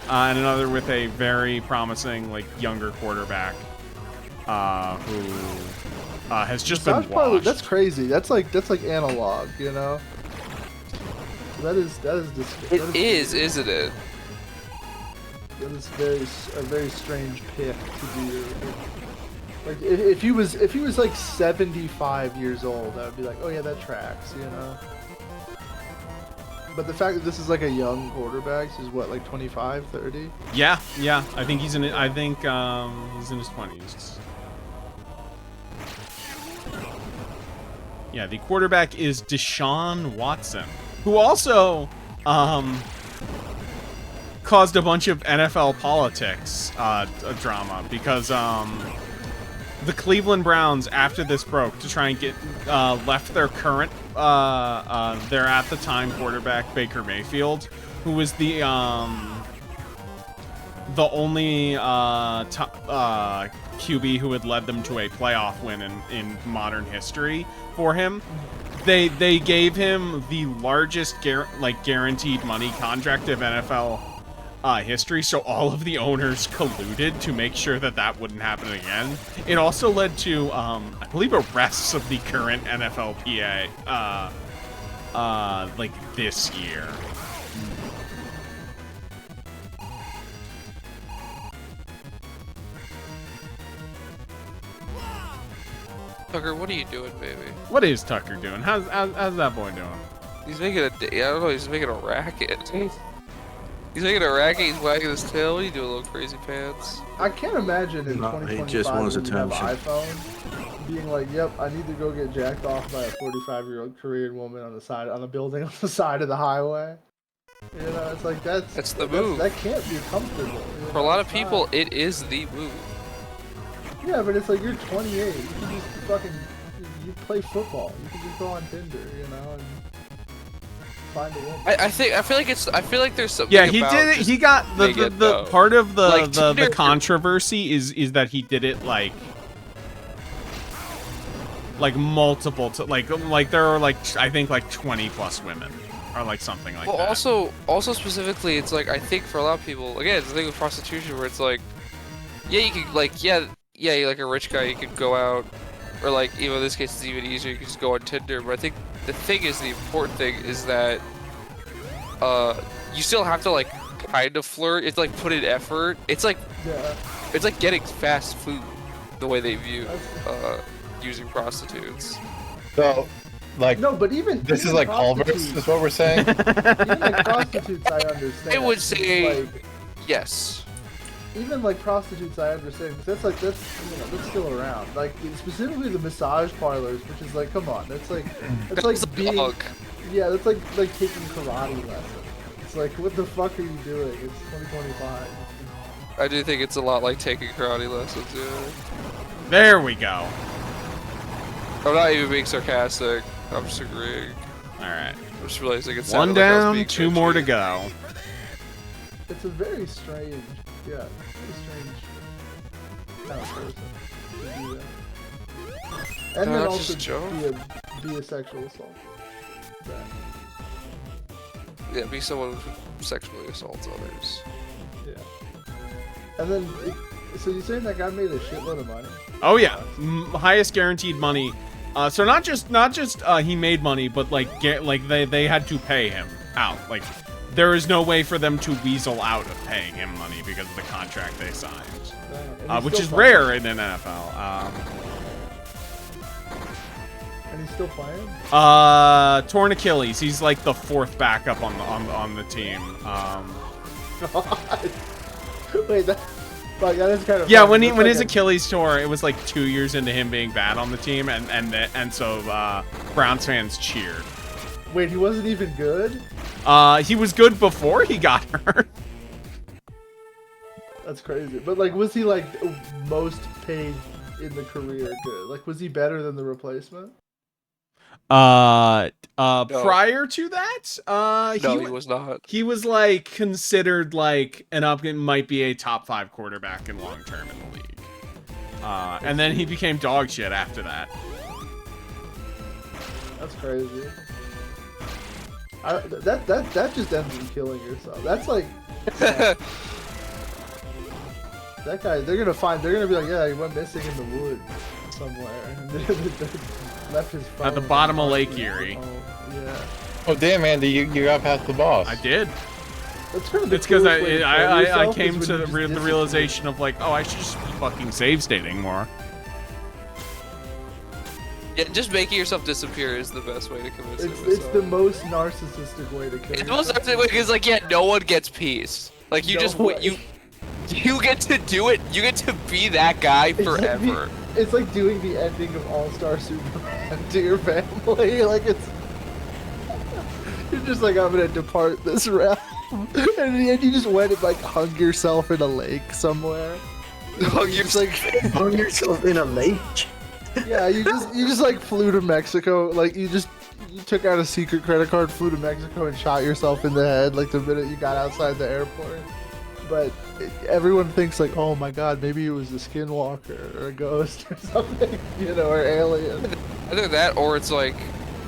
and another with a very promising like younger quarterback who has just been Massage parlor, washed. that's crazy. That's like analog, you know. That is It is, isn't it? That is a very strange pick to do. Like if he was like 75 years old, I would be like, oh yeah, that tracks, you know. But the fact that this is like a young quarterback, is what, like 25, 30? Yeah. I think he's in his 20s. Yeah, the quarterback is Deshaun Watson, who also caused a bunch of NFL politics drama because the Cleveland Browns, after this broke, to try and get left their current their at the time quarterback Baker Mayfield, who was the only QB who had led them to a playoff win in modern history for him. They gave him the largest guaranteed money contract of NFL history, so all of the owners colluded to make sure that wouldn't happen again. It also led to, I believe, arrests of the current NFLPA, like this year. Tucker, what are you doing, baby? What is Tucker doing? How's that boy doing? He's making I don't know, he's making a racket. He's making a racket, he's wagging his tail. What are you doing, little crazy pants? I can't imagine in No, he 2025 just wants when you have attention. iPhone being like, yep, I need to go get jacked off by a 45-year-old Korean woman on the building on the side of the highway. You know, it's like That's the move. That can't be comfortable. You For a know, lot of it's people, not. it is the move. Yeah, but it's like you're 28. You can just fucking you play football. You can just go on Tinder, you know, and find a woman. I feel like there's something. Yeah, he about did it. just He got doing the it, though. part of the Like, the Tinder- controversy is that he did it like multiple like there are like I think like 20 plus women or like something like Well, that. also specifically, it's like I think for a lot of people, again, it's the thing with prostitution where it's like, yeah, you could like, yeah, you're like a rich guy, you could go out, or like, even in this case, it's even easier, you can just go on Tinder. But I think the thing is, the important thing is that, you still have to like kind of flirt. It's like put in effort. It's like getting fast food. The way they view using prostitutes. So, like, no, but even this is like Culver's, is what we're saying. Even like prostitutes, I understand. I would say like, yes. Even like prostitutes, I understand. Cause that's that's still around. Like specifically the massage parlors, which is like, come on, that's like being yeah, that's like taking karate lessons. It's like, what the fuck are you doing? It's 2025. I do think it's a lot like taking karate lessons. Yeah. There we go. I'm not even being sarcastic. I'm just agreeing. All right. I'm just realizing it's one down, like 2 more to go. It's a very strange, very strange kind of person to do that. And then also be a sexual assault. Yeah, be someone who sexually assaults others. Yeah. And then, so you're saying that guy made a shitload of money? Oh yeah, highest guaranteed money. So not just he made money, but like they had to pay him out. Like there is no way for them to weasel out of paying him money because of the contract they signed, which is rare in an NFL. And he's still playing? Torn Achilles. He's like the 4th backup on the team. Wait, that is kind of yeah. When his Achilles tore, it was like 2 years into him being bad on the team, and so Browns fans cheered. Wait, he wasn't even good? He was good before he got hurt. That's crazy. But like, was he like most paid in the career good? Like, was he better than the replacement? No. Prior to that, no, he was not. He was like considered like might be a top 5 quarterback in long term in the league. And then he became dog shit after that. That's crazy. That just ends in killing yourself. That's like that guy. They're gonna be like, yeah, he went missing in the woods somewhere. Left his phone at the bottom of Lake Erie. Yeah. Oh damn, Andy, you got past the boss. I did. That's kind of it's because I came to the realization of like, oh, I should just be fucking save stating more. Yeah, just making yourself disappear is the best way to commit suicide. It's the most narcissistic way to kill yourself. It's the most narcissistic way because like, yeah, no one gets peace. Like you you get to do it. You get to be that guy forever. It's like doing the ending of All-Star Superman to your family. Like it's, you're just like, I'm gonna depart this realm, and you just went and like hung yourself in a lake somewhere. Hung yourself in a lake. Yeah, you just like flew to Mexico. Like you took out a secret credit card, flew to Mexico, and shot yourself in the head like the minute you got outside the airport. But everyone thinks like, oh my god, maybe it was a skinwalker or a ghost or something, or alien. Either that or it's like,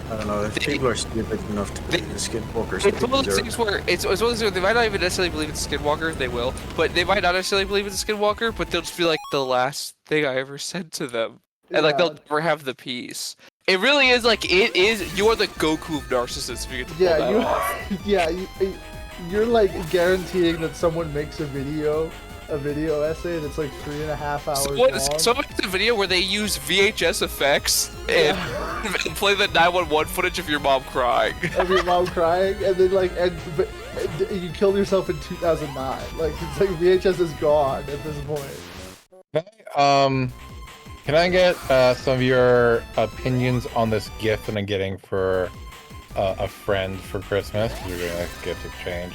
I don't know, if people are stupid enough to believe the skinwalkers. It's one of those things where it's one of those where they might not even necessarily believe it's a skinwalker. They will, but they might not necessarily believe it's a skinwalker. But they'll just be like the last thing I ever said to them, and like they'll never have the peace. It really is like you are the Goku of narcissists if you get to pull that off. Yeah, you're like guaranteeing that someone makes a video essay that's like 3.5 hours long. Someone makes a video where they use VHS effects and play the 911 footage of your mom crying. Of your mom crying, and then like, and you killed yourself in 2009. Like it's like VHS is gone at this point. Can I get some of your opinions on this gift that I'm getting for a friend for Christmas? Because we're doing a gift exchange.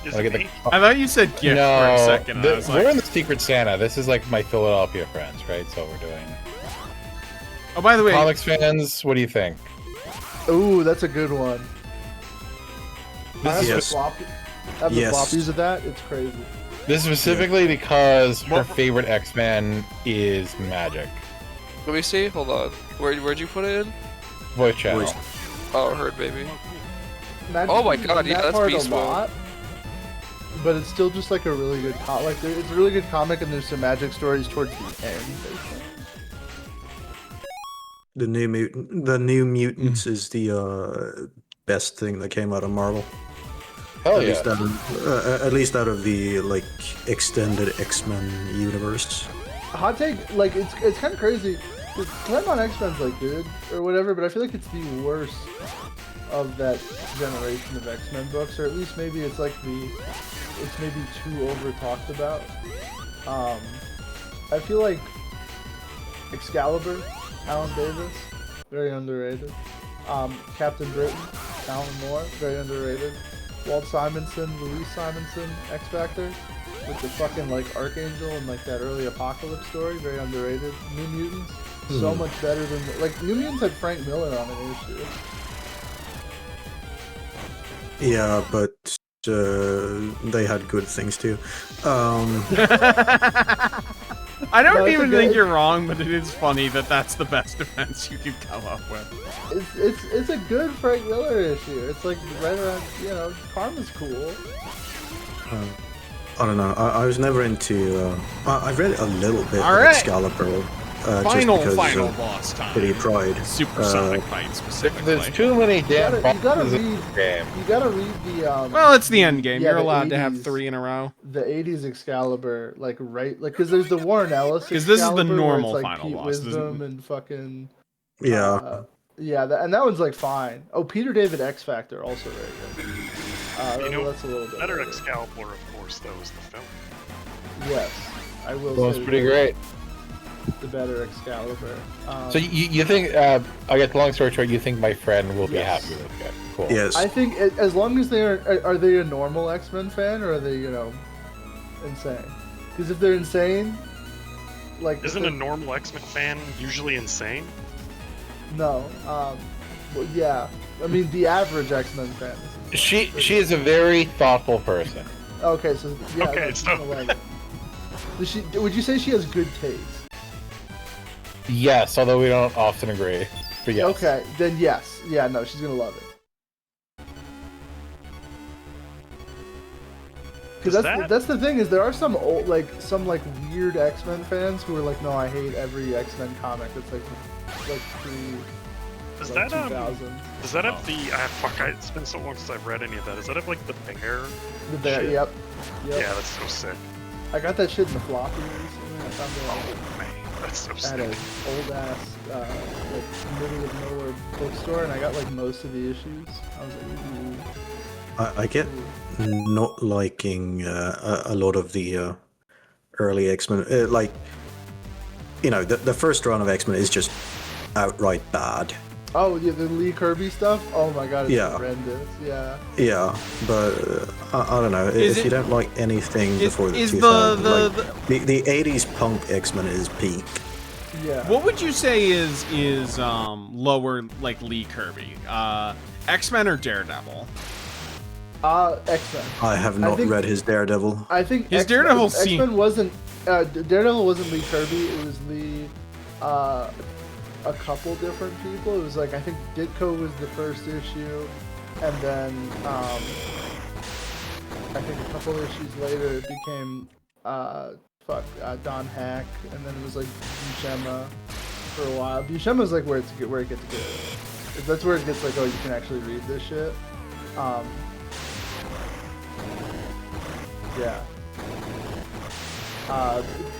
I thought you said gift for a second. We're in the Secret Santa. This is like my Philadelphia friends, right? So we're doing. Oh, by the way, comics fans, what do you think? Ooh, that's a good one. I have Yes. the floppies of that. It's crazy. This specifically because her favorite X-Men is Magic. Let me see. Hold on. Where'd you put it in? Voice channel. Oh, Heard Baby. Magic Oh my god, yeah, that's beast mode. But it's still just like a really good comic. Like, it's a really good comic, and there's some Magic stories towards the end. The New Mutants is the best thing that came out of Marvel. Hell at yeah. least out of the like extended X-Men universe. Hot take, like it's kind of crazy. Climb on X-Men's like good or whatever, but I feel like it's the worst of that generation of X-Men books, or at least maybe it's like it's maybe too over talked about. I feel like Excalibur, Alan Davis, very underrated. Captain Britain, Alan Moore, very underrated. Walt Simonson, Louise Simonson, X Factor, with the fucking like Archangel and like that early Apocalypse story, very underrated. New Mutants, so much better than like New Mutants had Frank Miller on an issue. Yeah, but they had good things too. I don't even think you're wrong, but it is funny that that's the best defense you could come up with. It's a good Frank Miller issue. It's like right around, you know, Karma's cool. I don't know. I was never into. I read a little bit All of right. Excalibur. Final just because boss time. Kitty Pride. Supersonic fight specifically. There's too many damn You gotta bosses in read. this game. You gotta read the. Well, it's the end game. Yeah, You're the allowed to have 80s 3 in a row. The 80s Excalibur, like right, like because there's the Warren Ellis. Because this is the Excalibur, where normal it's, like, final Pete boss. Wisdom and fucking. Yeah. Yeah, and that one's like fine. Oh, Peter David X Factor also very good. You know, that's a little bit better better. Excalibur, of course, though, is the film. Yes, I will. Well, it's say pretty that. great. The better Excalibur. So you think, I guess long story short, you think my friend will be Yes. happy with it. Cool. Yes. I think as long as they are they a normal X-Men fan or are they, you know, insane? Because if they're insane, like Isn't a normal X-Men fan usually insane? no, well, yeah. I mean, the average X-Men fan. She is a very thoughtful person. Okay, so yeah. Okay, that's so- kinda like it. Would you say she has good taste? Yes, although we don't often agree. But yes. Okay, then yes. Yeah, no, she's gonna love it. Because that's the thing is there are some old some weird X-Men fans who are like, no, I hate every X-Men comic that's like pre Does like that 2000. Does that have the it's been so long since I've read any of that. Does that have like the bear? The bear, shit? yep. Yeah, that's so sick. I got that shit in the floppy recently. I found it Oh man, that's so at an sick. old ass like middle of nowhere bookstore, and I got like most of the issues. I was like, ooh. I get not liking a lot of the early X-Men. Like, you know, the first run of X-Men is just outright bad. Oh yeah, the Lee Kirby stuff. Oh my god, it's Yeah. horrendous. Yeah. Yeah, but I don't know. Is if it- you don't like anything before the is 2000s, the- like, the 80s punk X-Men is peak. Yeah. What would you say is lower like Lee Kirby? X-Men or Daredevil? X-Men. I have not think- read his Daredevil. I think His Daredevil scene- X-Men wasn't Daredevil wasn't Lee Kirby. It was Lee a couple different people. It was like I think Ditko was the first issue, and then I think a couple issues later it became Don Hack, and then it was like Buscema for a while. Buscema's like where it gets good. That's where it gets like, oh, you can actually read this shit. Yeah.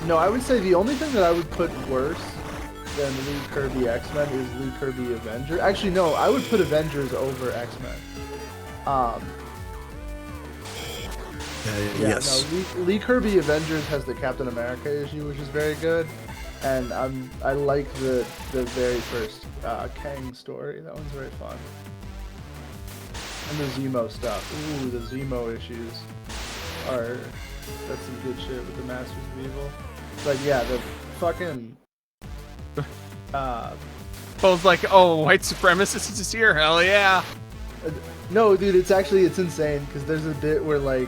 No, I would say the only thing that I would put worse than Lee Kirby X-Men is Lee Kirby Avengers. Actually, no, I would put Avengers over X-Men. Yes. No, Lee Kirby Avengers has the Captain America issue, which is very good, and I like the very first Kang story. That one's very fun. And the Zemo stuff. Ooh, the Zemo issues that's some good shit with the Masters of Evil. But yeah, the fucking Both like, oh, white supremacist is here, hell yeah. no, dude, it's insane because there's a bit where like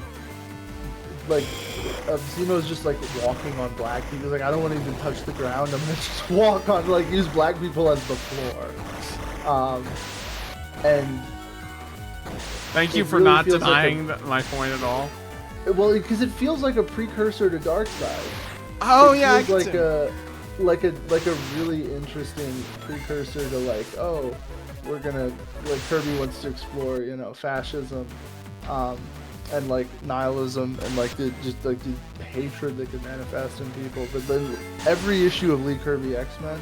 Zemo's just like walking on black people. He's like, I don't want to even touch the ground. I'm gonna just walk on, like, use black people as the floor. And Thank you it for really not feels like denying my point at all. well, because it feels like a precursor to Darkseid. Oh It yeah, I feels can like a really interesting precursor to like, oh, we're gonna, like, Kirby wants to explore, you know, fascism. and like nihilism and like the hatred that could manifest in people. But then every issue of Lee Kirby X-Men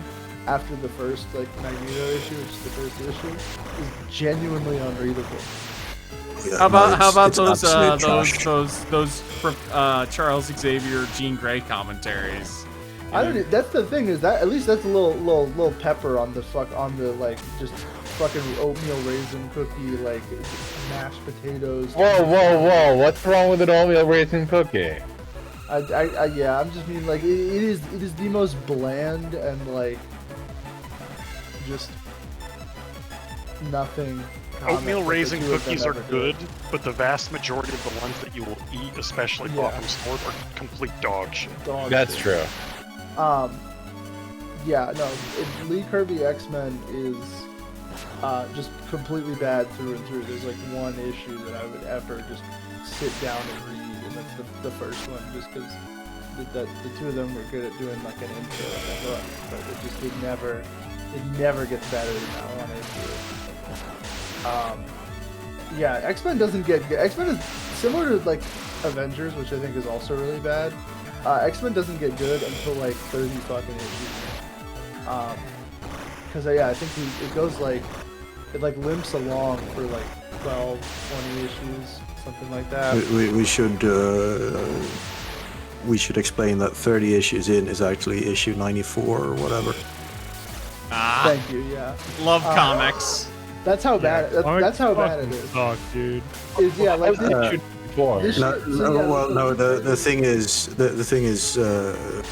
after the first like Magneto issue, which is the first issue, is genuinely unreadable. Yeah, How about it's those absolute trash. Charles Xavier Jean Grey commentaries? I don't. That's the thing is that at least that's a little pepper on the like just fucking oatmeal raisin cookie like mashed potatoes. Whoa! What's wrong with an oatmeal raisin cookie? Yeah, I'm just mean like it is the most bland and like just nothing. Oatmeal raisin cookies are good, but the vast majority of the ones that you will eat, especially bought from stores, are complete dog shit. That's true. Yeah, no, Lee Kirby X-Men is just completely bad through and through. There's like one issue that I would ever just sit down and read, and that's the first one, just because the two of them were good at doing like an intro and a hook, but it never gets better than that one issue. Yeah, X-Men doesn't get good. X-Men is similar to like Avengers, which I think is also really bad. X-Men doesn't get good until like 30 fucking issues. Cause I think it goes like, it like limps along for like 12, 20 issues, something like that. We should explain that 30 issues in is actually issue 94 or whatever. Thank you, yeah. Love comics. That's how bad. That's how bad it is. Fuck, dude. Yeah, like the thing is,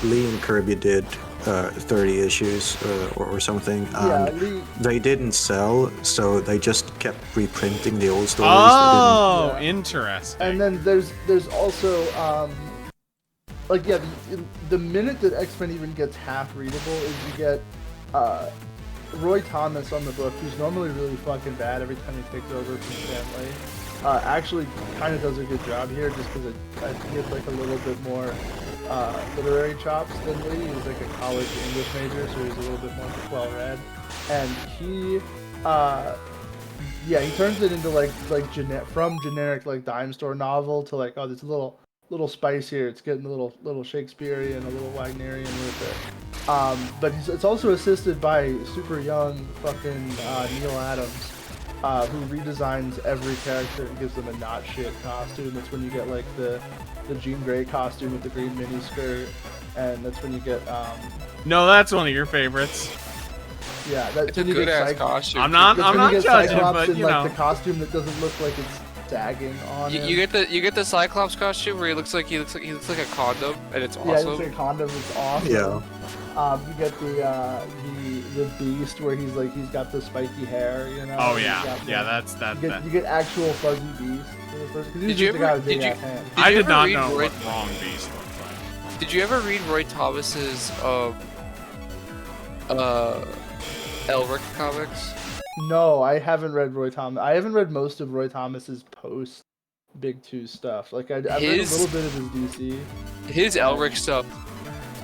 Lee and Kirby did 30 issues or something, and they didn't sell, so they just kept reprinting the old stories. Oh, interesting. And then there's also like the minute that X-Men even gets half readable is you get Roy Thomas on the book, who's normally really fucking bad every time he takes over from Stan Lee. Actually kind of does a good job here just because he had like a little bit more literary chops than Lee. He was like a college English major, so he was a little bit more well-read. And he turns it into from generic like dime store novel to like, oh, there's a little spicier. It's getting a little Shakespearean, a little Wagnerian with it. But it's also assisted by super young fucking Neil Adams, who redesigns every character and gives them a not shit costume. That's when you get like the Jean Grey costume with the green mini skirt, and that's when you get No, that's one of your favorites. Yeah, that's it's a good ass costume. I'm not judging, Cyclops but you know, like the costume that doesn't look like it's sagging on him. You get the Cyclops costume where he looks like a condom, and it's awesome. Yeah, he looks like a condom. It's awesome. Yeah. You get the Beast where he's got the spiky hair, you know. Oh yeah, that's that. You get actual fuzzy Beast. Did you ever? I did not know what wrong Beast looked like. Did you ever read Roy Thomas's Elric comics? No, I haven't read Roy Thomas. I haven't read most of Roy Thomas's post Big Two stuff. Like I've read a little bit of his DC. His Elric stuff.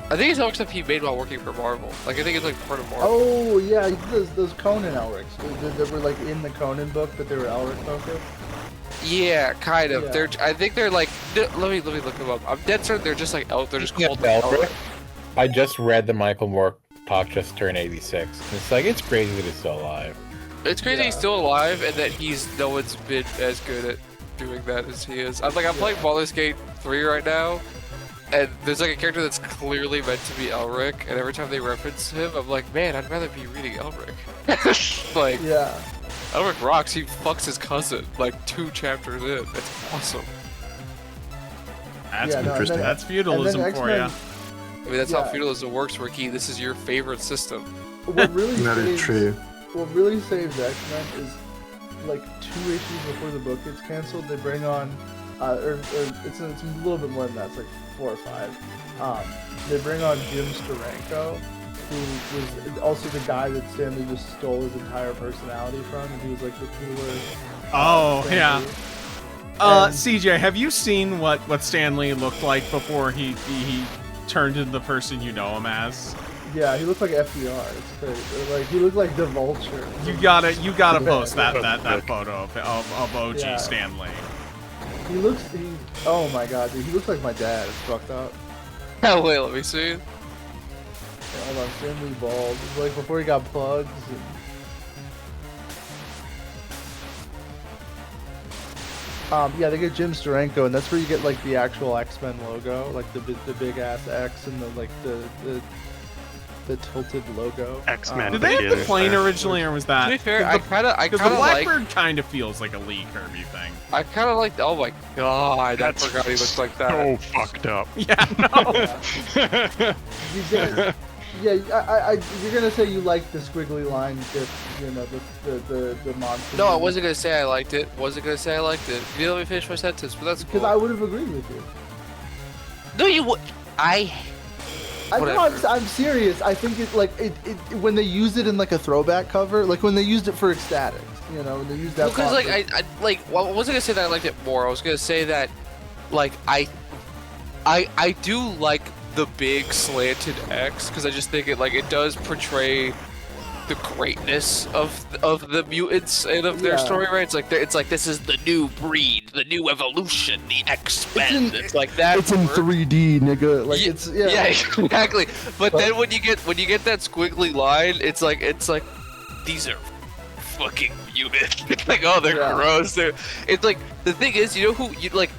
I think it's Elric stuff he made while working for Marvel. Like I think it's like part of Marvel. Oh yeah, those Conan Elrics that were like in the Conan book, but they were Elric focused. Yeah, kind of. Yeah. I think they're like. Let me look them up. I'm dead certain they're just like They're just called Elric. I just read the Michael Moore talk just turned 86. It's like it's crazy that he's still alive. It's crazy he's still alive and that no one's been as good at doing that as he is. I'm playing Baldur's Gate 3 right now, and there's like a character that's clearly meant to be Elric, and every time they reference him, I'm like, man, I'd rather be reading Elric. Like, yeah. Elric rocks. He fucks his cousin like 2 chapters in. It's awesome. That's interesting. That's feudalism for you. I mean, that's how feudalism works, Ricky. This is your favorite system. What really That is true. What really saves X-Men is like 2 issues before the book gets canceled. They bring on, it's a little bit more than that. It's like 4 or 5. They bring on Jim Steranko, who was also the guy that Stanley just stole his entire personality from, and he was like the cooler. Oh yeah. CJ, have you seen what Stan Lee looked like before he turned into the person you know him as? Yeah, he looked like FDR. It's crazy. Like he looked like the Vulture. You gotta post that photo of OG Stan Lee. He looks. Oh my god, dude. He looks like my dad. It's fucked up. Oh wait, let me see. Yeah, hold on, thinly bald. It's like before he got plugs. Yeah, they get Jim Steranko, and that's where you get like the actual X-Men logo, like the big ass X and the tilted logo. X-Men. Did they have the plane originally, or was that? To be fair, I kind of the Blackbird kind of feels like a Lee Kirby thing. I kind of like. Oh my god, I forgot he looks like that. So fucked up. Yeah, no. You're gonna say you like the squiggly line, the monster. No, I wasn't gonna say I liked it. Wasn't gonna say I liked it. You let me finish my sentence, but that's cool. Because I would have agreed with you. No, you would. I know, I'm serious. I think it when they use it in like a throwback cover, like when they used it for Ecstatics, when they used that. Because I wasn't gonna say that I liked it more. I was gonna say that, like I do like the big slanted X because I just think it does portray the greatness of the mutants and of their story, right? It's like this is the new breed, the new evolution, the X-Men. It's like that. It's in 3D, nigga. Like yeah, exactly. But then when you get that squiggly line, it's like these are fucking mutants. It's like, oh, they're gross. It's like the thing is, you know who you like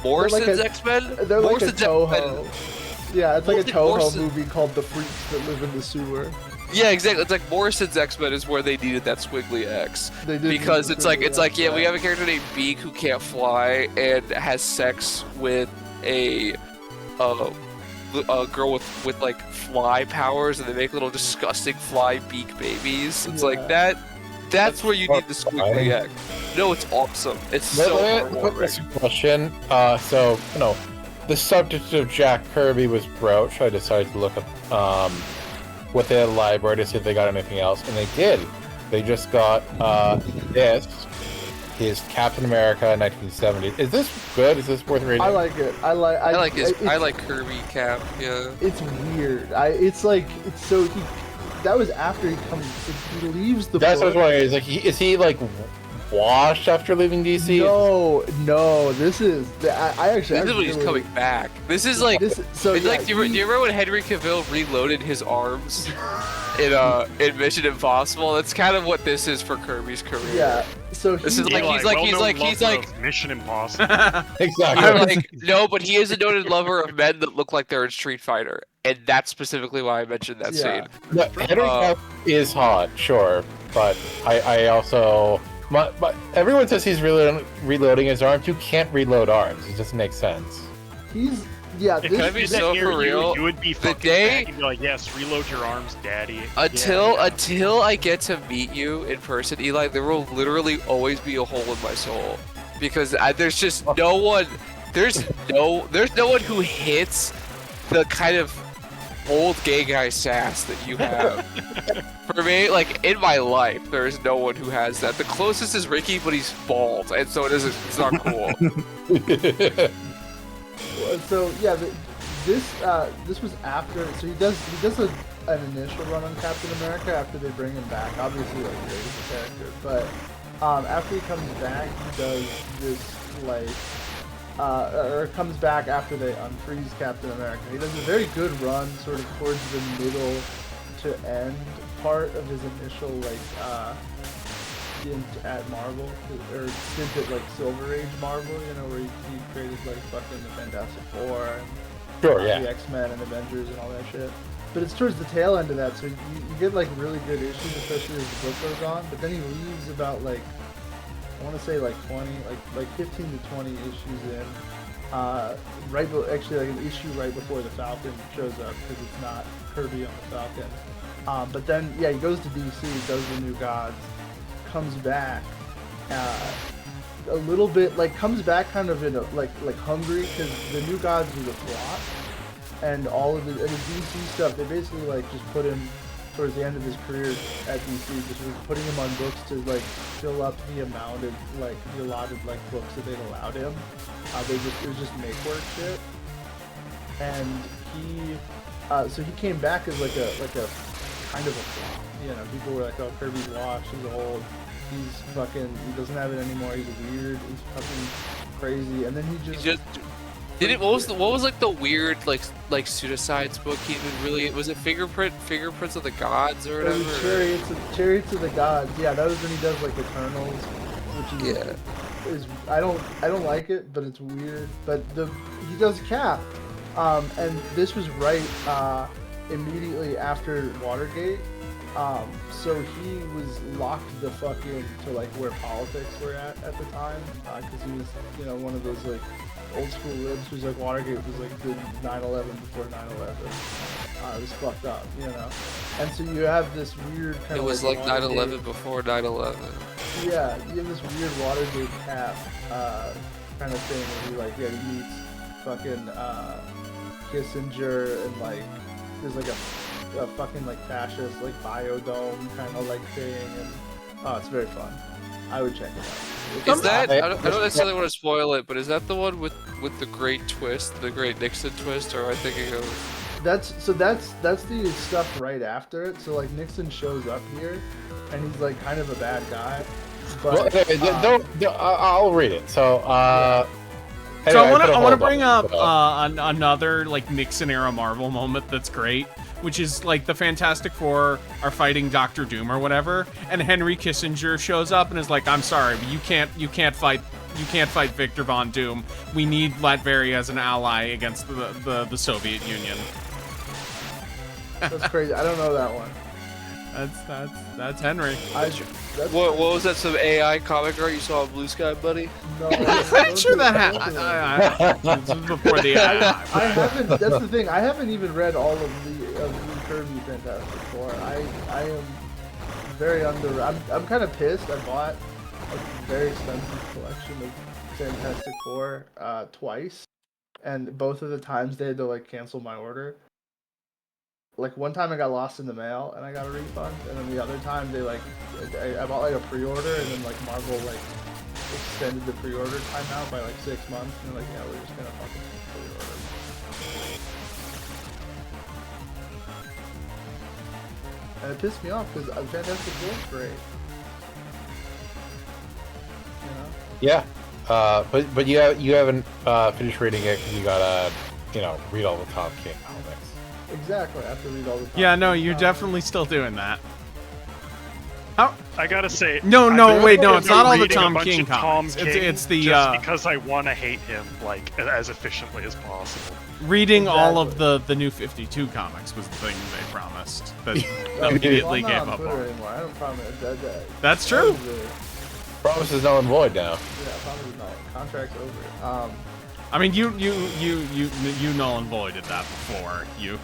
Morrison's X-Men. They're Morrison's like a Toho. Yeah, it's like a Toho Morrison movie called The Freaks That Live in the Sewer. Yeah, exactly. It's like Morrison's X-Men is where they needed that squiggly X. They did because it's like we have a character named Beak who can't fly and has sex with a girl with like fly powers, and they make little disgusting fly beak babies. It's like that. That's where you need the squiggly X. No, it's awesome. It's so heartwarming. Question. The subject of Jack Kirby was broached. I decided to look up within the library to see if they got anything else, and they did. They just got this. His Captain America 1970. Is this good? Is this worth reading? I like it. I like Kirby Cap. Yeah. It's weird. That was after he leaves the. That's book. what I was wondering. Is he like washed after leaving DC? No. This is. This is when he's coming back. This is like. Do you remember when Henry Cavill reloaded his arms in Mission Impossible? That's kind of what this is for Kirby's career. Yeah. So this is he's like Mission Impossible. Exactly. No, but he is a noted lover of men that look like they're in Street Fighter, and that's specifically why I mentioned that scene. Henry Cavill is hot, sure, but I also. But everyone says he's reloading his arms. You can't reload arms. It doesn't make sense. Can I be so for real? You would be fucking mad. You'd be like, yes, reload your arms, daddy. Until I get to meet you in person, Eli, there will literally always be a hole in my soul. Because there's just no one, there's no one who hits the kind of old gay guy sass that you have. For me, like, in my life, there is no one who has that. The closest is Ricky, but he's bald, and so it's not cool. So yeah, this was after. So he does an initial run on Captain America after they bring him back. Obviously, like, great as a character, but after he comes back, he does this or comes back after they unfreeze Captain America. He does a very good run, sort of towards the middle to end part of his initial stint at Marvel, or stint at like Silver Age Marvel, where he created like fucking the Fantastic Four and the X-Men and Avengers and all that shit. But it's towards the tail end of that, so you get like really good issues, especially as the book goes on. But then he leaves about like, I want to say like 20, like 15 to 20 issues in. Actually like an issue right before the Falcon shows up, because it's not Kirby on the Falcon. But then he goes to DC, does the New Gods, comes back a little bit, comes back kind of in a, like hungry, because the New Gods was a flop, and all of the DC stuff, they basically just put him towards the end of his career at DC, just was putting him on books to fill up the amount of the allotted books that they'd allowed him. It was just make work shit, and he came back as like a kind of a flop. People were like, oh, Kirby's washed, he's old, he doesn't have it anymore, he's weird, he's fucking crazy, and then he just did it. What was like the weird like Pseudocide's book? He didn't really. Was it Fingerprints of the Gods or it whatever? was Chariots of the Gods. Yeah, that was when he does like Eternals, which is I don't like it, but it's weird. But he does Cap, and this was right immediately after Watergate. So he was locked the fuck in to like where politics were at the time, because he was, you know, one of those like old school libs who's like Watergate was like the 9/11 before 9/11. It was fucked up, you know. And so you have this weird kind of. It was like 9/11 before 9/11. Yeah, you have this weird Watergate Cap kind of thing where he he meets fucking Kissinger, and like there's like a fucking like fascist like biodome kind of like thing, and it's very fun. I would check it out. Is that? I don't necessarily want to spoil it, but is that the one with the great twist, the great Nixon twist, or am I thinking of? That's the stuff right after it. So like Nixon shows up here, and he's like kind of a bad guy. But I'll read it. So so I want to bring up another like Nixon era Marvel moment that's great, which is like the Fantastic Four are fighting Doctor Doom or whatever, and Henry Kissinger shows up and is like, "I'm sorry, but you can't fight Victor Von Doom. We need Latveria as an ally against the Soviet Union." That's crazy. I don't know that one. That's Henry. What was that? Some AI comic art you saw on Blue Sky, buddy? No, I'm sure that happened. This was before the AI. I haven't. That's the thing. I haven't even read all of the Kirby Fantastic Four. I am very under. I'm kind of pissed. I bought a very expensive collection of Fantastic Four twice, and both of the times they had to like cancel my order. Like one time I got lost in the mail and I got a refund, and then the other time they like I bought like a pre-order, and then like Marvel like extended the pre-order timeout by like 6 months, and they're like, yeah, we're just gonna fucking pre-order. And it pissed me off because Fantastic Four is great. You know? Yeah, but you haven't finished reading it because you gotta read all the Tom King comics. Exactly. I have to read all the time. Yeah, no, you're definitely still doing that. How? I gotta say, no, it's not all the reading a Tom bunch King of comics. Tom King It's the just because I want to hate him like as efficiently as possible. Reading all of the New 52 comics was the thing they promised that immediately gave up on. I don't promise that. That's true. Promise is null and void now. Yeah, promise is null. Contract's over. I mean, you null and voided that before you.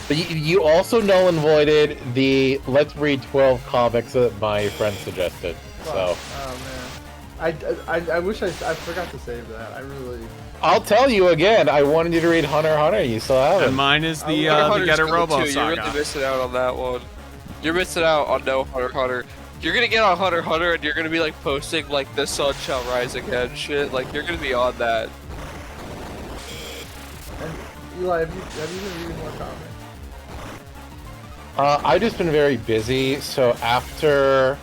But you also null and voided the let's read 12 comics that my friend suggested. So. Oh man, I wish I forgot to save that. I really. I'll tell you again. I wanted you to read Hunter x Hunter. You still haven't. And mine is the Get a Robo Saga. You're really missing out on that one. You're missing out on no Hunter x Hunter. You're gonna get on Hunter x Hunter and you're gonna be like posting like the sun shall rise again shit. Like you're gonna be on that. And Eli, have you been reading more comics? I've just been very busy. So after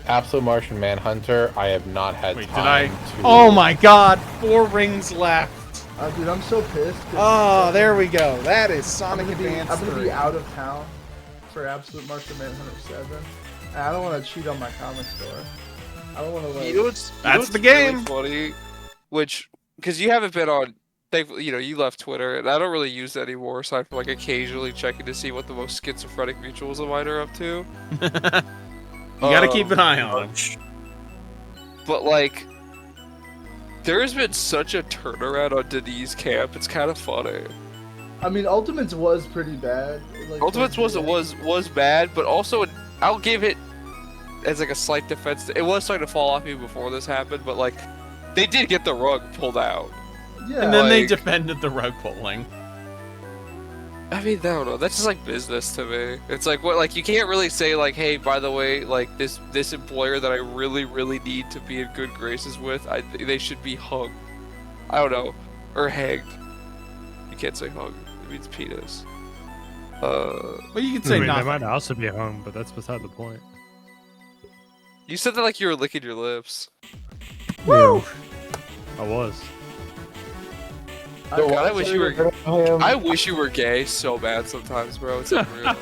Absolute Martian Manhunter, I have not had time to. Oh my God! 4 rings left. Dude, I'm so pissed. Oh, there we go. That is Sonic Advance. I'm gonna be out of town for Absolute Martian Manhunter 7. And I don't want to cheat on my comic store. I don't want to like. That's the game. Really funny, because you haven't been on. You left Twitter, and I don't really use that anymore, aside from like occasionally checking to see what the most schizophrenic mutuals of mine are up to. You gotta keep an eye on them. But like, there has been such a turnaround on Denise Camp. It's kind of funny. I mean, Ultimates was pretty bad. Like, Ultimates was bad, but also I'll give it as like a slight defense. It was starting to fall off even before this happened, but like, they did get the rug pulled out. Yeah. And then they defended the rug pulling. I mean, I don't know. That's just like business to me. It's like what, like you can't really say like, hey, by the way, like this employer that I really, really need to be in good graces with, they should be hung. I don't know, or hanged. You can't say hung. It means penis. Well, you can say nothing. They might also be hung, but that's beside the point. You said that like you were licking your lips. Woo! I was. God, I wish you were. I wish you were gay so bad sometimes, bro. It's unreal.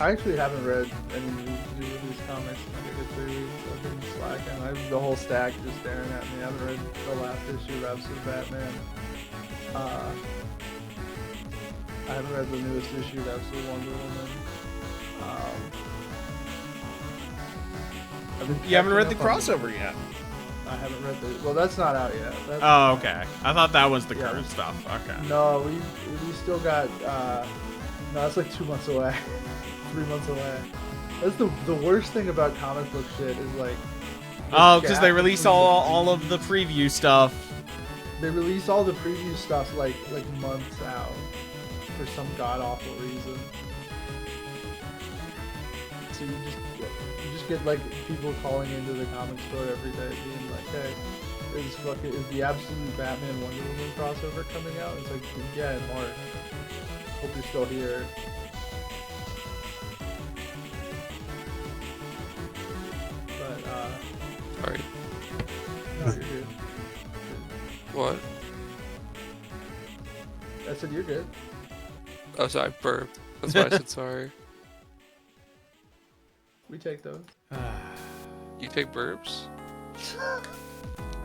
I actually haven't read any news to do with these comics in like a good 3 weeks. I've been slacking. I have the whole stack just staring at me. I haven't read the last issue of Absolute Batman. I haven't read the newest issue of Absolute Wonder Woman. You haven't read the crossover yet. I haven't read the. Well, that's not out yet. Oh, okay. I thought that was the current stuff. Okay. No, we still got. No, it's like 2 months away. 3 months away. That's the worst thing about comic book shit is like. Oh, because they release all of the preview stuff. They release all the preview stuff like months out for some god awful reason. So you just get like people calling into the comic store every day being like, hey, is the Absolute Batman Wonder Woman crossover coming out? It's like, yeah, in March. Hope you're still here. But Sorry. No, you're good. What? I said you're good. Oh, sorry, I burped. That's why I said sorry. We take those. You take burps?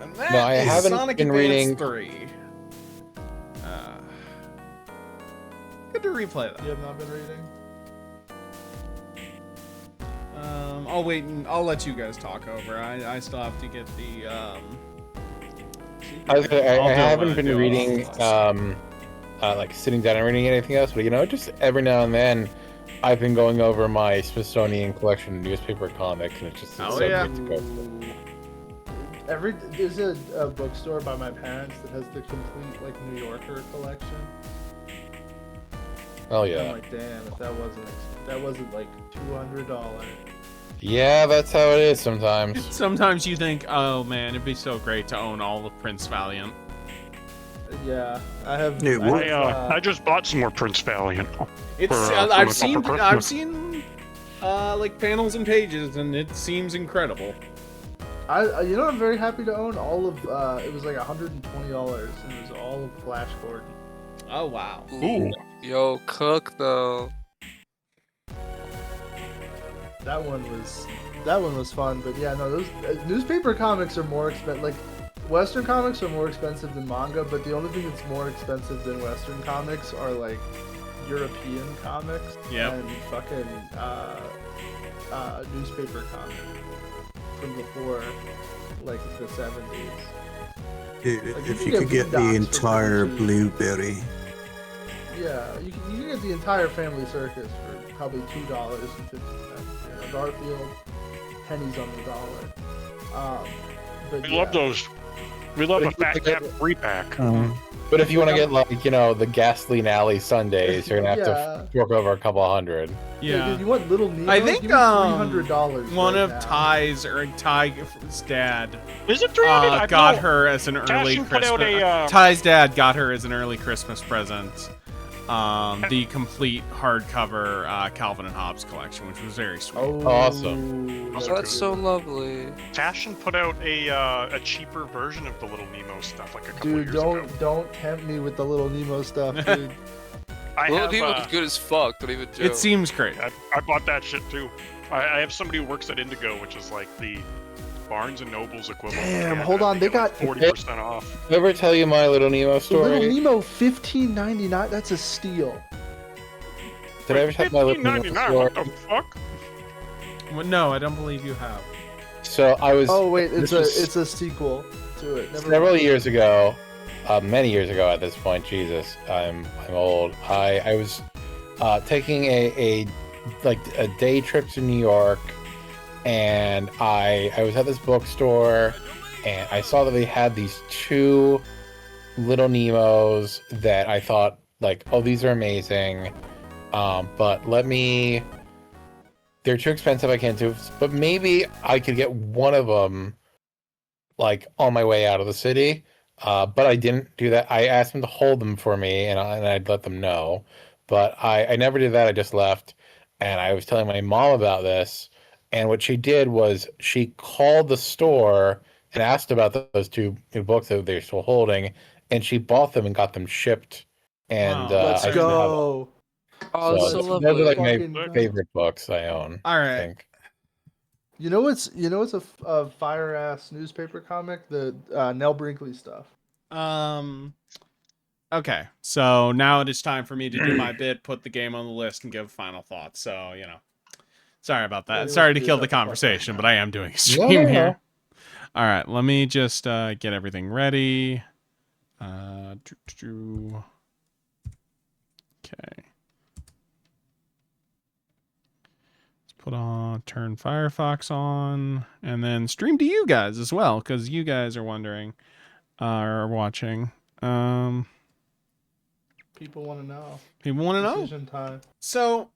And that No, I is haven't Sonic been Advance reading- 3. Good to replay that. You have not been reading? I'll wait and I'll let you guys talk over. I still have to get the I haven't been do it. reading, like sitting down and reading anything else, but just every now and then, I've been going over my Smithsonian collection of newspaper comics, and it's just so Oh, yeah. good to go through. There's a bookstore by my parents that has the complete like New Yorker collection. Oh I'm yeah, like, damn, if that wasn't like $200. yeah, that's how it is sometimes. Sometimes you think, oh man, it'd be so great to own all of Prince Valiant. Yeah, I have. Yeah, what- I just bought some more Prince Valiant. It's For, I've for seen Christmas. like panels and pages, and it seems incredible. I'm very happy to own all of. It was like $120, and it was all of Flash Gordon. Oh wow. Ooh. Yo, Cook though. That one was fun, but yeah, no, those newspaper comics are more expensive. Like Western comics are more expensive than manga, but the only thing that's more expensive than Western comics are like European comics and fucking newspaper comics from before like the 70s. Dude, Like, if you you can could get get the Boondocks for entire pretty cheap. blueberry. Yeah, you can get the entire Family Circus for probably $2.50. Garfield, pennies on the dollar. But We love those. We love a Fat Cap 3-pack. But if you want to get like the Gasoline Alley Sundays, you're gonna have to fork over a couple $100. Yeah. Dude, you want Little Nemo? I think Give me $300. one right of now. Ty's dad Is it 300? got her as an early Cashin put Christmas. out a, Ty's dad got her as an early Christmas present. The complete hardcover Calvin and Hobbes collection, which was very sweet. Oh, Awesome. Oh, that's so lovely. Cashin put out a cheaper version of the Little Nemo stuff like a couple Dude, years ago. don't tempt me with the Little Nemo stuff, dude. I Little have, Nemo's good as fuck. Don't even joke. It seems great. I bought that shit too. I have somebody who works at Indigo, which is like the Barnes and Noble's equivalent. Damn, Yeah, hold on, they got 40% off. Did I ever tell you my Little Nemo The story? Little Nemo $15.99. That's a steal. Did I ever tell you my Little Nemo $15.99, story? what the fuck? Well, no, I don't believe you have. So I was. Oh wait, this it's was a sequel to it. Never several mind. years ago, many years ago at this point. Jesus, I'm old. I was taking a day trip to New York, and I was at this bookstore, and I saw that they had these two Little Nemos that I thought like, oh, these are amazing. But they're too expensive. I can't do it. But maybe I could get one of them like on my way out of the city. But I didn't do that. I asked them to hold them for me, and I'd let them know. But I never did that. I just left, and I was telling my mom about this, And what she did was she called the store and asked about those two new books that they're still holding, and she bought them and got them shipped. And Oh, Let's I very still nice. have them. go. Oh, that's So so Let's those are lovely. like my fucking go. favorite books I own. All I right. think. You know what's a fire ass newspaper comic? The Nell Brinkley stuff. Okay, so now it is time for me to do my bit, put the game on the list, and give final thoughts. So, sorry about What that. do you Sorry want to to do? kill the Shut the fuck up. conversation, but I am doing a No, stream no, here. no. All right, let me just get everything ready. Okay. Turn Firefox on, and then stream to you guys as well, because you guys are wondering, are watching. People want to know. People want to know. Decision time. So,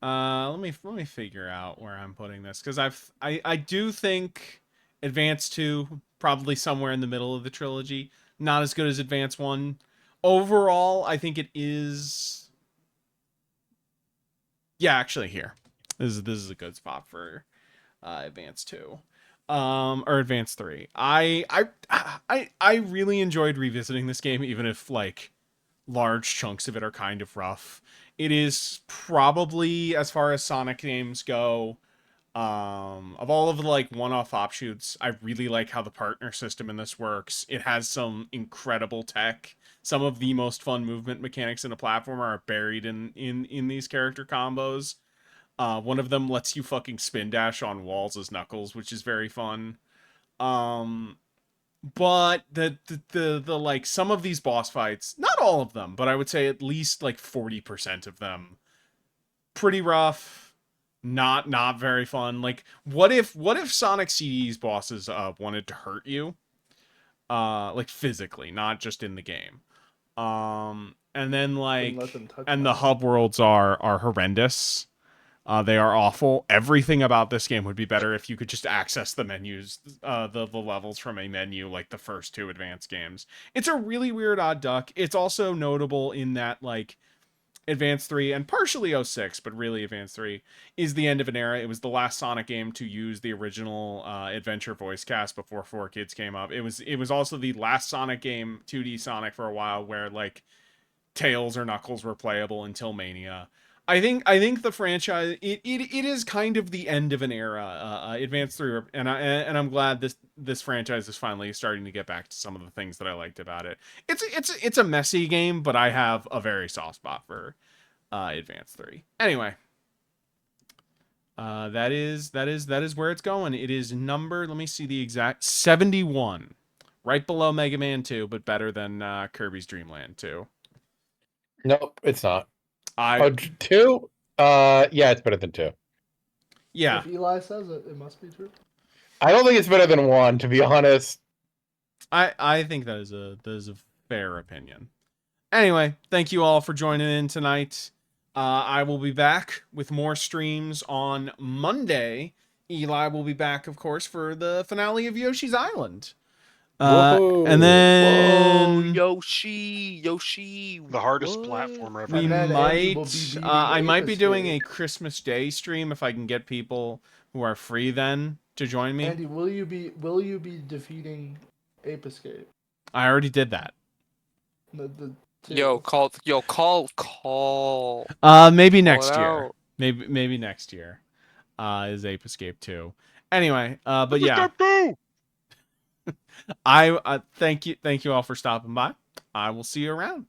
let me figure out where I'm putting this, because I do think Advance 2 probably somewhere in the middle of the trilogy. Not as good as Advance 1. Overall, I think it is. Yeah, actually, here. This is a good spot for Advance 2. Or Advance 3. I really enjoyed revisiting this game, even if like large chunks of it are kind of rough. It is probably, as far as Sonic games go, of all of the like one-off offshoots, I really like how the partner system in this works. It has some incredible tech. Some of the most fun movement mechanics in a platformer are buried in these character combos. One of them lets you fucking spin dash on walls as Knuckles, which is very fun. Um, but the like some of these boss fights, not all of them, but I would say at least like 40% of them, pretty rough, not very fun. Like what if Sonic CD's bosses wanted to hurt you? Like physically, not just in the game. And then Wouldn't let like them touch and my the hub worlds are horrendous. They are awful. Everything about this game would be better if you could just access the menus, the levels from a menu like the first two advanced games. It's a really weird odd duck. It's also notable in that like Advance 3 and partially '06, but really Advance 3 is the end of an era. It was the last Sonic game to use the original adventure voice cast before 4Kids came up. It was also the last Sonic game, 2D Sonic for a while, where like Tails or Knuckles were playable until Mania. I think the franchise it is kind of the end of an era. Advance 3, and I'm glad this franchise is finally starting to get back to some of the things that I liked about it. It's a messy game, but I have a very soft spot for Advance 3. Anyway, that is where it's going. It is number, let me see the exact, 71, right below Mega Man 2, but better than Kirby's Dream Land 2. Nope, it's not. I 2? Yeah, it's better than 2. Yeah. If Eli says it, it must be true. I don't think it's better than 1, to be honest. I think that is a fair opinion. Anyway, thank you all for joining in tonight. I will be back with more streams on Monday. Eli will be back, of course, for the finale of Yoshi's Island. And then Yoshi, The hardest what? platformer ever we And then made. Andy will might be beating I might be Ape doing a Escape. Christmas Day stream if I can get people who are free then to join me. Andy, will you be defeating Ape Escape? I already did that. The two. Call. Maybe Call next it year. out. Maybe next year. Is Ape Escape 2. Anyway, but yeah. I thank you all for stopping by. I will see you around.